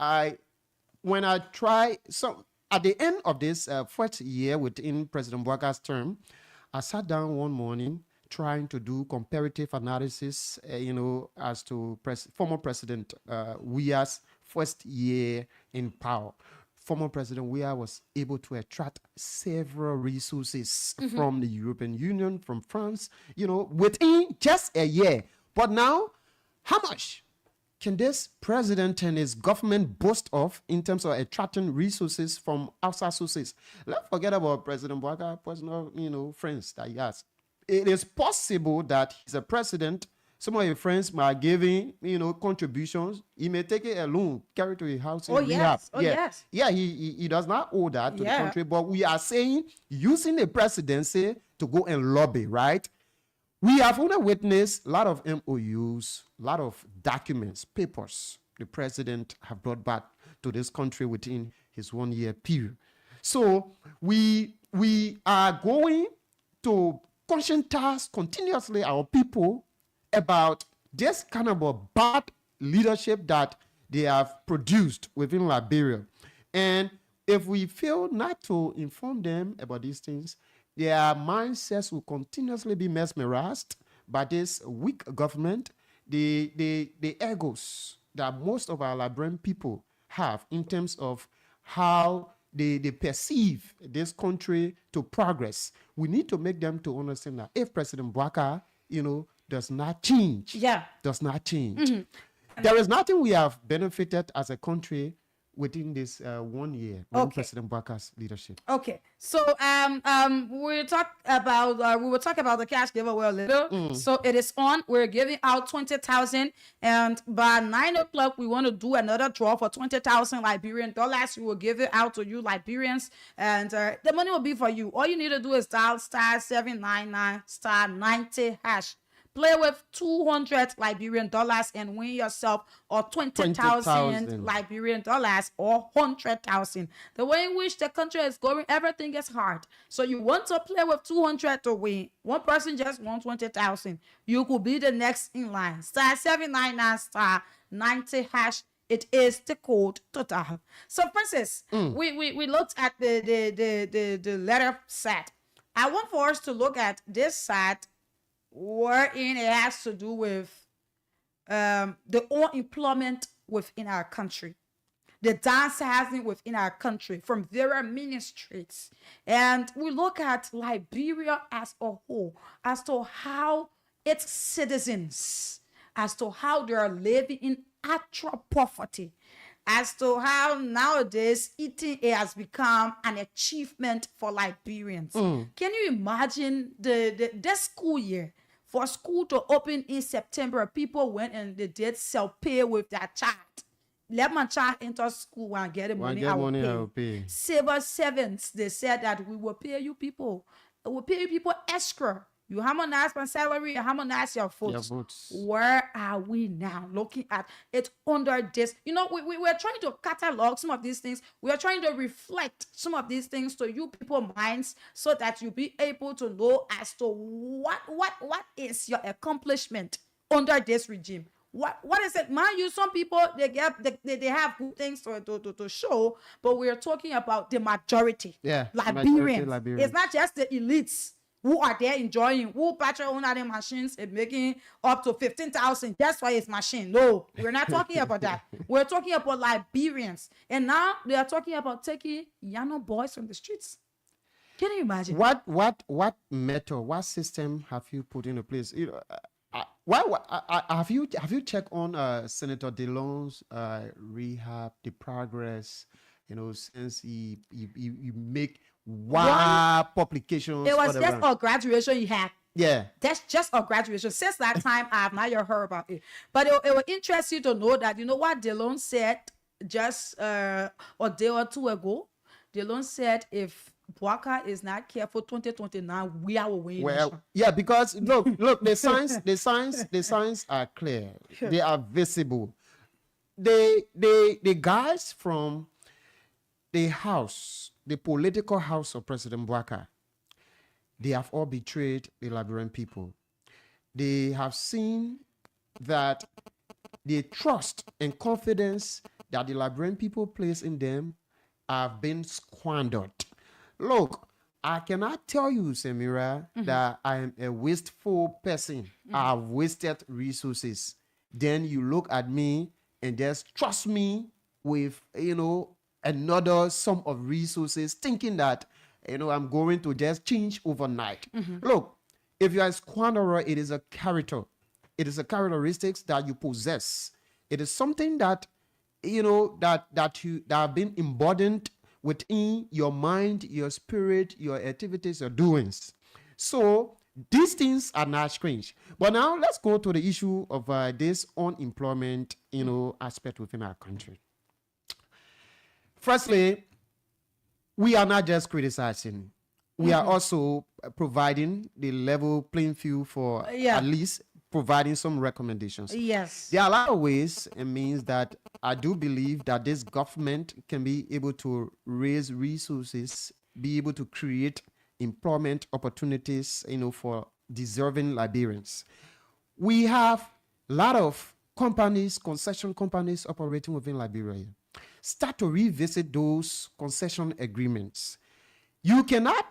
when I try, so at the end of this first year within President Bouaga's term, I sat down one morning trying to do comparative analysis, as to former President Weah's first year in power. Former President Weah was able to attract several resources from the European Union, from France, within just a year. But now, how much can this president and his government boast of in terms of attracting resources from outside sources? Let's forget about President Bouaga's personal, friends that he has. It is possible that he's a president. Some of your friends might give him, contributions. He may take it alone, carry to his house. Yes. Yeah, he does not owe that to the country. But we are saying using the presidency to go and lobby, right? We have only witnessed a lot of MOUs, a lot of documents, papers the president have brought back to this country within his 1 year period. So we are going to conscientize continuously our people about this kind of a bad leadership that they have produced within Liberia. And if we fail not to inform them about these things, their mindsets will continuously be mesmerized by this weak government, the egos that most of our Liberian people have in terms of how they perceive this country to progress, we need to make them to understand that if President Bouaka, does not change, there is nothing we have benefited as a country within this 1 year when President Bouaka's leadership. Okay, so we will talk about the cash giveaway a little. So it is on. We're giving out 20,000, and by 9 o'clock we want to do another draw for 20,000 Liberian dollars. We will give it out to you Liberians, and the money will be for you. All you need to do is dial *799 *90#. Play with 200 Liberian dollars and win yourself or 20,000 Liberian dollars or 100,000. The way in which the country is going, everything is hard. So you want to play with 200 to win. One person just won 20,000. You could be the next in line. *799 *90#. It is the code total. So, Princess, we looked at the letter set. I want for us to look at this set wherein it has to do with the unemployment within our country, the downsizing within our country from various ministries. And we look at Liberia as a whole, as to how its citizens, as to how they are living in actual poverty, as to how nowadays eating has become an achievement for Liberians. Can you imagine the school year? For school to open in September, people went and they did self-pay with their child. Let my child enter school and get the money, I will pay. Civil servants, they said that we will pay you people. We will pay you people extra. You harmonize my salary, you harmonize your votes. Where are we now? Looking at it under this. We're trying to catalog some of these things. We are trying to reflect some of these things to you people's minds so that you'll be able to know as to what is your accomplishment under this regime. What is it? Mind you, some people they have good things to show, but we're talking about the majority. Liberians. It's not just the elites who are there enjoying, who battery on their machines and making up to 15,000. That's why it's machine. No, we're not talking about that. We're talking about Liberians. And now they are talking about taking young boys from the streets. Can you imagine? What method, what system have you put into place? Have you checked on Senator DeLong's rehab, the progress, since he make publications? It was just a graduation he had. Yeah. That's just a graduation. Since that time, I have not yet heard about it. But it will interest you to know that, what DeLong said just a day or two ago. DeLong said if Bouaka is not careful, 2029, we are winning. Well, yeah, because look, the signs are clear. They are visible. The guys from the house, the political house of President Bouaka, they have all betrayed the Liberian people. They have seen that the trust and confidence that the Liberian people place in them have been squandered. Look, I cannot tell you, Samira, that I am a wasteful person. I have wasted resources. Then you look at me and just trust me with, another sum of resources, thinking that, I'm going to just change overnight. Look, if you are a squanderer, it is a character. It is a characteristics that you possess. It is something that, that have been embodied within your mind, your spirit, your activities, your doings. So these things are not strange. But now let's go to the issue of this unemployment, aspect within our country. Firstly, we are not just criticizing. We are also providing the level playing field for at least providing some recommendations. Yes. There are a lot of ways and means that I do believe that this government can be able to raise resources, be able to create employment opportunities, for deserving Liberians. We have a lot of companies, concession companies operating within Liberia. Start to revisit those concession agreements. You cannot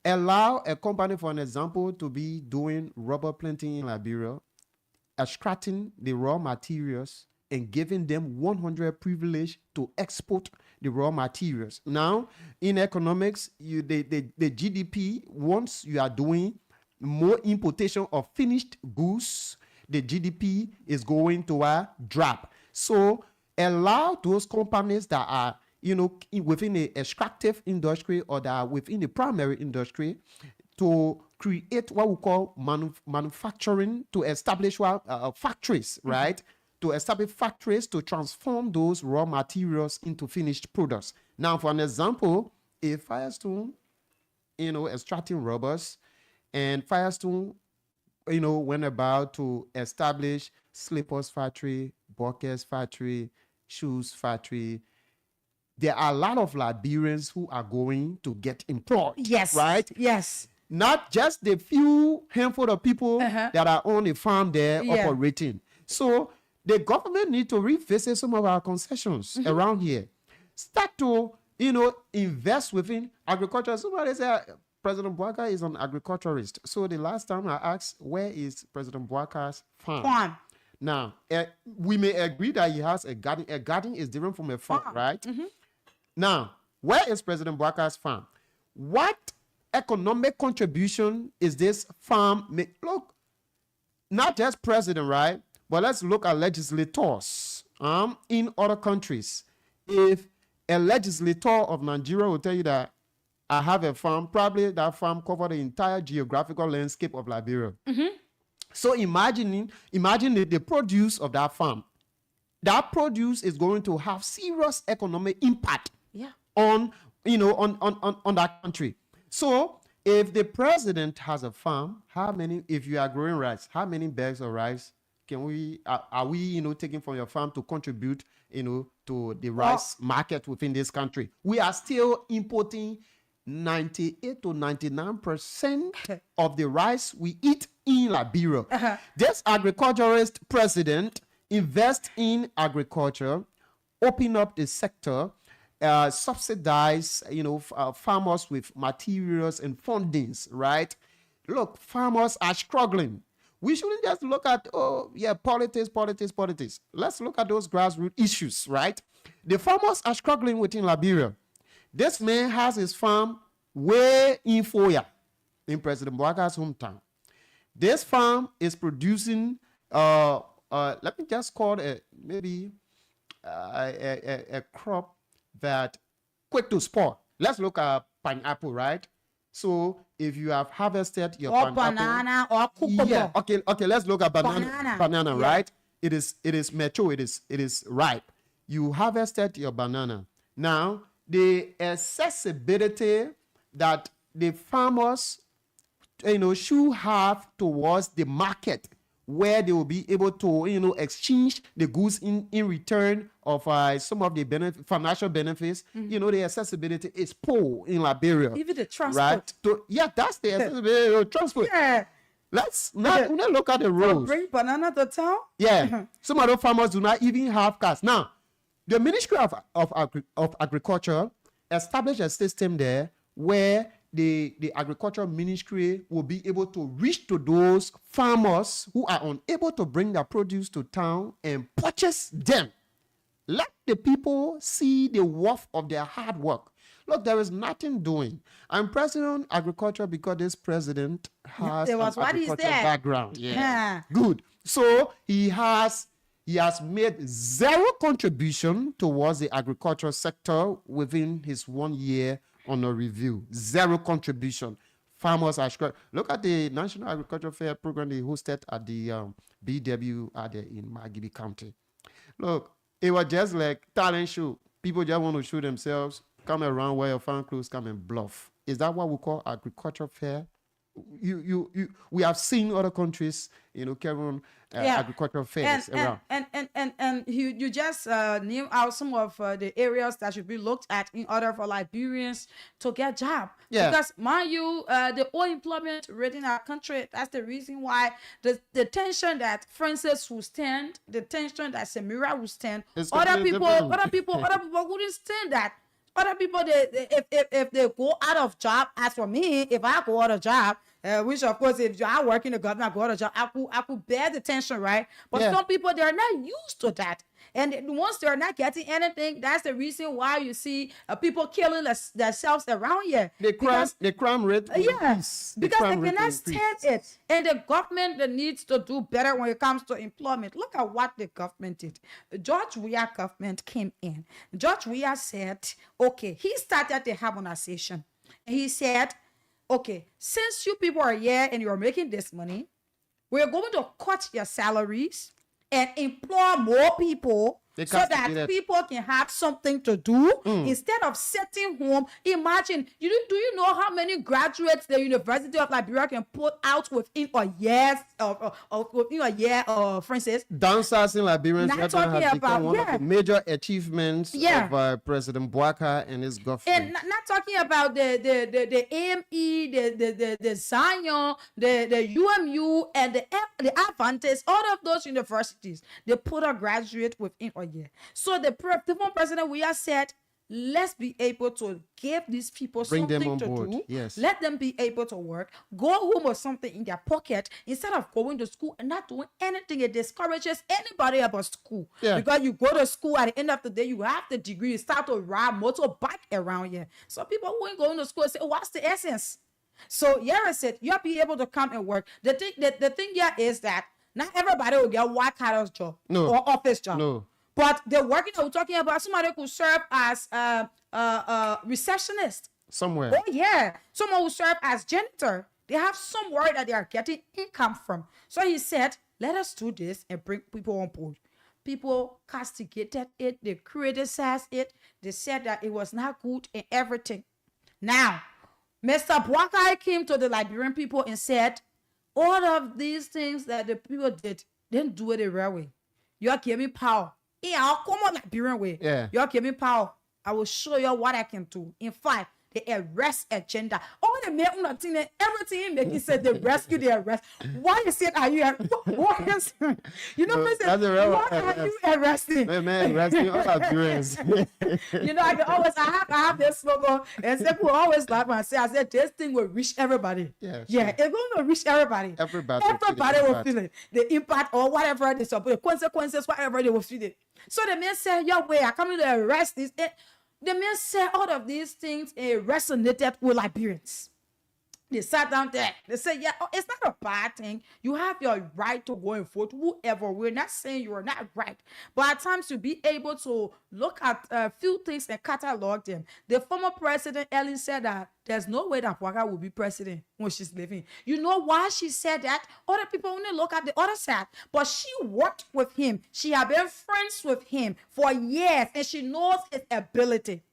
allow a company, for an example, to be doing rubber planting in Liberia, extracting the raw materials, and giving them 100 privilege to export the raw materials. Now, in economics, the GDP, once you are doing more importation of finished goods, the GDP is going to drop. So allow those companies that are within the extractive industry or that are within the primary industry to create what we call manufacturing, to establish factories, right? To establish factories to transform those raw materials into finished products. Now, for an example, if Firestone, extracting rubbers, and Firestone, went about to establish slippers factory, buckets factory, shoes factory, there are a lot of Liberians who are going to get employed. Yes. Right? Yes. Not just the few handful of people that are on the farm there operating. So the government need to revisit some of our concessions around here. Start to, invest within agriculture. Somebody said President Bouaka is an agriculturist. So the last time I asked, where is President Bouaka's farm? Now, we may agree that he has a garden. A garden is different from a farm, right? Now, where is President Bouaka's farm? What economic contribution is this farm make? Look, not just president, right? But let's look at legislators in other countries. If a legislator of Nigeria will tell you that I have a farm, probably that farm covers the entire geographical landscape of Liberia. So imagine the produce of that farm. That produce is going to have serious economic impact on that country. So if the president has a farm, if you are growing rice, how many bags of rice are we taking from your farm to contribute to the rice market within this country? We are still importing 98 to 99% of the rice we eat in Liberia. This agriculturist president invest in agriculture, open up the sector, subsidize farmers with materials and fundings, right? Look, farmers are struggling. We shouldn't just look at politics. Let's look at those grassroots issues, right? The farmers are struggling within Liberia. This man has his farm way in Foya, in President Bouaka's hometown. This farm is producing let me just call it a crop that quick to spot. Let's look at pineapple, right? So if you have harvested your pineapple, banana or cucumber. Okay, let's look at banana, right? It is mature, it is ripe. You harvested your banana. Now, the accessibility that the farmers should have towards the market where they will be able to exchange the goods in return of some of the financial benefits. The accessibility is poor in Liberia. Even the transport. Right? That's the accessibility of transport. Let's not look at the roads. Bring banana to town. Some of the farmers do not even have cars. Now, the Ministry of Agriculture established a system there where the agriculture ministry will be able to reach to those farmers who are unable to bring their produce to town and purchase them. Let the people see the worth of their hard work. Look, there is nothing doing. I'm president of agriculture because this president has an agriculture background. Good. So he has made zero contribution towards the agricultural sector within his 1 year on a review. Zero contribution. Farmers are struggling. Look at the National Agricultural Fair program they hosted at the BW in Magibi County. Look, it was just like talent show. People just want to show themselves, come around, wear your farm clothes, come and bluff. Is that what we call agricultural fair? We have seen other countries, carry on agricultural fairs around. And you just named out some of the areas that should be looked at in order for Liberians to get job. Because mind you, the unemployment rate in our country, that's the reason why the tension that Francis will stand, the tension that Samira will stand, other people wouldn't stand that. Other people, if they go out of job, as for me, if I go out of job, which of course, if I work in the government, I go to job, I could bear the tension, right? But Yeah. some people, they're not used to that. And once they're not getting anything, that's the reason why you see people killing themselves around here. The crime rate will Yeah, increase. The because crime they rate cannot will stand increase. it. And the government that needs to do better when it comes to employment. Look at what the government did. George Weah government came in. George Weah said, okay, he started the harmonization. And he said, okay, since you people are here and you're making this money, we're going to cut your salaries and employ more people They so that castigated. people can have something to do instead of sitting home. Imagine, do you know how many graduates the University of Liberia can put out within a year, Francis? Downsizing Liberians Not right now talking has become about- one yeah. of the major achievements Yeah. of President Bouaka and his government. And not talking about the AME, the Zion, the UMU, and the Adventist, all of those universities, they put a graduate within a year. So the different president we have said, let's be able to give these people Bring them something on to board, do. yes. Let them be able to work, go home with something in their pocket instead of going to school and not doing anything. It discourages anybody about school. Yeah. Because you go to school, at the end of the day, you have the degree, you start to ride motorbike around here. So people who ain't going to school say, what's the essence? So Yara said, you'll be able to come and work. The thing here is that not everybody will get white collar job No. or office job. No. But the working that we're talking about, somebody could serve as receptionist. Somewhere. Oh yeah, someone who serve as janitor. They have somewhere that they are getting income from. So he said, let us do this and bring people on board. People castigated it, they criticized it, they said that it was not good and everything. Now, Mr. Bouaka came to the Liberian people and said, all of these things that the people did, didn't do it the right way. You are giving power. Yeah, I'll come on Liberian way. Yeah. You are giving power. I will show you what I can do. In fact, the arrest agenda. All the men nothing, everything making said they rescue, the arrest. Why you said are you what is you know, No, President, that's the real what are you arresting? Man, resting all Liberians. You know, I have this slogan, and people always laugh and say, I said, this thing will reach everybody. Yeah, Yeah, sure. it's going to reach everybody. Everybody will feel the Everybody will impact. feel it. The impact or whatever they support, the consequences, whatever they will feel it. So the man said, your way, I come to arrest this. The man said all of these things resonated with Liberians. They sat down there. They said, yeah, it's not a bad thing. You have your right to go and vote, whoever. We're not saying you are not right. But at times to be able to look at a few things and catalog them. The former president, Ellen, said that there's no way that Bouaka will be president when she's living. You know why she said that? Other people only look at the other side. But she worked with him. She had been friends with him for years. And she knows his ability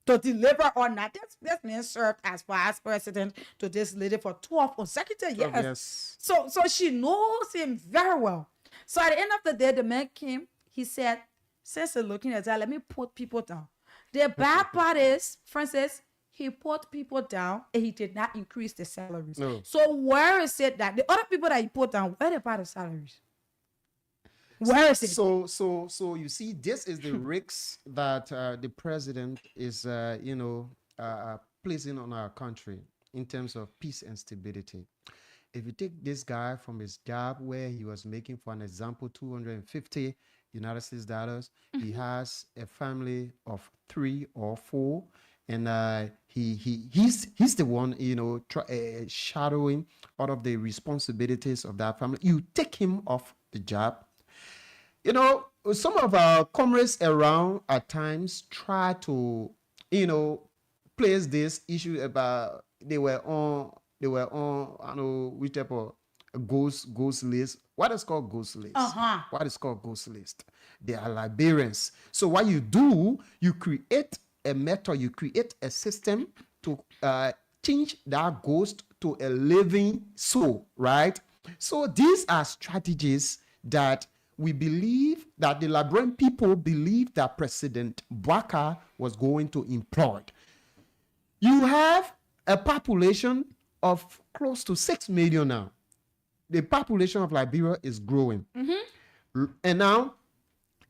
to deliver or not. This man served as vice president to this lady for 12 consecutive years. Yes. So she knows him very well. So at the end of the day, the man came, he said, since he's looking at that, let me put people down. The bad part is, Francis, he put people down and he did not increase the salaries. No. So where is it that the other people that he put down, where they part the salaries? Where is it? So you see, this is the risks that the president is, placing on our country in terms of peace and stability. If you take this guy from his job where he was making, for an example, $250 United States dollars, he has a family of 3 or 4, and he's the one, shadowing all of the responsibilities of that family. You take him off the job. You know, some of our comrades around at times try to, place this issue about they were on, I know which type of ghost list. What is called ghost list? What is called ghost list? They are Liberians. So what you do, you create a method, you create a system to change that ghost to a living soul, right? So these are strategies that we believe that the Liberian people believe that President Bouaka was going to employ. You have a population of close to 6 million now. The population of Liberia is growing. And now,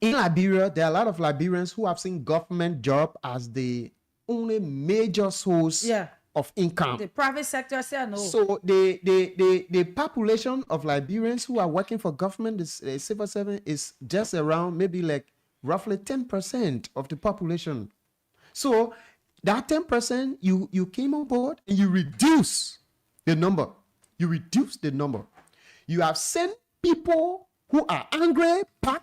in Liberia, there are a lot of Liberians who have seen government job as the only major source of income. The private sector said no. So the population of Liberians who are working for government, is civil servant, is just around maybe like roughly 10% of the population. So that 10%, you came on board and you reduce the number. You reduce the number. You have sent people who are angry back,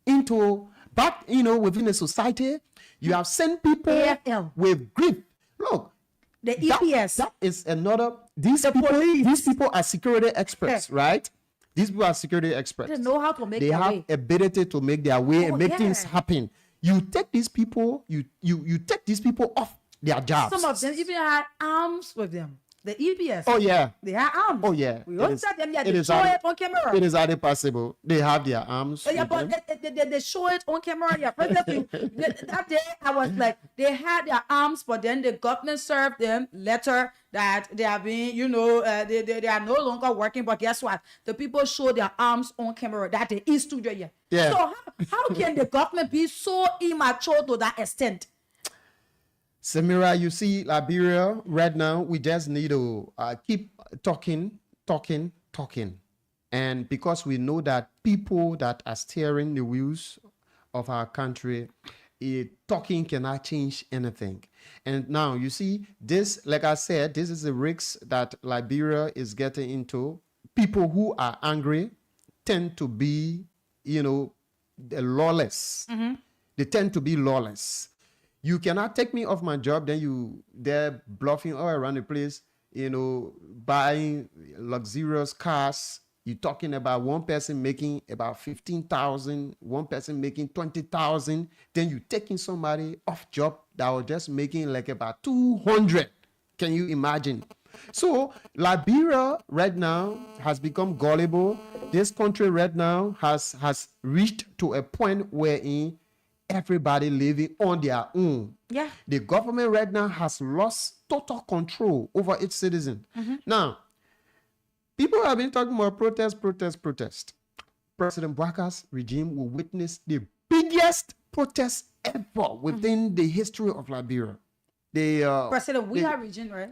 within the society. You have sent people AFL. with grief. Look, The EPS. that is another. These The people, police. these people are security experts, right? These people are security experts. They know how to make They their have way. ability to make their way and make yeah. things happen. You take these people, you take these people off their jobs. Some of them even had arms with them. The EPS. Oh yeah. They had arms. Oh yeah. We It all is- said them. Yeah, it they is show hard- it on camera. It is highly possible. They have their arms. Yeah, with but them. they show it on camera. Yeah, that day I was like, they had their arms, but then the government served them letter that they are being, they are no longer working. But guess what? The people show their arms on camera. That they in studio. Yeah. Yeah. So how can the government be so immature to that extent? Samira, you see, Liberia right now, we just need to keep talking. And because we know that people that are steering the wheels of our country, talking cannot change anything. And now you see this, like I said, this is the risk that Liberia is getting into. People who are angry tend to be, lawless. They tend to be lawless. You cannot take me off my job, then they're bluffing all around the place, buying luxurious cars. You're talking about one person making about 15,000, one person making 20,000. Then you're taking somebody off job that was just making like about 200. Can you imagine? So Liberia right now has become gullible. This country right now has reached to a point wherein everybody living on their own. Yeah. The government right now has lost total control over its citizens. Now, people have been talking about protest. President Bwaka's regime will witness the biggest protest ever within the history of Liberia. President, we are region, right?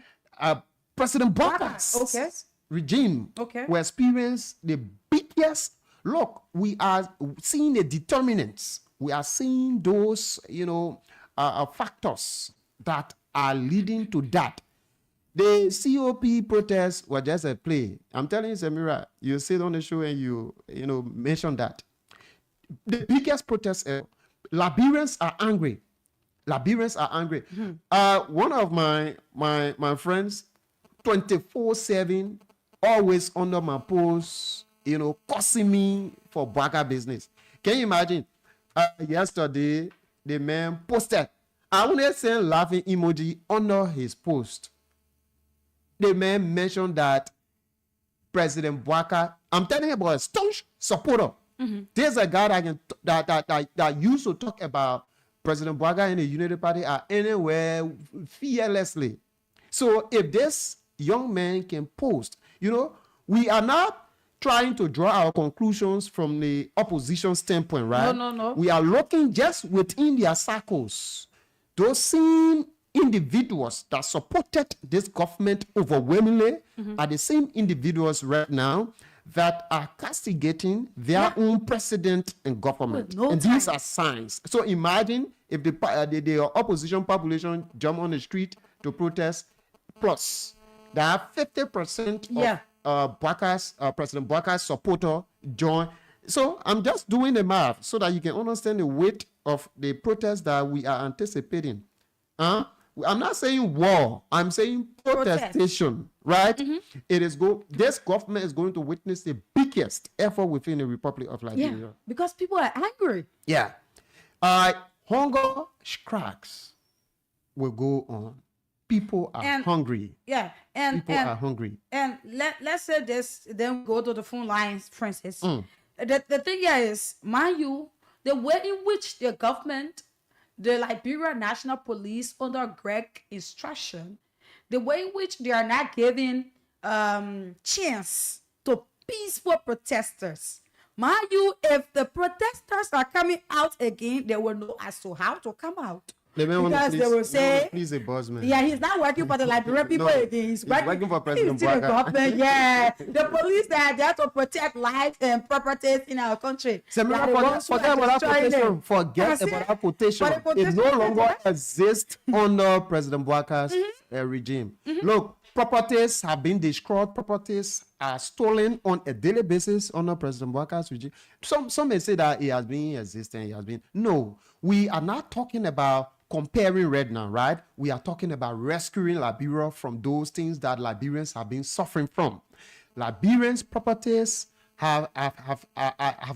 President Bwaka's regime will experience the biggest. Look, we are seeing the determinants. We are seeing those, factors that are leading to that. The COP protests were just a play. I'm telling you, Samira, you sit on the show and you mention that. The biggest protest ever. Liberians are angry. One of my friends, 24/7, always under my post, cussing me for Bwaka business. Can you imagine? Yesterday, the man posted, I want to send laughing emoji under his post. The man mentioned that President Bwaka, I'm telling you about a staunch supporter. There's a guy that used to talk about President Bwaka and the Unity Party are anywhere fearlessly. So if this young man can post, we are not trying to draw our conclusions from the opposition standpoint, right? No. We are looking just within their circles. Those same individuals that supported this government overwhelmingly are the same individuals right now that are castigating their own president and government. No and time. these are signs. So imagine if the opposition population jump on the street to protest, plus there are 50% of President Bwaka's supporter join. So I'm just doing the math so that you can understand the weight of the protest that we are anticipating. I'm not saying war. I'm saying protestation, right? This government is going to witness the biggest effort within the Republic of Liberia. Yeah, because people are angry. Yeah. Hunger strikes will go on. People are hungry. Yeah, people are hungry. And let's say this, then we go to the phone lines, Francis. The thing here is, mind you, the way in which the government, the Liberia National Police under Greg instruction, the way in which they are not giving chance to peaceful protesters. Mind you, if the protesters are coming out again, they will know as to how to come out. The man want to because please, they will say, please a boss man. yeah, he's not working for the Liberian people No, again. He's working for President he's in the Bouaka. government. Yeah, the police that are there to protect lives and properties in our country. Samira, They are the ones who forget are about that destroying quotation. them. Forget That's about it. that quotation. But the It no quotation longer is exists under President Bouaka's regime. Look, properties have been destroyed. Properties are stolen on a daily basis under President Bouaka's regime. Some may say that he has been existing. He has been. No, we are not talking about comparing right now, right? We are talking about rescuing Liberia from those things that Liberians have been suffering from. Liberians' properties have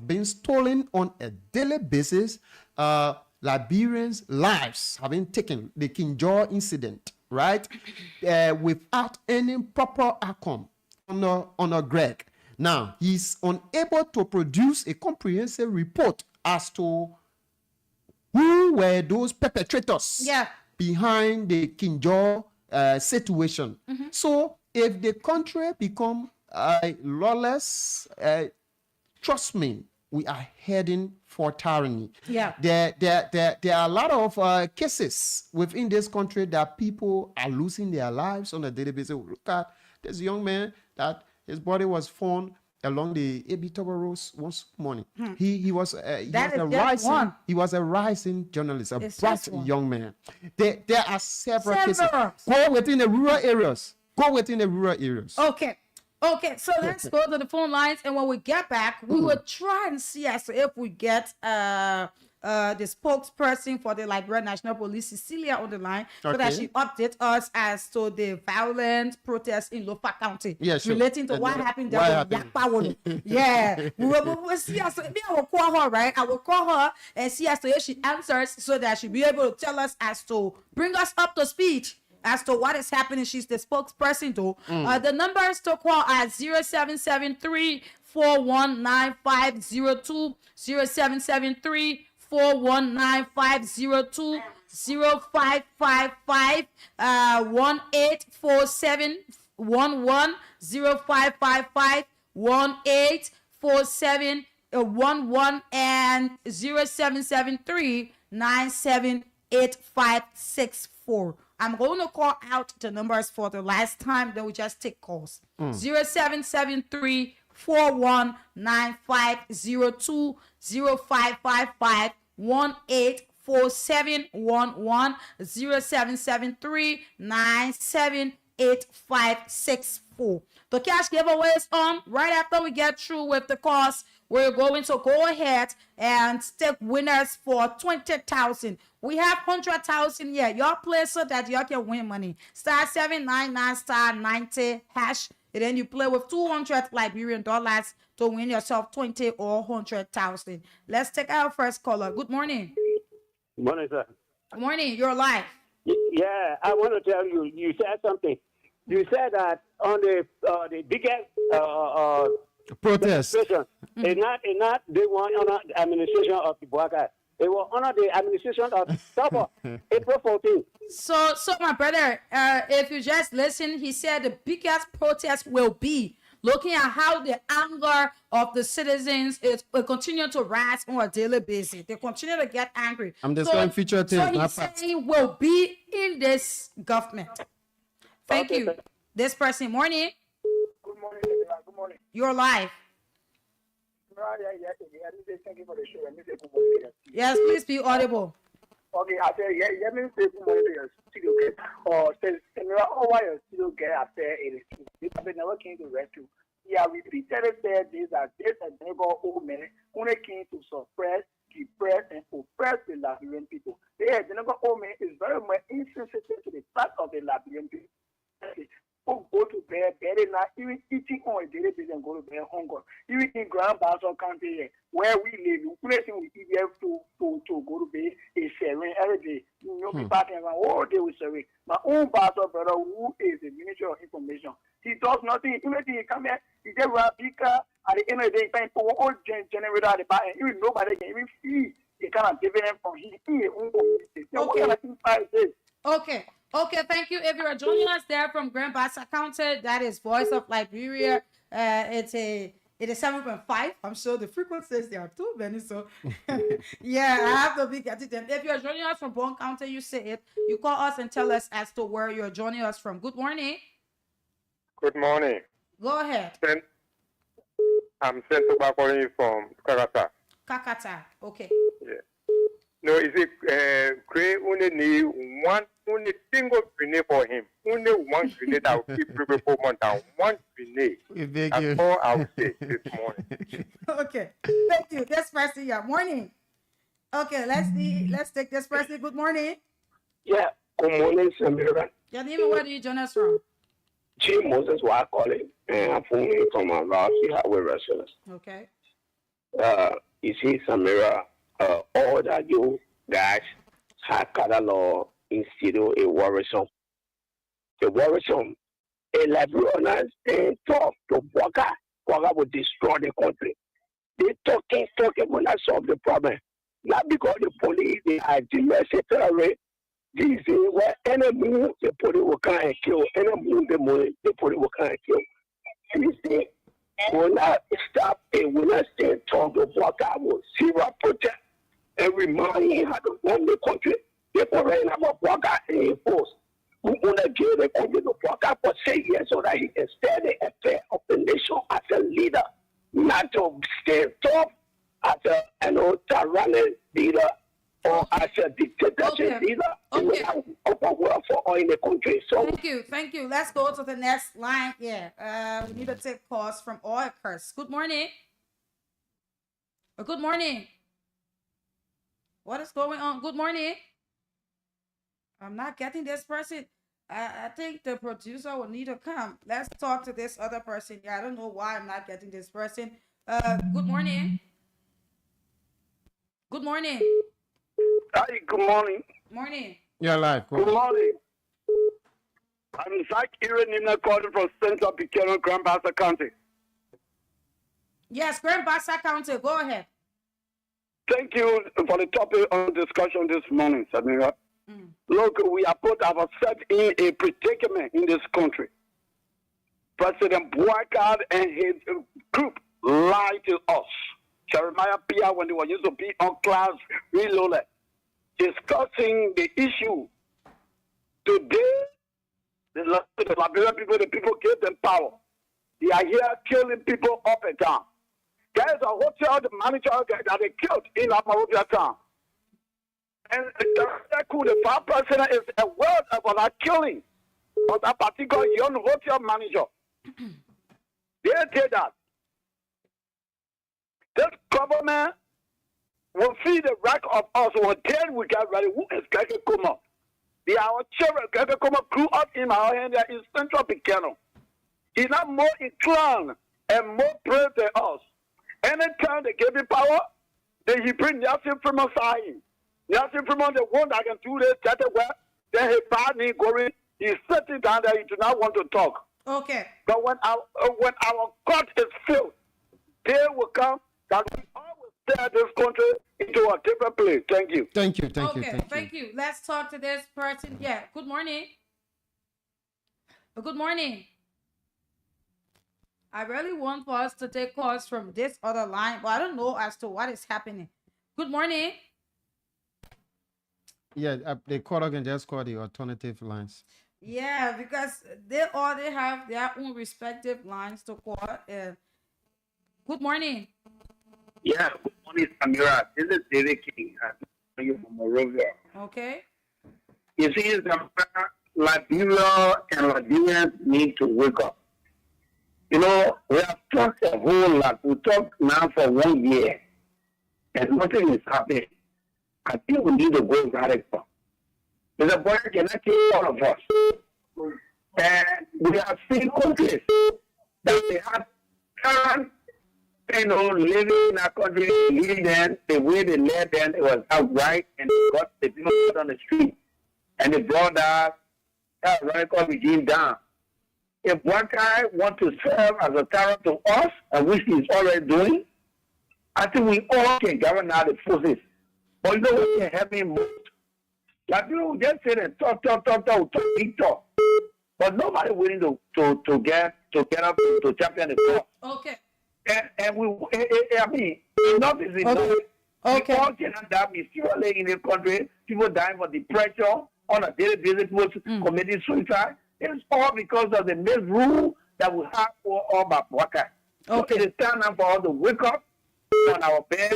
been stolen on a daily basis. Liberians' lives have been taken. The Kinjor incident, right? Without any proper outcome on Greg. Now, he's unable to produce a comprehensive report as to who were those perpetrators behind the Kinjor situation. So, if the country become lawless, trust me, we are heading for tyranny. Yeah. There are a lot of cases within this country that people are losing their lives on a daily basis. Look at this young man that his body was found along the Abitoba Road once morning. He was a rising journalist, a bright young man. There are several cases. Go within the rural areas. Okay, so let's go to the phone lines, and when we get back, we will try and see as if we get the spokesperson for the Liberian National Police, Cecilia, on the line, so that she updates us as to the violent protests in Lofa County relating to what happened there with Yakpa. Yeah, we will see us. Maybe I will call her, right? I will call her and see as to if she answers, so that she'll be able to tell us as to bring us up to speed as to what is happening. She's the spokesperson though. The numbers to call are 0773 419502, 0773 419502, 0555 1847 11, 0555 1847 11, and 0773 978564. I'm going to call out the numbers for the last time, then we just take calls. 0773 419502, 0555 1847 11, 0773 978564. The cash giveaway is on. Right after we get through with the calls, we're going to go ahead and take winners for 20,000. We have 100,000 here. Your play so that you can win money. Star 799 star 90 hash. And then you play with 200 Liberian dollars to win yourself 20 or 100,000. Let's take our first caller. Good morning. Good morning, sir. Good morning. You're live. Yeah, I want to tell you. You said something. You said that on the biggest protest. It's not they want honor the administration of the Bouaka. They will honor the administration of Sabo, April 14th. So my brother, if you just listen, he said the biggest protest will be looking at how the anger of the citizens will continue to rise on a daily basis. They continue to get angry. I'm describing future things. So he's saying will be in this government. Thank you. Sir. This person, morning. Good morning, everyone. Good morning. You're live. Thank you for the show. Good morning. Yes, please be audible. Okay, I said, let me say good morning to your studio. Or says, why your studio get after it is because they never came to rescue. Yeah, repeatedly said this that this a neighbor old man only came to suppress, depress, and oppress the Liberian people. The neighbor old man is very much insensitive to the fact of the Liberian people. Who go to bed, better not even eating on a daily basis and go to bed hunger. Even in Grand Basel County, where we live, we eat there to go to bed is sharing every day. You know, people can run all day with sharing. My own pastor brother, who is the Minister of Information, he does nothing. Even he come here, he just run speaker at the end of the day, find for all generator at the back, and even nobody can even see the kind of dividend from his own community. Okay, thank you. If you are joining us there from Grand Bassa County, that is Voice of Liberia. It's a It is 7.5. I'm sure the frequencies there are too many. So yeah, I have to be getting them. If you're joining us from Bone County, you say it. You call us and tell us as to where you're joining us from. Good morning. Good morning. Go ahead. I'm Sentoba calling you from Kakata. Kakata. Okay. Yeah. No, is it create only only single grenade for him? Only one grenade that will keep people for months down. One grenade. That's all I will say this morning. Okay. Thank you. This person, yeah. Morning. Okay, let's see. Let's take this person. Good morning. Yeah, good morning, Samira. Your name and where do you join us from? Jim Moses was calling, and I'm phoning from a Rossi Highway Restaurant. Okay. You see, Samira, all that you guys have catalog instill a worrisome. The worrisome, a Liberians and talk to Waka will destroy the country. They talking will not solve the problem. Not because the police, they are etc. This is where any move the police will come and kill. Any move the money, the police will come and kill. You see, will not stop it, will not stay talk to Waka will zero protect. Every man he had to run the country. They already have a Waka in force. We want to give the country to Waka for 6 years so that he can stay the affair of the nation as a leader, not to stay top as a tyrannical leader or as a dictatorship leader. Okay. For all in the country. So Thank you. Let's go to the next line. Yeah. We need to take calls from all curse. Good morning. Good morning. What is going on? Good morning. I'm not getting this person. I think the producer will need to come. Let's talk to this other person. Yeah, I don't know why I'm not getting this person. Good morning. Good morning. Hi, good morning. Morning. Yeah, live. Good morning. I'm Zach Irenina calling from Central Buchanan, Grand Bassa County. Yes, Grand Bassa County. Go ahead. Thank you for the topic of discussion this morning, Samira. Look, we have put ourselves in a predicament in this country. President Boycott and his group lied to us. Jeremiah Pia, when they were used to be on class reloaded, discussing the issue. Today, the Liberian people, the people gave them power. They are here killing people up and down. There's a hotel, the manager that they killed in Amarovia town. And the vice president is aware about that killing of that particular young hotel manager. They did that. This government will feed the wreck of us until we get ready. Who is Gege Kuma? They are our children. Gege Kuma grew up in our hand in Central Buchanan. He's not more inclined and more brave than us. Anytime they give him power, then he bring Nelson Fremont side in. Nelson Fremont, the one that can do this, that way. Then he bad me going. He's sitting down there. He do not want to talk. Okay. But when our court is filled, they will come that we always tear this country into a different place. Thank you. Thank you. Thank you. Let's talk to this person. Yeah. Good morning. Good morning. I really want for us to take calls from this other line, but I don't know as to what is happening. Good morning. Yeah, the caller can just call the alternative lines. Yeah, because they have their own respective lines to call. Good morning. Yeah, good morning, Samira. This is David King. I'm you from Monrovia. Okay. You see, Samira, Liberia and Liberians need to wake up. You know, we have talked a whole lot. We talked now for 1 year, and nothing is happening. I think we need to go radical. The boy cannot kill all of us. And we have seen countries that they have parents, living in our country, leading them, the way they led them, it was outright, and they got the people out on the street. And they brought that radical regime down. If one guy wants to serve as a terror to us, and which he's already doing, I think we all can govern out the forces. But you know what can help me most? Like people just say that talk, big talk. But nobody willing to get up to champion the cause. Okay. and I mean, enough is enough. Okay. People cannot die mysteriously in the country. People die for depression on a daily basis. People committing suicide. It's all because of the misrule that we have for all Bwaka. So it is time now for us to wake up on our bed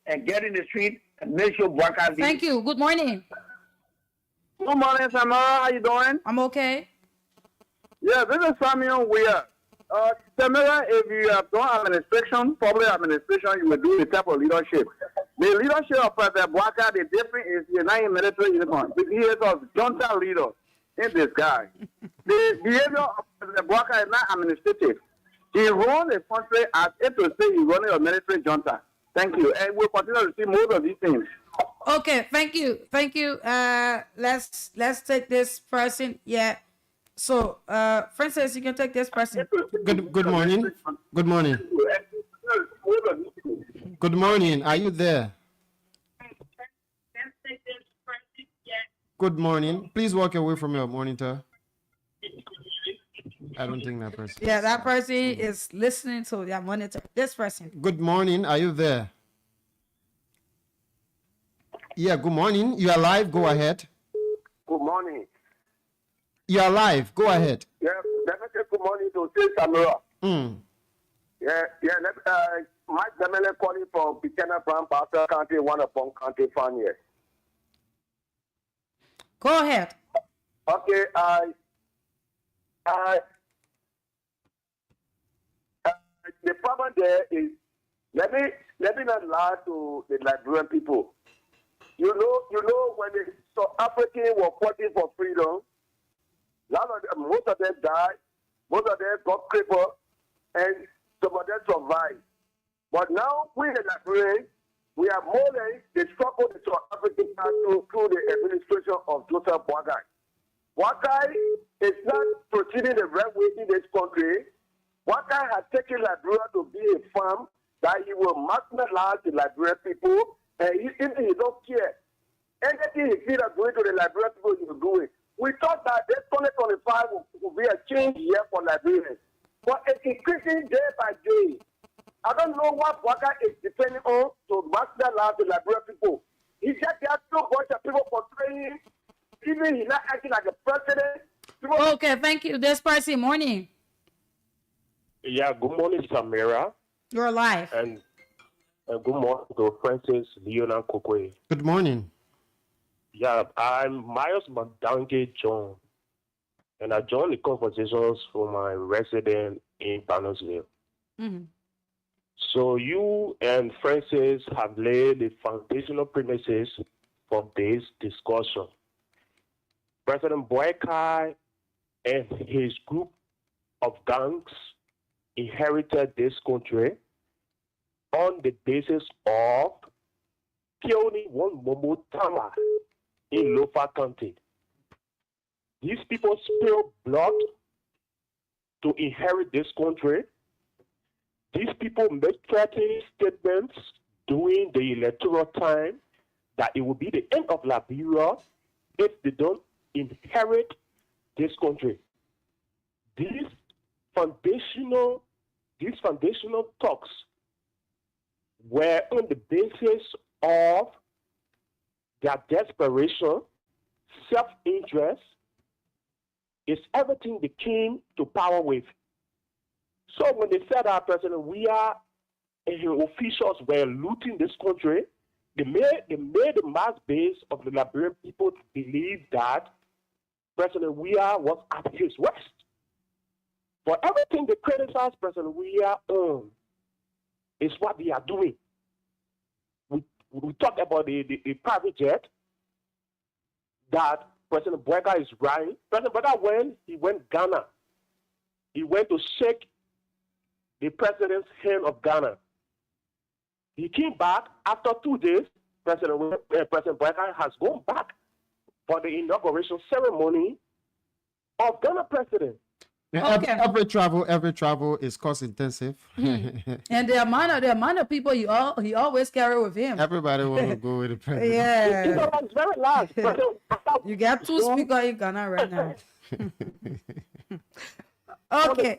and get in the street and make sure Bwaka. Thank you. Good morning. Good morning, Samara. How you doing? I'm okay. Yeah, this is Samuel Weir. Samara, if you have done administration, public administration, you will do the type of leadership. The leadership of President Bwaka, the difference is you're not in military uniform. He is a junta leader in this guy. The behavior of President Bwaka is not administrative. He runs the country as if to say he's running a military junta. Thank you. And we'll continue to see more of these things. Okay, thank you. Thank you. Let's take this person. Yeah. So, Francis, you can take this person. Good morning. Good morning. Good morning. Are you there? Good morning. Please walk away from your monitor. I don't think that person. Yeah, that person is listening to their monitor. This person. Good morning. Are you there? Yeah, good morning. You are live. Go ahead. Good morning. You are live. Go ahead. Yeah, let me say good morning to St. Samara. Yeah, Mike Demele calling from Pitana Brown, Pastor County, one upon County Farm here. Go ahead. Okay, the problem there is, let me not lie to the Liberian people. You know when the South Africans were fighting for freedom, most of them died, most of them got crippled, and some of them survived. But now we the Liberians, we are more than the struggle the South African through the administration of Joseph Boakai. Boakai is not proceeding the right way in this country. Boakai has taken Liberia to be a farm that he will marginalize the Liberian people, and he don't care. Anything he feels like going to the Liberian people, he will do it. We thought that this 2025 will be a change year for Liberians. But it's increasing day by day. I don't know what Boakai is depending on to marginalize the Liberian people. He said there are too much of people portraying, even he's not acting like a president. Okay, thank you. This person, morning. Yeah, good morning, Samira. You're live. And good morning to Francis, Leon, and Kokwe. Good morning. Yeah, I'm Miles Madange John, and I joined the conversations for my resident in Bannersville. So you and Francis have laid the foundational premises for this discussion. President Boakai and his group of gangs inherited this country on the basis of killing one Momo Tama in Lofa County. These people spilled blood to inherit this country. These people made threatening statements during the electoral time that it will be the end of Liberia if they don't inherit this country. These foundational talks were on the basis of their desperation, self-interest, is everything they came to power with. So when they said our president, we are officials were looting this country, they made the mass base of the Liberian people to believe that President Weah was at his worst. For everything they criticize President Weah on is what they are doing. We talk about the private jet that President Boakai is riding. President Boakai, when he went Ghana, he went to shake the president's hand of Ghana. He came back after 2 days. President Boakai has gone back for the inauguration ceremony of Ghana president. Yeah, okay. Every travel is cost intensive. And the amount of people he always carry with him. Everybody want to go with the president. Yeah. It's very large. You got 2 speakers in Ghana right now. Okay.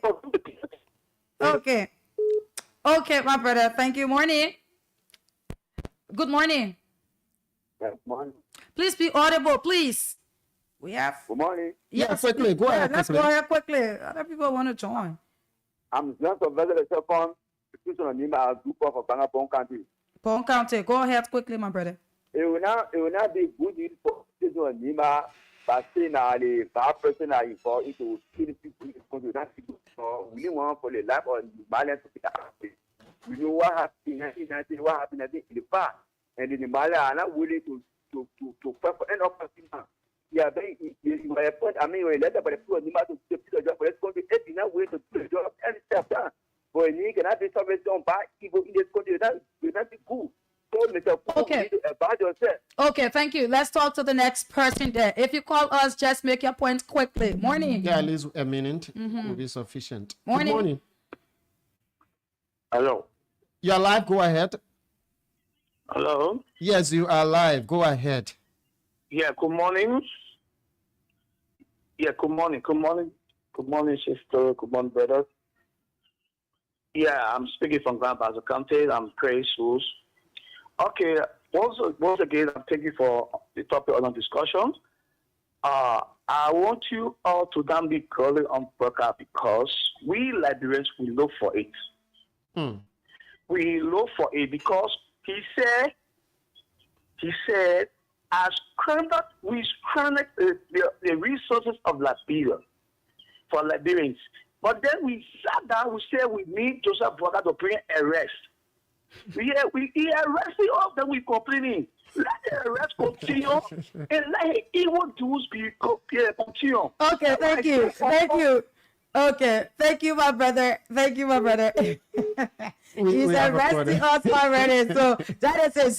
Okay, my brother. Thank you. Morning. Good morning. Good morning. Please be audible, please. We have. Good morning. Yes, Yeah, quickly. Go ahead. Let's quickly. go ahead quickly. Other people want to join. I'm just a visitor from the Nima group of Bangapong County. Pong County. Go ahead quickly, my brother. It will not be good for Nima, but saying the bad person are involved into killing people in this country. That's good for we want for the life of Malian to be happy. We know what happened in 1990, what happened in the past, and the Malian are not willing to fight for end up. Yeah, you are a point. I mean, you're a letter by the people of Nima to do the job for this country. It's not way to do the job and step down. But you cannot be something done by evil in this country. That will not be good. Okay. Okay, thank you. Let's talk to the next person there. If you call us, just make your point quickly. Morning. Yeah, at least a minute will be sufficient. Morning. Good morning. Hello. You're live. Go ahead. Hello. Yes, you are live. Go ahead. Yeah, good morning. Yeah, good morning. Good morning. Good morning, sister. Good morning, brothers. Yeah, I'm speaking from Grand Baza County. I'm Chris Woods. Okay, once again, I'm thank you for the topic on discussion. I want you all to then be calling on broadcast because we Liberians, we look for it. We look for it because he said, as we stranded the resources of Liberia for Liberians. But then we sat down, we said we need Joseph Boakai to bring arrest. We arrested all of them, we complaining. Let the arrest continue and let evil doers be continue. Okay, thank you. Thank you. Okay, thank you, my brother. Thank you, my brother. He's arresting us already. So that is a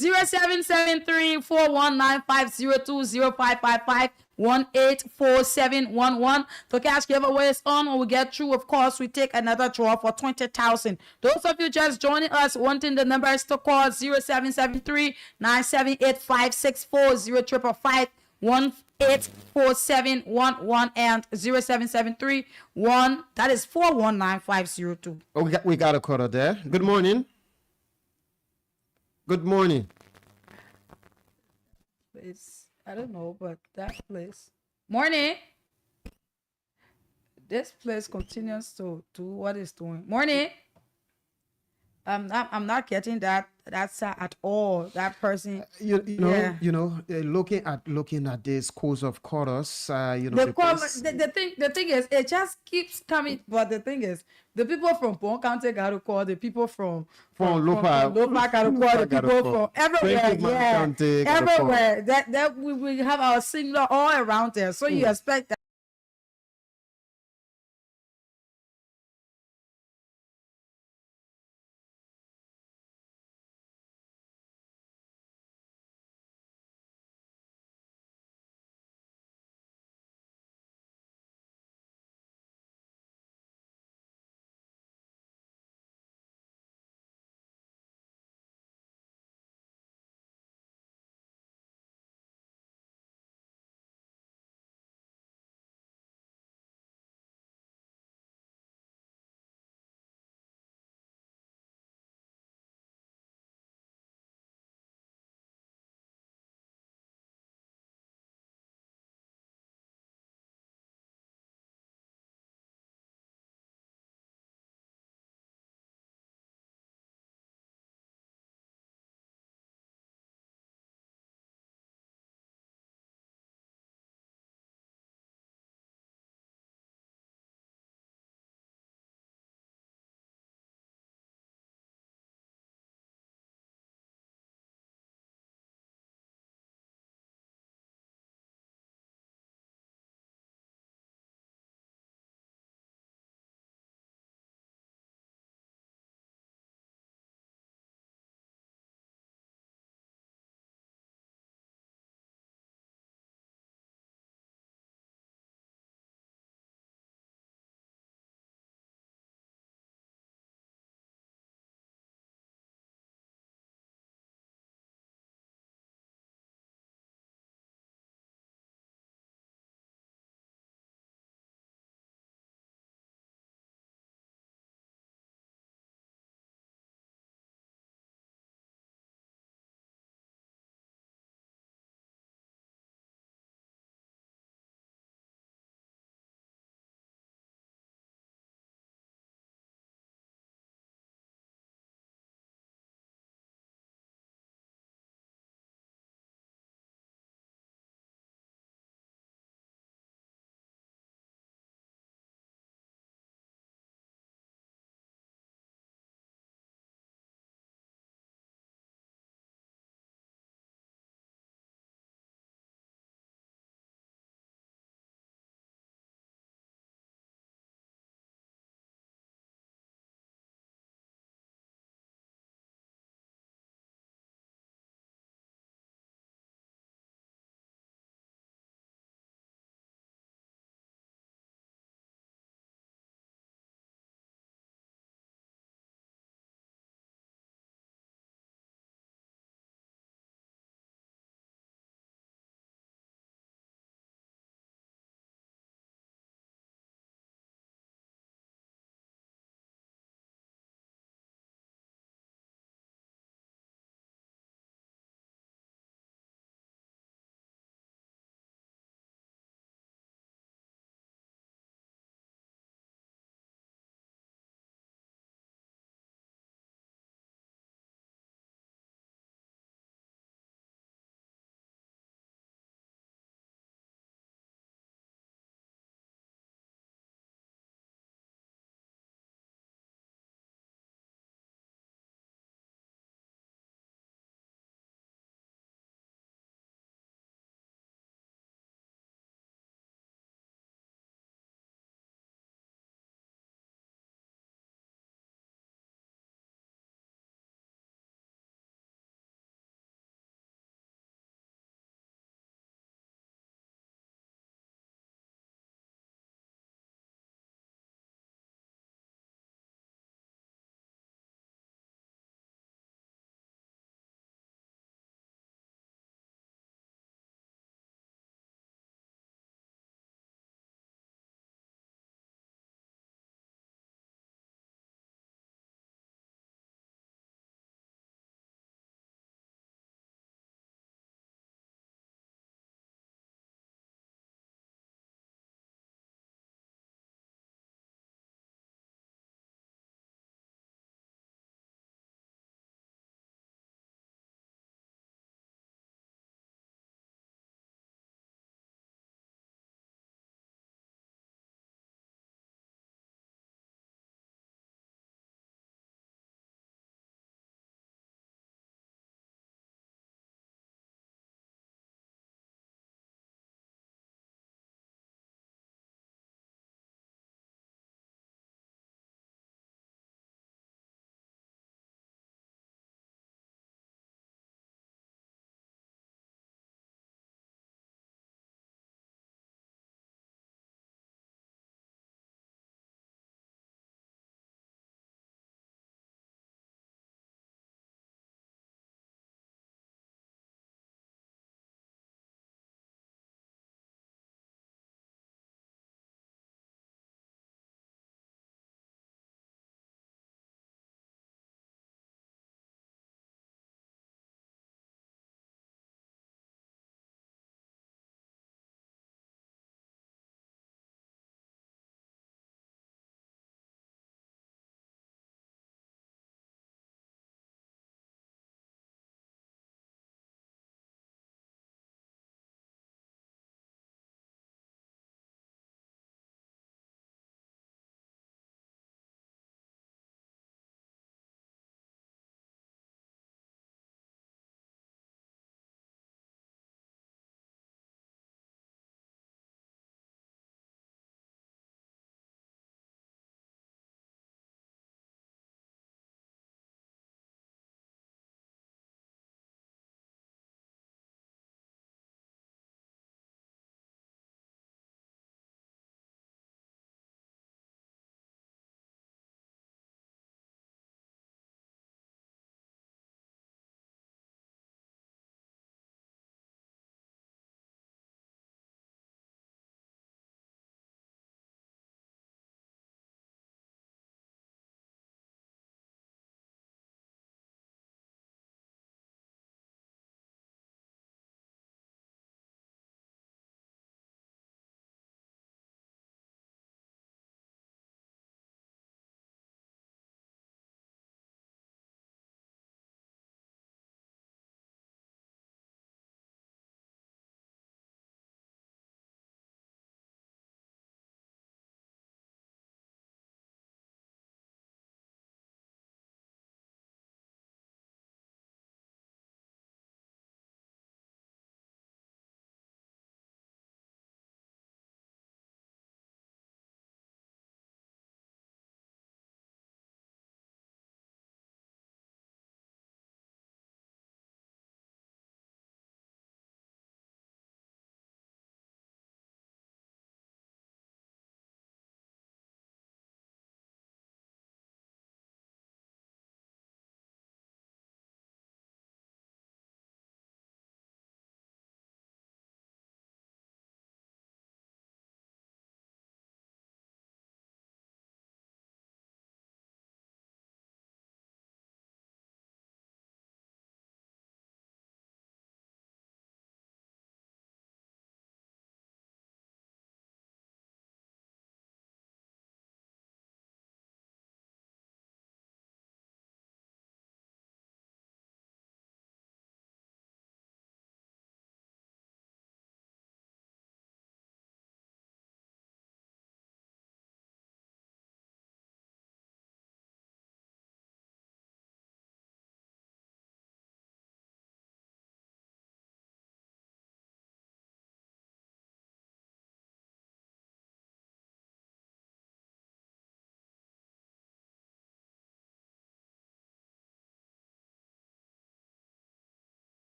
0773-419-502-0555. 184711. The cash giveaway is on. When we get through, of course, we take another draw for 20,000. Those of you just joining us, wanting the numbers to call 0773-978-564 055-184711 and 0773-1 that is 419502. Oh, we got a caller there. Good morning. Good morning. It's, I don't know, but that place. Morning. This place continues to do what it's doing. Morning. I'm not getting that at all. That person. Looking at this course of quarters, the thing is, it just keeps coming. But the thing is, the people from Pong County got to call the people from Lopa got to call the people from everywhere. Yeah, everywhere. That we have our similar all around there. So you expect that.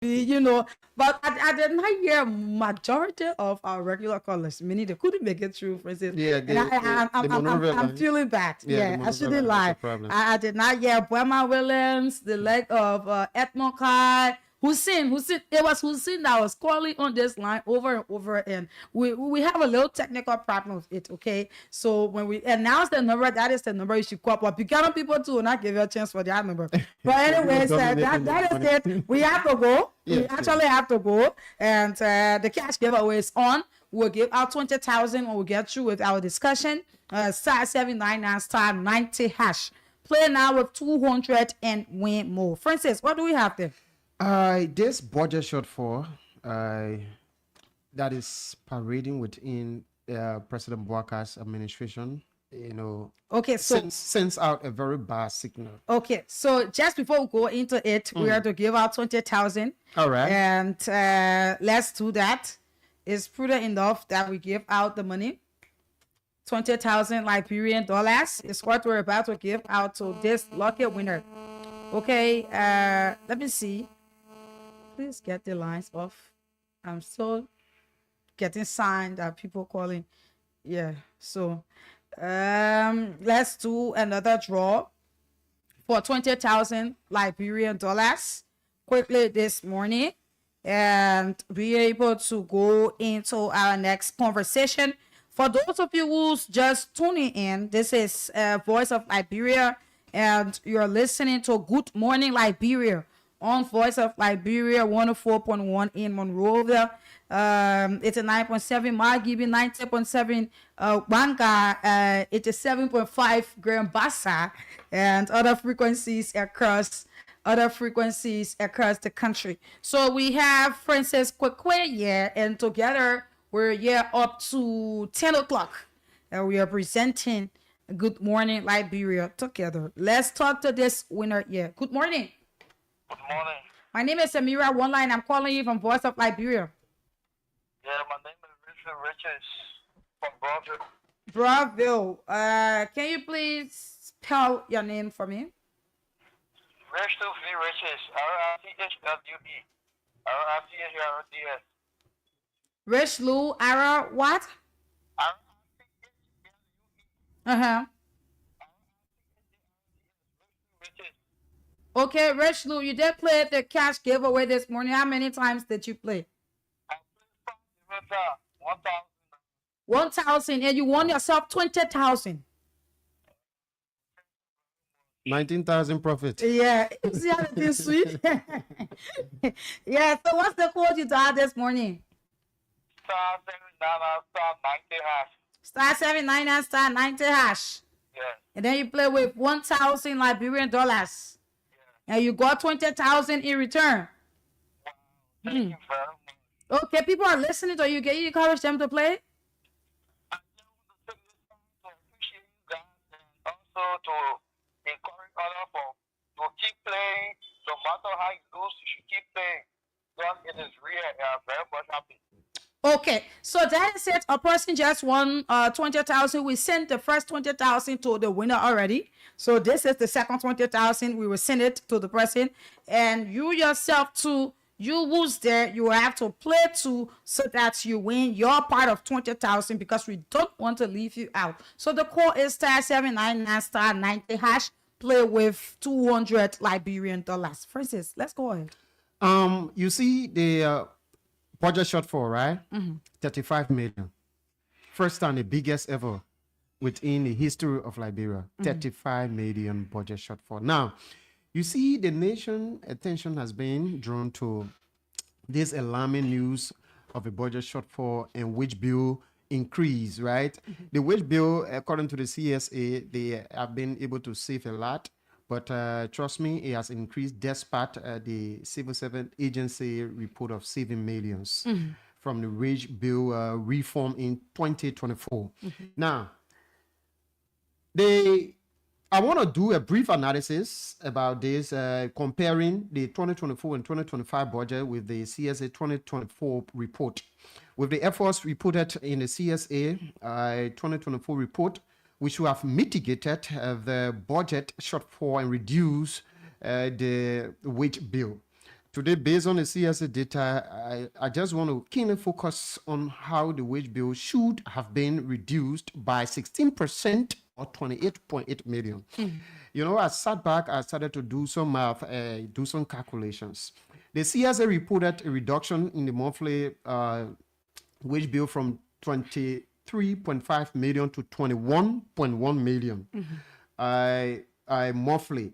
you know. But I did not hear majority of our regular callers, meaning they couldn't make it through, for instance. Yeah, And I'm feeling bad. Yeah, I shouldn't lie. I did not hear Buema Williams, the leg of Edmond Kai, Hussein. It was Hussein that was calling on this line over and over, and we have a little technical problem with it. Okay, so when we announce the number, that is the number you should call. But Buchanan people too will not give you a chance for that number. But anyways, that is it. We have to go. We actually have to go, and the cash giveaway is on. We'll give out 20,000 when we get through with our discussion. Star 799 star 90 hash. Play now with 200 and win more. Francis, what do we have there? This budget shortfall that is parading within President Bouakar's administration, you know, okay, so sends out a very bad signal. Okay, so just before we go into it, we are to give out 20,000. All right, and let's do that. It's prudent enough that we give out the money. 20,000 Liberian dollars is what we're about to give out to this lucky winner. Okay, let me see. Please get the lines off. I'm still getting signed that people calling. Yeah, so let's do another draw for 20,000 Liberian dollars quickly this morning, and be able to go into our next conversation. For those of you who's just tuning in, this is Voice of Liberia, and you're listening to Good Morning Liberia on Voice of Liberia 104.1 in Monrovia, 89.7 Margibi, 90.7 Wanga, 87.5 Grand Bassa, and other frequencies across the country. So we have Francis Kwekwe here, and together we're here up to 10 o'clock. And we are presenting Good Morning Liberia together. Let's talk to this winner here. Good morning. Good morning. My name is Samira One Line. I'm calling you from Voice of Liberia. Yeah, my name is Richard from Brownsville. Brownsville. Can you please spell your name for me? Richard V. Richards. R-I-C-H-W-E. R-I-C-H-R-D-S. Rich Lou Ara what? Uh-huh. Okay, Rich Lou, you did play the cash giveaway this morning. How many times did you play? 1,000. 1,000, and you won yourself 20,000. 19,000 profit. Yeah, see how it is sweet. Yeah, so what's the code you dialed this morning? Star 799 hash. Star 799 star 90 hash. Yeah. And then you play with 1,000 Liberian dollars. Yeah. And you got 20,000 in return. Thank you very much. Okay, people are listening to you. Can you encourage them to play? I just want to take this time to appreciate you guys, and also to encourage others to keep playing. No matter how you lose, you should keep playing. Because it is real, and I'm very much happy. Okay, so that is it. A person just won 20,000. We sent the first 20,000 to the winner already. So this is the second 20,000. We will send it to the person. And you yourself too, you who's there, you have to play too, so that you win your part of 20,000, because we don't want to leave you out. So the call is star 799 star 90 hash. Play with 200 Liberian dollars. Francis, let's go ahead. You see the budget shortfall, right? 35 million. First time, the biggest ever within the history of Liberia. 35 million budget shortfall. Now, you see, the nation attention has been drawn to this alarming news of a budget shortfall and wage bill increase, right? The wage bill, according to the CSA, they have been able to save a lot. But trust me, it has increased despite the civil servant agency report of saving millions from the wage bill reform in 2024. Now, I want to do a brief analysis about this, comparing the 2024 and 2025 budget with the CSA 2024 report. With the efforts reported in the CSA 2024 report, we should have mitigated the budget shortfall and reduce the wage bill. Today, based on the CSA data, I just want to keenly focus on how the wage bill should have been reduced by 16% or 28.8 million. You know, I sat back, I started to do some math, do some calculations. The CSA reported a reduction in the monthly wage bill from 23.5 million to 21.1 million monthly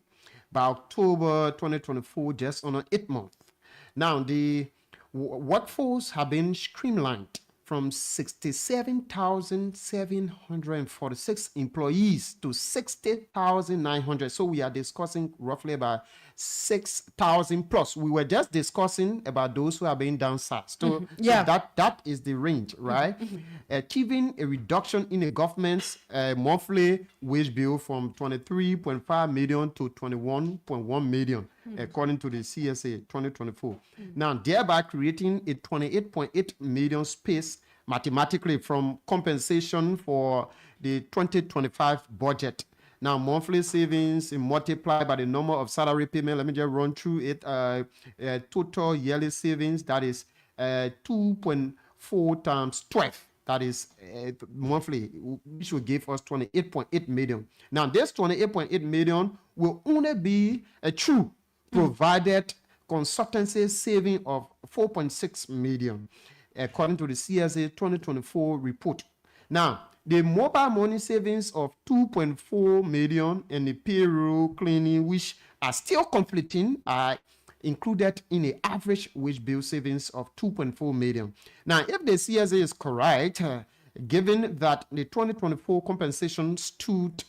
by October 2024, just on an 8-month. Now, the workforce have been streamlined from 67,746 employees to 60,900. So we are discussing roughly about 6,000 plus. We were just discussing about those who are being downsized. So, that is the range, right? Achieving a reduction in the government's monthly wage bill from 23.5 million to 21.1 million, according to the CSA 2024. Now, thereby creating a 28.8 million space mathematically from compensation for the 2025 budget. Now, monthly savings multiplied by the number of salary payment. Let me just run through it. Total yearly savings, that is 2.4 times 12. That is monthly, which will give us 28.8 million. Now, this 28.8 million will only be a true provided consultancy saving of 4.6 million, according to the CSA 2024 report. Now, the mobile money savings of 2.4 million and the payroll cleaning, which are still conflicting, are included in the average wage bill savings of 2.4 million. Now, if the CSA is correct, given that the 2024 compensation stood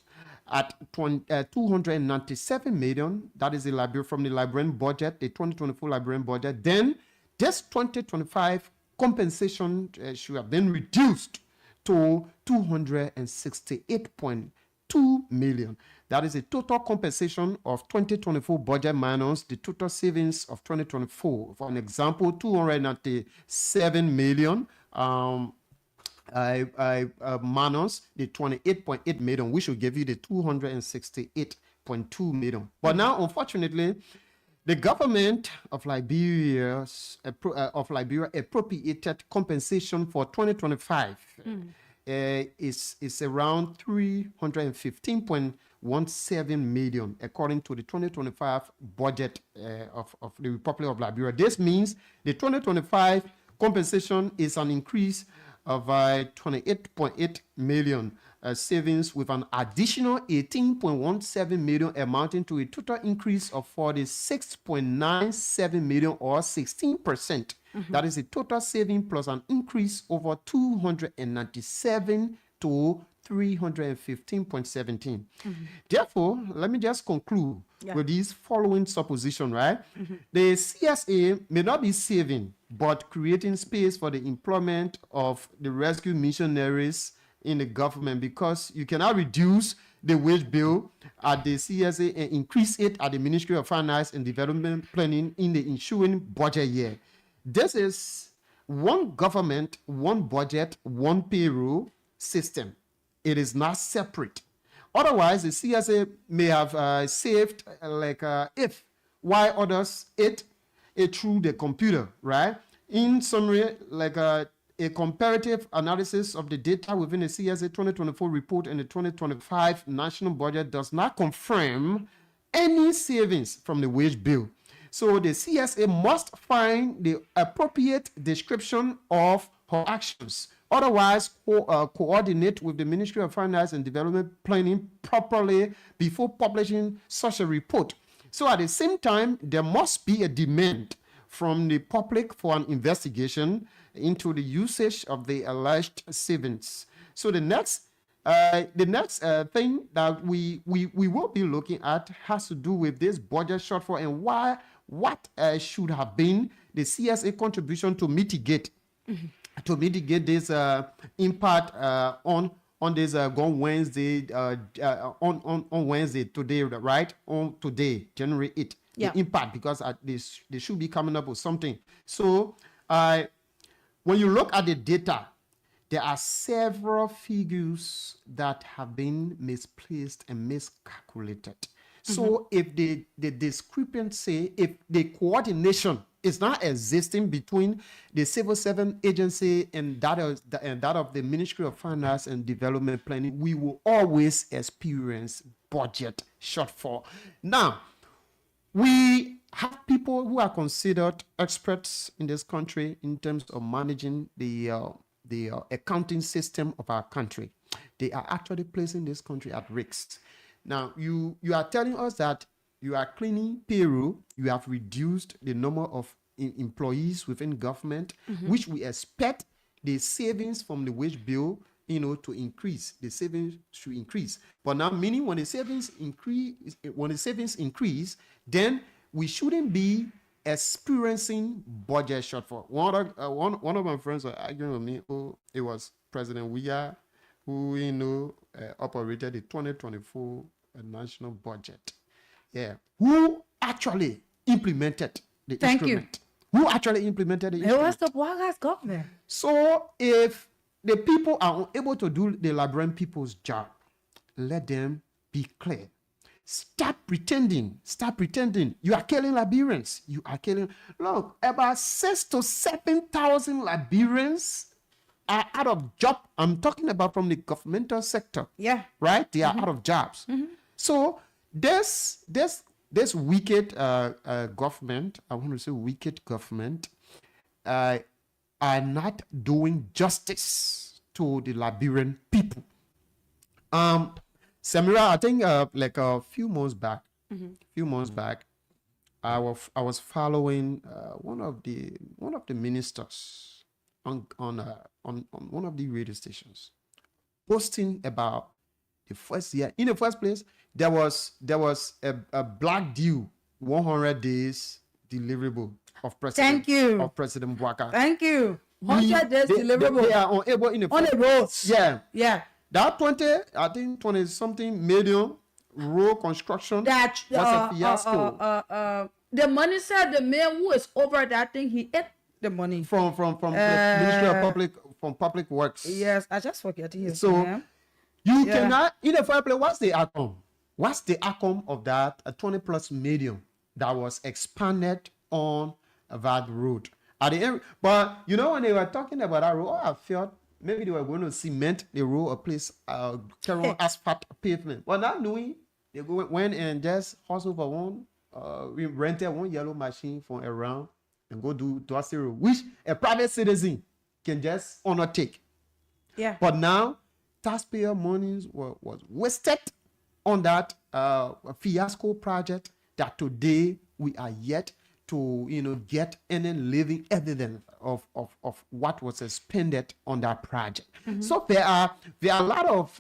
at 297 million, that is from the Liberian budget, the 2024 Liberian budget, then this 2025 compensation should have been reduced to 268.2 million. That is a total compensation of 2024 budget minus the total savings of 2024. For an example, 297 million minus the 28.8 million, which will give you the 268.2 million. But now, unfortunately, the government of Liberia appropriated compensation for 2025 is around 315.17 million, according to the 2025 budget of the Republic of Liberia. This means the 2025 compensation is an increase of 28.8 million savings with an additional 18.17 million, amounting to a total increase of 46.97 million or 16%. That is a total saving plus an increase over 297 to 315.17. Therefore, let me just conclude with this following supposition, right? The CSA may not be saving, but creating space for the employment of the rescue missionaries in the government, because you cannot reduce the wage bill at the CSA and increase it at the Ministry of Finance and Development Planning in the ensuing budget year. This is one government, one budget, one payroll system. It is not separate. Otherwise, the CSA may have saved if, while others it through the computer, right? In summary, a comparative analysis of the data within the CSA 2024 report and the 2025 national budget does not confirm any savings from the wage bill. So the CSA must find the appropriate description of her actions. Otherwise, coordinate with the Ministry of Finance and Development Planning properly before publishing such a report. So at the same time, there must be a demand from the public for an investigation into the usage of the alleged savings. So the next thing that we will be looking at has to do with this budget shortfall and what should have been the CSA contribution to mitigate this impact on this gone Wednesday on Wednesday today, right? On today, January 8th. The impact, because they should be coming up with something. So when you look at the data, there are several figures that have been misplaced and miscalculated. So if the discrepancy, if the coordination is not existing between the civil servant agency and that of the Ministry of Finance and Development Planning, we will always experience budget shortfall. Now, we have people who are considered experts in this country in terms of managing the accounting system of our country. They are actually placing this country at risk. Now, you are telling us that you are cleaning payroll, you have reduced the number of employees within government, which we expect the savings from the wage bill, to increase. The savings should increase. But now, meaning when the savings increase, then we shouldn't be experiencing budget shortfall. One of my friends was arguing with me. Oh, it was President Weah who operated the 2024 national budget. Yeah, who actually implemented the instrument? Who actually implemented the instrument? It was the Bwaga's government. So if the people are unable to do the Liberian people's job, let them be clear. Stop pretending. You are killing Liberians. Look, about 6,000 to 7,000 Liberians are out of job. I'm talking about from the governmental sector. Yeah. Right? They are out of jobs. So this wicked government, I want to say wicked government, are not doing justice to the Liberian people. Samira, I think like a few months back, I was following one of the ministers on one of the radio stations, posting about the first year. In the first place, there was a black due 100 days deliverable of President Bwaka. Thank you. 100 days deliverable. They are unable in the roads. Yeah. That 20 something million road construction that was a fiasco. The money said the man who is over that thing, he ate the money from the Ministry of Public Works. Yes, I just forget his so name. You cannot in the first place. What's the outcome? What's the outcome of that 20 plus million that was expanded on that road at the end? But when they were talking about that road, I felt maybe they were going to cement the road or place asphalt pavement. But not knowing, they went and just hustle for one. We rented one yellow machine from around and go do Dusty Road, which a private citizen can just undertake. Yeah. But now, taxpayer monies was wasted on that fiasco project that today we are yet to get any living evidence of what was expended on that project. So there are a lot of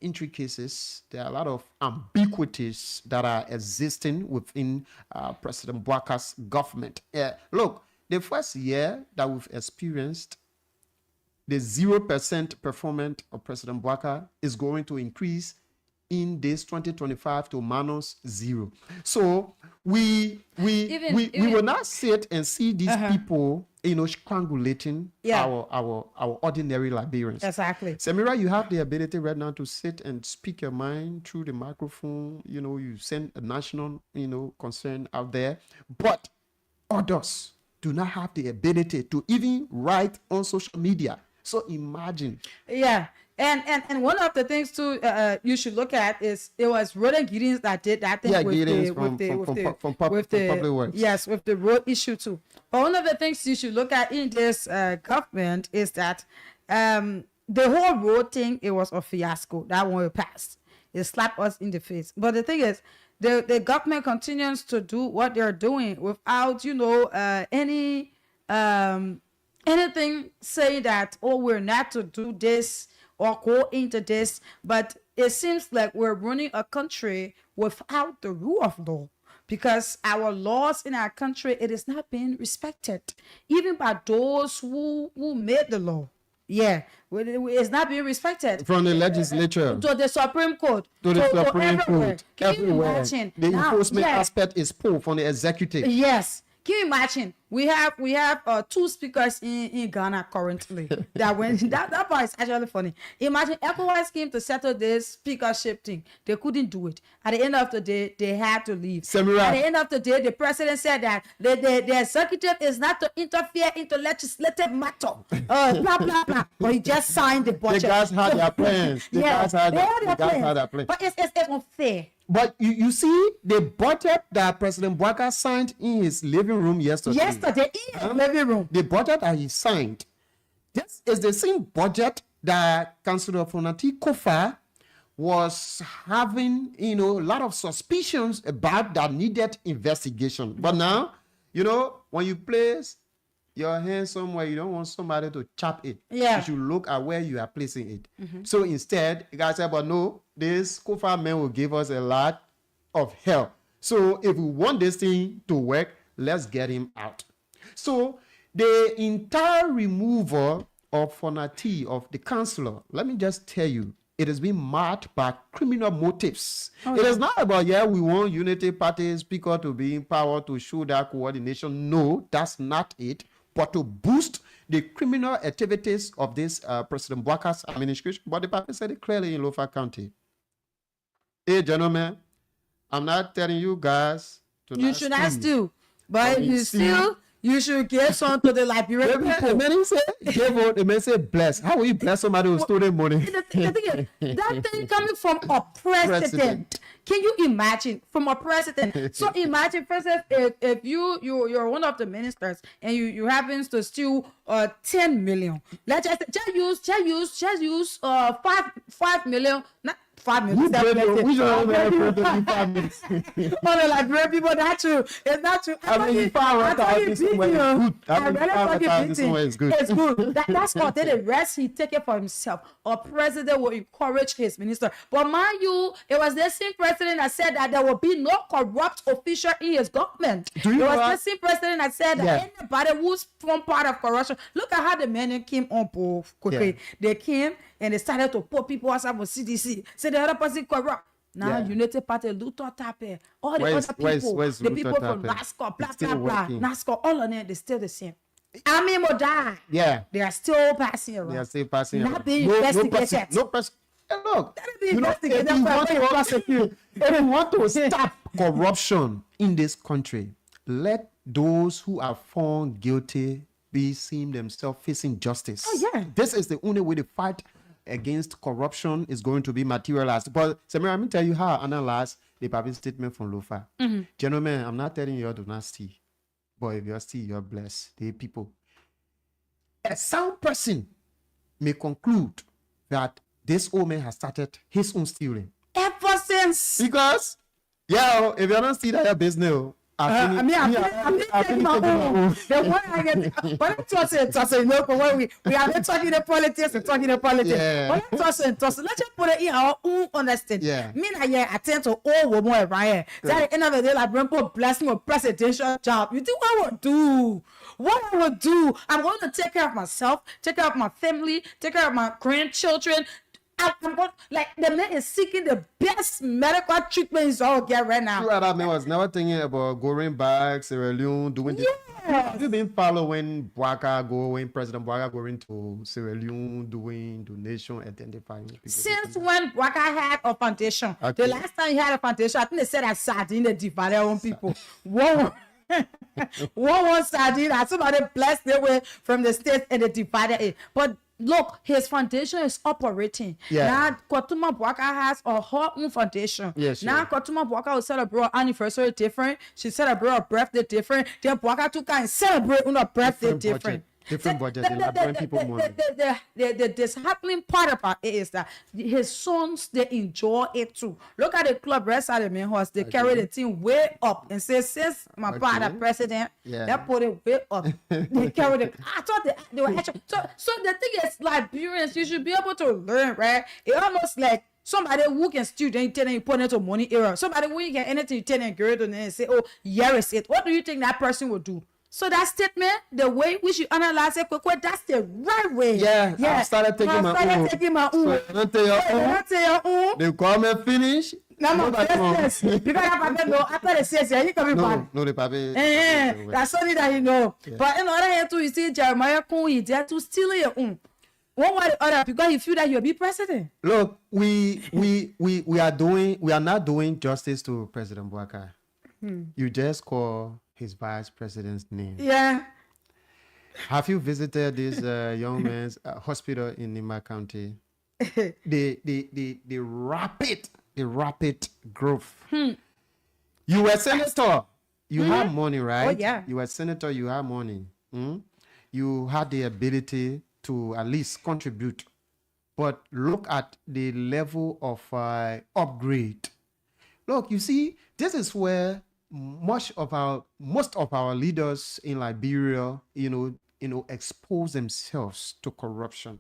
intricacies, there are a lot of ambiguities that are existing within President Bwaka's government. Look, the first year that we've experienced, the 0% performance of President Bwaka is going to increase in this 2025 to -0. So we will not sit and see these people strangulating our ordinary Liberians. Exactly. Samira, you have the ability right now to sit and speak your mind through the microphone. You send a national concern out there, but others do not have the ability to even write on social media. So imagine. Yeah. And one of the things too you should look at is it was Roden Gideons that did that thing from Public Works. Yes, with the road issue too. But one of the things you should look at in this government is that the whole road thing, it was a fiasco. That one passed. It slapped us in the face. But the thing is, the government continues to do what they're doing without anything saying that we're not to do this or go into this, but it seems like we're running a country without the rule of law, because our laws in our country, it is not being respected, even by those who made the law. Yeah, it's not being respected. From the legislature to the Supreme Court. To the Supreme Court. Can you imagine? The enforcement aspect is pulled from the executive. Yes. Can you imagine? We have two speakers in Ghana currently. That part is actually funny. Imagine ECOWAS came to settle this speakership thing. They couldn't do it. At the end of the day, they had to leave. Samira. At the end of the day, the president said that the executive is not to interfere into legislative matter. Blah blah blah. But he just signed the budget. The guys had their plans. The guys had their plans. But it's unfair. But you see, the budget that President Bouaka signed in his living room yesterday. Yesterday in his living room. The budget that he signed, this is the same budget that Councillor Fonati Kofa was having, a lot of suspicions about that needed investigation. But now, when you place your hand somewhere, you don't want somebody to chop it. Yeah. You should look at where you are placing it. So instead, the guy said, but no, this Kofa man will give us a lot of help. So if we want this thing to work, let's get him out. So the entire removal of Fonati, of the councillor, let me just tell you, it has been marked by criminal motives. It is not about, we want Unity Party Speaker to be in power to show that coordination. No, that's not it. But to boost the criminal activities of this President Bouaka's administration. But the paper said it clearly in Lofa County. Hey, gentlemen, I'm not telling you guys to you should not steal. But if you steal, you should give some to the Liberian people. The man say, the man say bless. How will you bless somebody who stole their money? The thing is, that thing coming from a president. Can you imagine? From a president. So imagine, for instance, if you're one of the ministers and you happens to steal 10 million. Let's just use 5 million. Not 5 million. We should have 5 million. Oh, the Liberian people, that's true. It's not true. I mean, 500,000 is good. It's good. That's what the rest he take it for himself. A president will encourage his minister. But mind you, it was the same president that said that there will be no corrupt official in his government. It was the same president that said that anybody who's from part of corruption. Look at how the men came on board quickly. They came and they started to put people outside for CDC. Say the other person corrupt. Now United Party, Luther Tape, all the other people, the people from NASCO, blah, blah, NASCO, all of them, they're still the same. I mean, die. Yeah. They are still passing around. They are still passing around. Not being investigated. Look, if you want to stop corruption in this country, let those who are found guilty be seen themselves facing justice. Oh, yeah. This is the only way to fight against corruption is going to be materialized. But Samira, let me tell you how I analyze the public statement from Lofa. Gentlemen, I'm not telling you to not steal. But if you're steal, you're blessed. The people. A sound person may conclude that this old man has started his own stealing. Ever since. Because, if you're not stealing your business, I'm taking my own. The one I get, but I'm tossing, we are not talking the politics, we're talking the politics. But I'm tossing. Let's just put it in our own understanding. Me and I attend to all women around here. So at the end of the day, like, Brempo blessing a presidential job. You think what I would do? What I would do? I'm going to take care of myself, take care of my family, take care of my grandchildren. I'm going, like, the man is seeking the best medical treatment he's all get right now. That man was never thinking about going back, Sierra Leone, doing this. Have you been following President Bouaka going to Sierra Leone, doing donation, identifying people? Since when Bouaka had a foundation? The last time he had a foundation, I think they said that sardine they divided on people. Whoa. One sardine that somebody blessed their way from the states and they divided it. But look, his foundation is operating. Now, Kotuma Bouaka has her own foundation. Now, Kotuma Bouaka will celebrate her anniversary different. She celebrate her birthday different. Then Bouaka took and celebrate her birthday different. Different budget. The disheartening part about it is that his sons, they enjoy it too. Look at the club rest of the main horse. They carry the team way up and say, since my father president, they put it way up. They carry the. I thought they were actually. So the thing is, Liberians, you should be able to learn, right? It almost like somebody who can steal, then you tell them you put into money era. Somebody who you get anything, you tell them girl and say, oh, here is it. What do you think that person will do? So that statement, the way we should analyze it, that's the right way. I started taking my own. So They call me finish. No, yes. Because I know after the CS, he coming back. No, the papi. That's only that you know. Yeah. But in other hand, too, you see Jeremiah Cohen, he dare to steal your own. One way or the other, because he feel that you'll be president. Look, we are not doing justice to President Bouakai. You just call his vice president's name. Yeah. Have you visited this young man's hospital in Nima County? the rapid growth. You were senator. You have money, right? Oh, yeah. You were senator. You have money. You had the ability to at least contribute. But look at the level of upgrade. Look, you see, this is where most of our leaders in Liberia, expose themselves to corruption.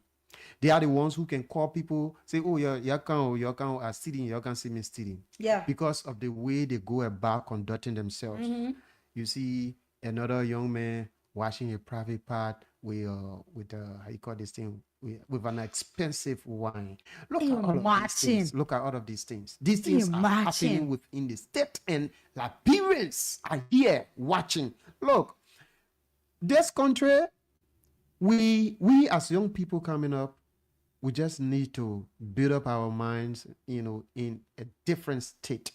They are the ones who can call people, say, oh, you can stealing, you can see me stealing. Yeah. Because of the way they go about conducting themselves. You see another young man washing a private part with how you call this thing, with an expensive wine. Look at all of these things. Look at all of these things. These things are happening within the state, and Liberians are here watching. Look, this country, we as young people coming up, we just need to build up our minds, in a different state.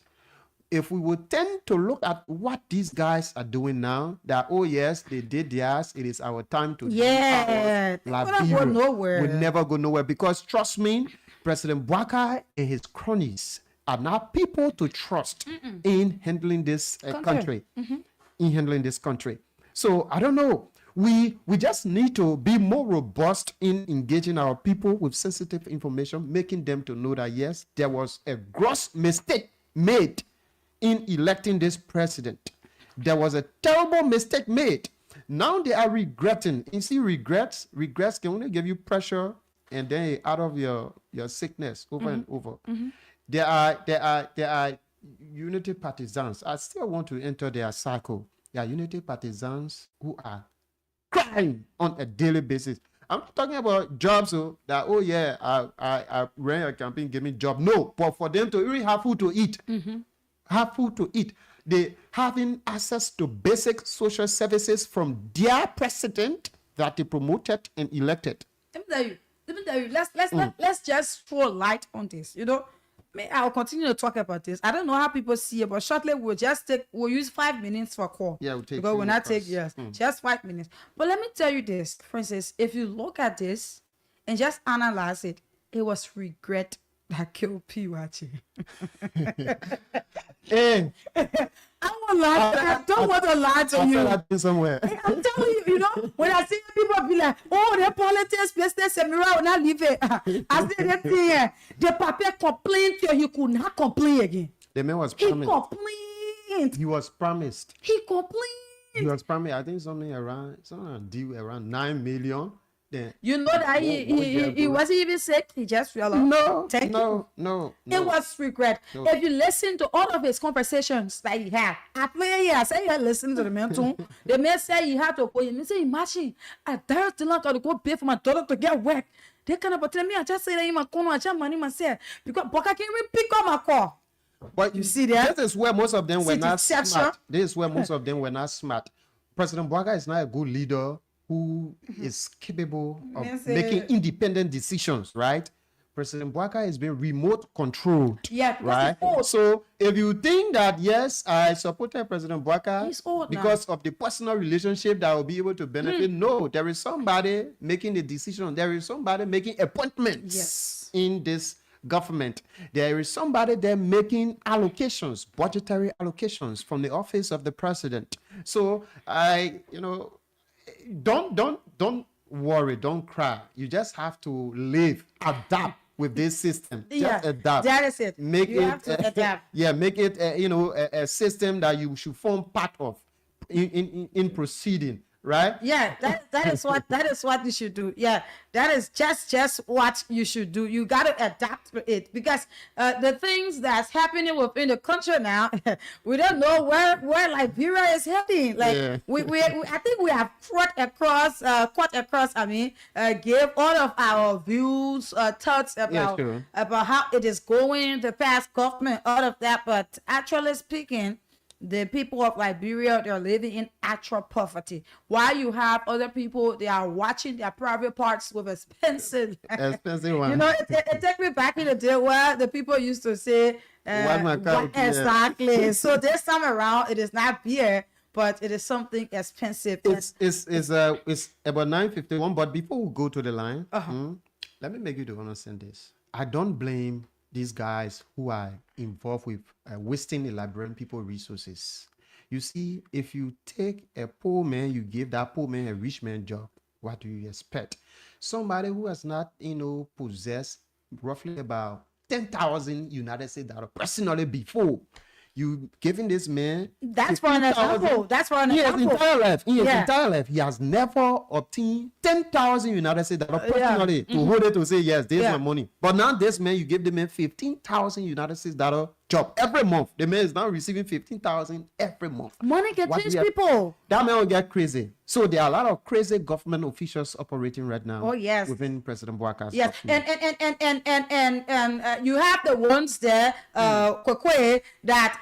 If we would tend to look at what these guys are doing now, that, oh yes, they did theirs, it is our time to do ours. Go nowhere. We'll never go nowhere, because trust me, President Bouakai and his cronies are not people to trust in handling this country. In handling this country. So I don't know. We just need to be more robust in engaging our people with sensitive information, making them to know that yes, there was a gross mistake made in electing this president. There was a terrible mistake made. Now they are regretting. You see, regrets can only give you pressure and then out of your sickness over and over. There are unity partisans. I still want to enter their cycle. There are unity partisans who are crying on a daily basis. I'm not talking about jobs, so that, oh yeah, I ran a campaign, give me a job. No, but for them to really have food to eat. Have food to eat. They having access to basic social services from their president that they promoted and elected. Let me tell you. Let's just throw light on this. I'll continue to talk about this. I don't know how people see it, but shortly we'll use 5 minutes for a call. Yeah, we'll take. Because we'll not take just 5 minutes. But let me tell you this, for instance, if you look at this and just analyze it, it was regret that killed Piwachi. Hey, I don't want to lie to you. That somewhere. I'm telling you, when I see people be like, oh, the politics, business, and will not leave it. As the papa complained to you, he could not complain again. The man was He promised. complained. He was promised. He complained. He was promised. I think something due around 9 million. Then that he wasn't even sick. He just realized. No. It was regret. No. If you listen to all of his conversations that he had, I say you listen to the man too. The man said he had to go. He said, imagine, I dared to go pay for my daughter to get work. They kind of tell me, I just say that in my corner, I just money myself because Boka can't even pick up my call. But you see that? This is where most of them were not smart. This is where most of them were not smart. President Bouakai is not a good leader who is capable of making independent decisions, right? President Bouakai has been remote controlled. Yeah, right? So if you think that, yes, I supported President Bouakai because of the personal relationship that will be able to benefit, no, there is somebody making the decision. There is somebody making appointments in this government. There is somebody there making allocations, budgetary allocations from the office of the president. So don't worry, don't cry. You just have to adapt with this system. Just adapt. That is it. Have to adapt. Make it a system that you should form part of in proceeding, right? Yeah, that is what you should do. Yeah, that is just what you should do. You got to adapt to it because the things that's happening within the country now, we don't know where Liberia is heading. Like Yeah. we I think we have quite across. I mean, gave all of our views, thoughts about sure. about how it is going, the past government, all of that. But actually speaking, the people of Liberia, they're living in actual poverty. While you have other people, they are watching their private parts with expensive one. You know, it takes me back in the day where the people used to say, what exactly. So this time around, it is not beer, but it is something expensive. It's about 9:51. But before we go to the line, let me make you to understand this. I don't blame these guys who are involved with wasting the Liberian people resources. You see, if you take a poor man, you give that poor man a rich man job, what do you expect? Somebody who has not, possessed roughly about 10,000 United States dollars personally before, you giving this man that's for an example. That's for an example. In his entire life, he has never obtained 10,000 United States dollars personally to hold it to say, yes, there's my money. But now this man, you give the man 15,000 United States dollars job every month. The man is now receiving 15,000 every month. Money can change people. That man will get crazy. So there are a lot of crazy government officials operating right now. Oh yes, within President Bouakar's yes, government. and you have the ones there, Kwekwe, that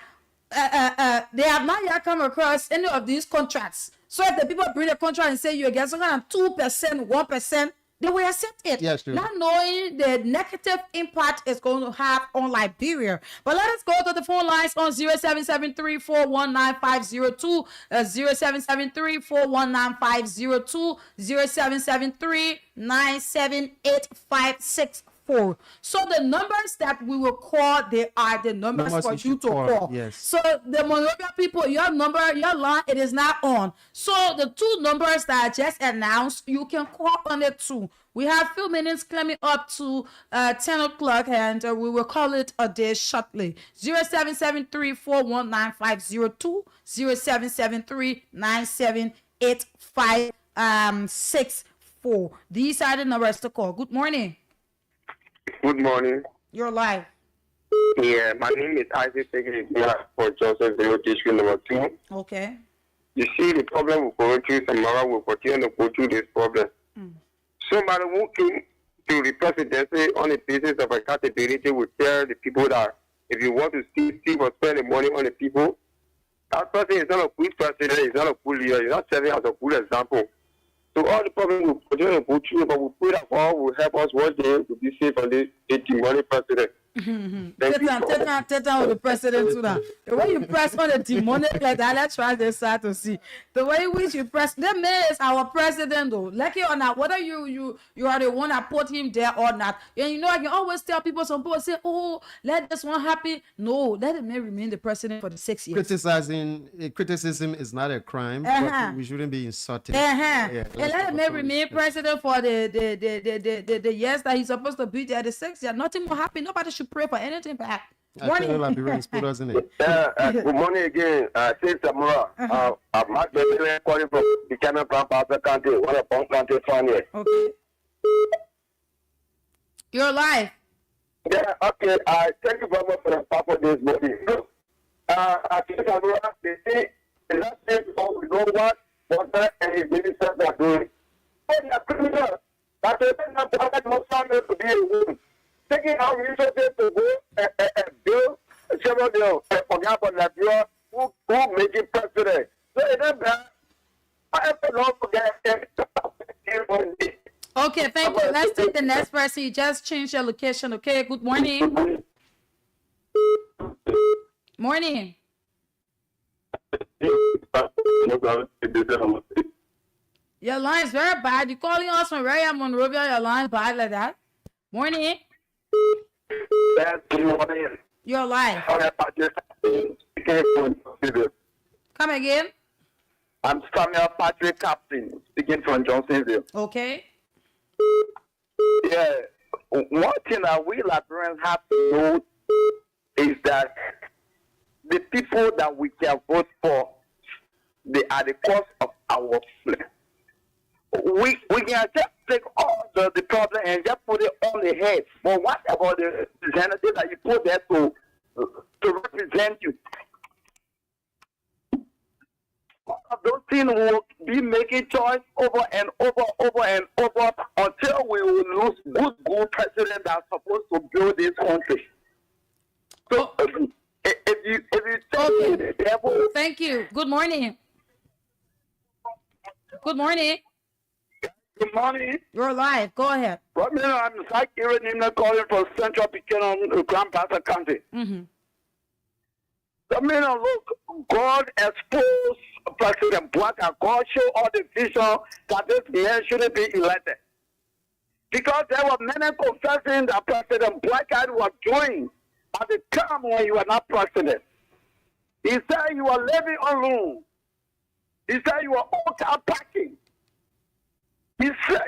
they have not yet come across any of these contracts. So if the people bring a contract and say you get some kind of 2%, 1%, they will accept it. Yes, true. Not knowing the negative impact it's going to have on Liberia. But let us go to the phone lines on 0773-419-502, 0773-419-502, 0773-978-564. So the numbers that we will call, they are the numbers for you to call. Yes. So the Monrovia people, your number, your line, it is not on. So the two numbers that I just announced, you can call on it too. We have few minutes climbing up to 10 o'clock, and we will call it a day shortly. 0773-419-502, 0773-978-564. These are the numbers to call. Good morning. Good morning. You're live. Yeah, my name is Isaac for Johnson District number 2. Okay. You see the problem we're going through, Samara will continue to go through this problem. Somebody who came to the presidency on the basis of accountability will tell the people that if you want to see or spend the money on the people, that person is not a good president, he's not a good leader, he's not serving as a good example. So all the problems will continue to go through, but we pray that God will help us one day to be safe on this demonic president. Take down with the president too now. The way you press on the demonic like that, let's try this side to see. The way in which you press, that man is our president though. Like it or not, whether you are the one that put him there or not. And you know, I can always tell people, some people say, oh, let this one happen. No, let the man remain the president for the 6 years. Criticism is not a crime, but we shouldn't be insulted. And let the man remain president for the years that he's supposed to be there, the 6 years. Nothing will happen. Nobody should pray for anything back. Morning. Good morning again. Say Samura. I'm Mark Bailey calling from the Cameron Pampa County, one of Pong County fan here. Okay. You're live. Yeah, okay. Thank you very much for the part of this morning. I think Samura, they say the last day before we know what and his ministers are doing. Oh, they are criminals. That's the thing that most family to be a woman. Taking our resources to go and build several for Liberia who make it president. So it is bad. I have to not forget. Okay, thank you. Let's take the next person. You just changed your location. Okay, good morning. Morning. Your line is very bad. You're calling us from where I'm Monrovia. Your line is bad like that. Morning. You're live. Come again. I'm Samuel Patrick Captain, speaking from Johnsonville. Okay. Yeah. One thing that we Liberians have to know is that the people that we can vote for, they are the cause of our we can just take all the problem and just put it on the head. But what about the representative that you put there to represent you? All of those things will be making choice over and over until we will lose good president that's supposed to build this country. So if you take the devil. Thank you. Good morning. Good morning. Good morning. You're live. Go ahead. Well, I'm Zach Aaron calling from Central Pecan, Grand Bassa County. So, look, God exposed President Black and God showed all the vision that this man shouldn't be elected. Because there were many confessing that President Black was doing at the time when you were not president. He said you were living alone. He said you were all packing. He said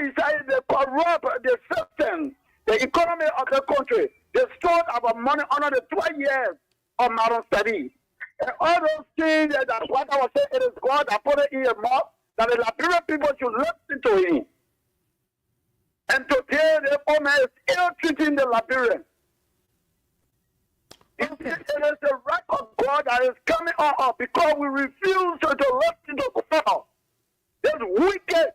they corrupt the system, the economy of the country. They stole our money under the 12 years of Madam Study. And all those things that what I was saying, it is God that put it in your mouth, that the Liberian people should listen to him. And today the owner is ill treating the Liberian. It is the wrath of God that is coming on us because we refuse to listen to God. This wicked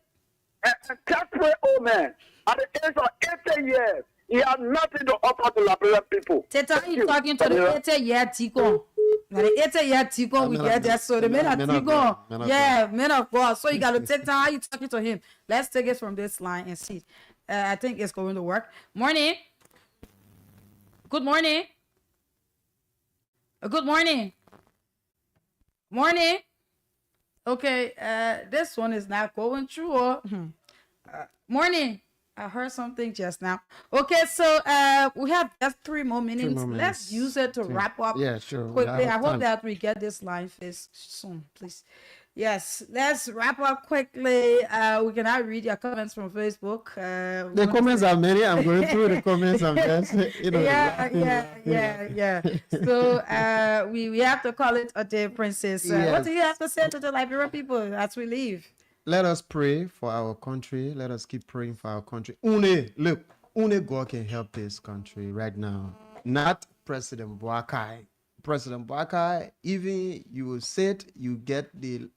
and desperate old man at the age of 80 years, he has nothing to offer the Liberian people. Teta, you talking to the 80-year Tico. The 80-year Tico, we get that. So the men of Tico, men of God. So you got to take time. How you talking to him? Let's take it from this line and see. I think it's going to work. Morning. Good morning. Good morning. Morning. Okay, this one is not going through. Morning. I heard something just now. Okay, so we have just 3 more minutes. Let's use it to wrap up. Yeah, sure. Quickly. I hope that we get this line fixed soon, please. Yes, let's wrap up quickly. We cannot read your comments from Facebook. The comments are many. I'm going through the comments. I'm just, yeah. So we have to call it a day, Princess. Yes. What do you have to say to the Liberian people as we leave? Let us pray for our country. Let us keep praying for our country. Only God can help this country right now. Not President Boakai. President Boakai, even you will sit, you get the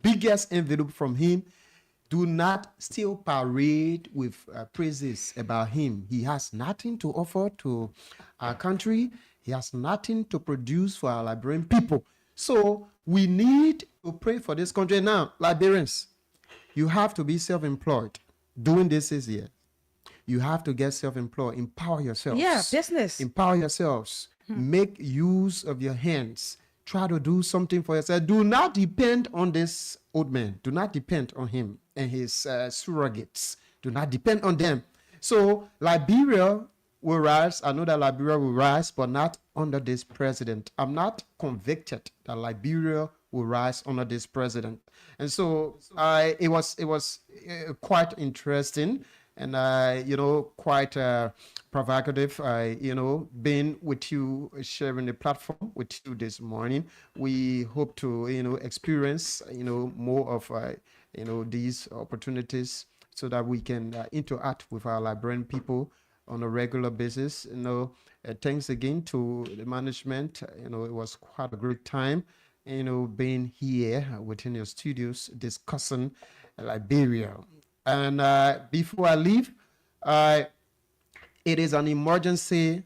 biggest envelope from him. Do not still parade with praises about him. He has nothing to offer to our country. He has nothing to produce for our Liberian people. So we need to pray for this country. Now, Liberians, you have to be self-employed. Doing this is here. You have to get self-employed. Empower yourselves. Yeah, business. Empower yourselves. Make use of your hands. Try to do something for yourself. Do not depend on this old man. Do not depend on him and his surrogates. Do not depend on them. So Liberia will rise. I know that Liberia will rise, but not under this president. I'm not convicted that Liberia will rise under this president. And so it was quite interesting and quite provocative, being with you, sharing the platform with you this morning. We hope to, experience, more of, these opportunities so that we can interact with our Liberian people on a regular basis. Thanks again to the management. It was quite a great time, being here within your studios discussing Liberia. And before I leave, it is an emergency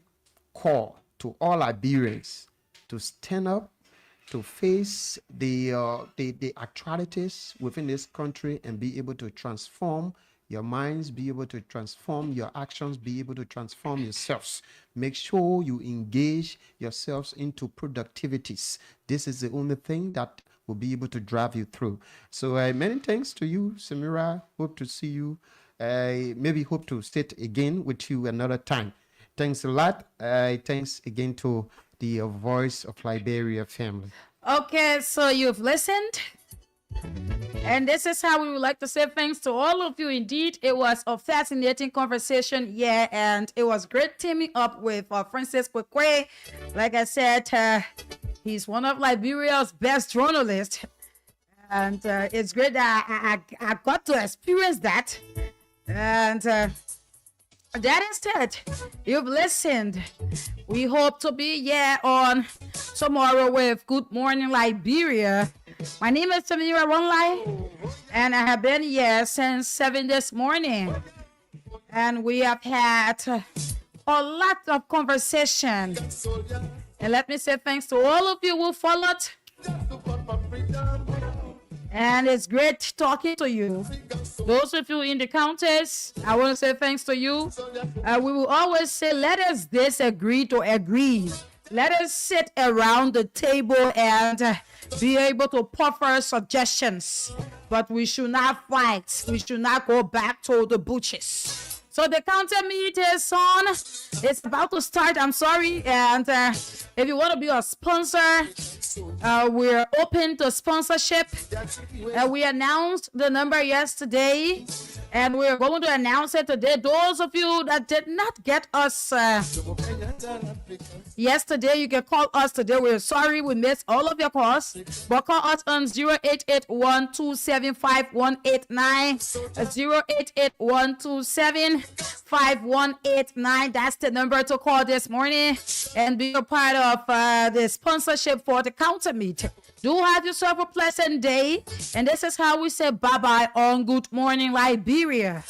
call to all Liberians to stand up, to face the actualities within this country and be able to transform your minds, be able to transform your actions, be able to transform yourselves. Make sure you engage yourselves into productivities. This is the only thing that will be able to drive you through. So many thanks to you, Samira. Hope to see you. Maybe hope to sit again with you another time. Thanks a lot. Thanks again to the Voice of Liberia family. Okay, so you've listened. And this is how we would like to say thanks to all of you. Indeed, it was a fascinating conversation. Yeah, and it was great teaming up with Francis Kwekwe. Like I said, he's one of Liberia's best journalists. And it's great that I got to experience that. And that is it. You've listened. We hope to be here on tomorrow with Good Morning Liberia. My name is Samira Ronlai, and I have been here since 7 this morning. And we have had a lot of conversation. And let me say thanks to all of you who followed. And it's great talking to you. Those of you in the counties, I want to say thanks to you. We will always say, let us disagree to agree. Let us sit around the table and be able to proffer suggestions. But we should not fight. We should not go back to the bushes. So the counter meet is on. It's about to start. I'm sorry. And if you want to be a sponsor, we're open to sponsorship. We announced the number yesterday, and we're going to announce it today. Those of you that did not get us yesterday, you can call us today. We're sorry we missed all of your calls, but call us on 0881-275-189, 0881-275-189. That's the number to call this morning and be a part of the sponsorship for the counter meet. Do have yourself a pleasant day, and this is how we say bye-bye on Good Morning Liberia.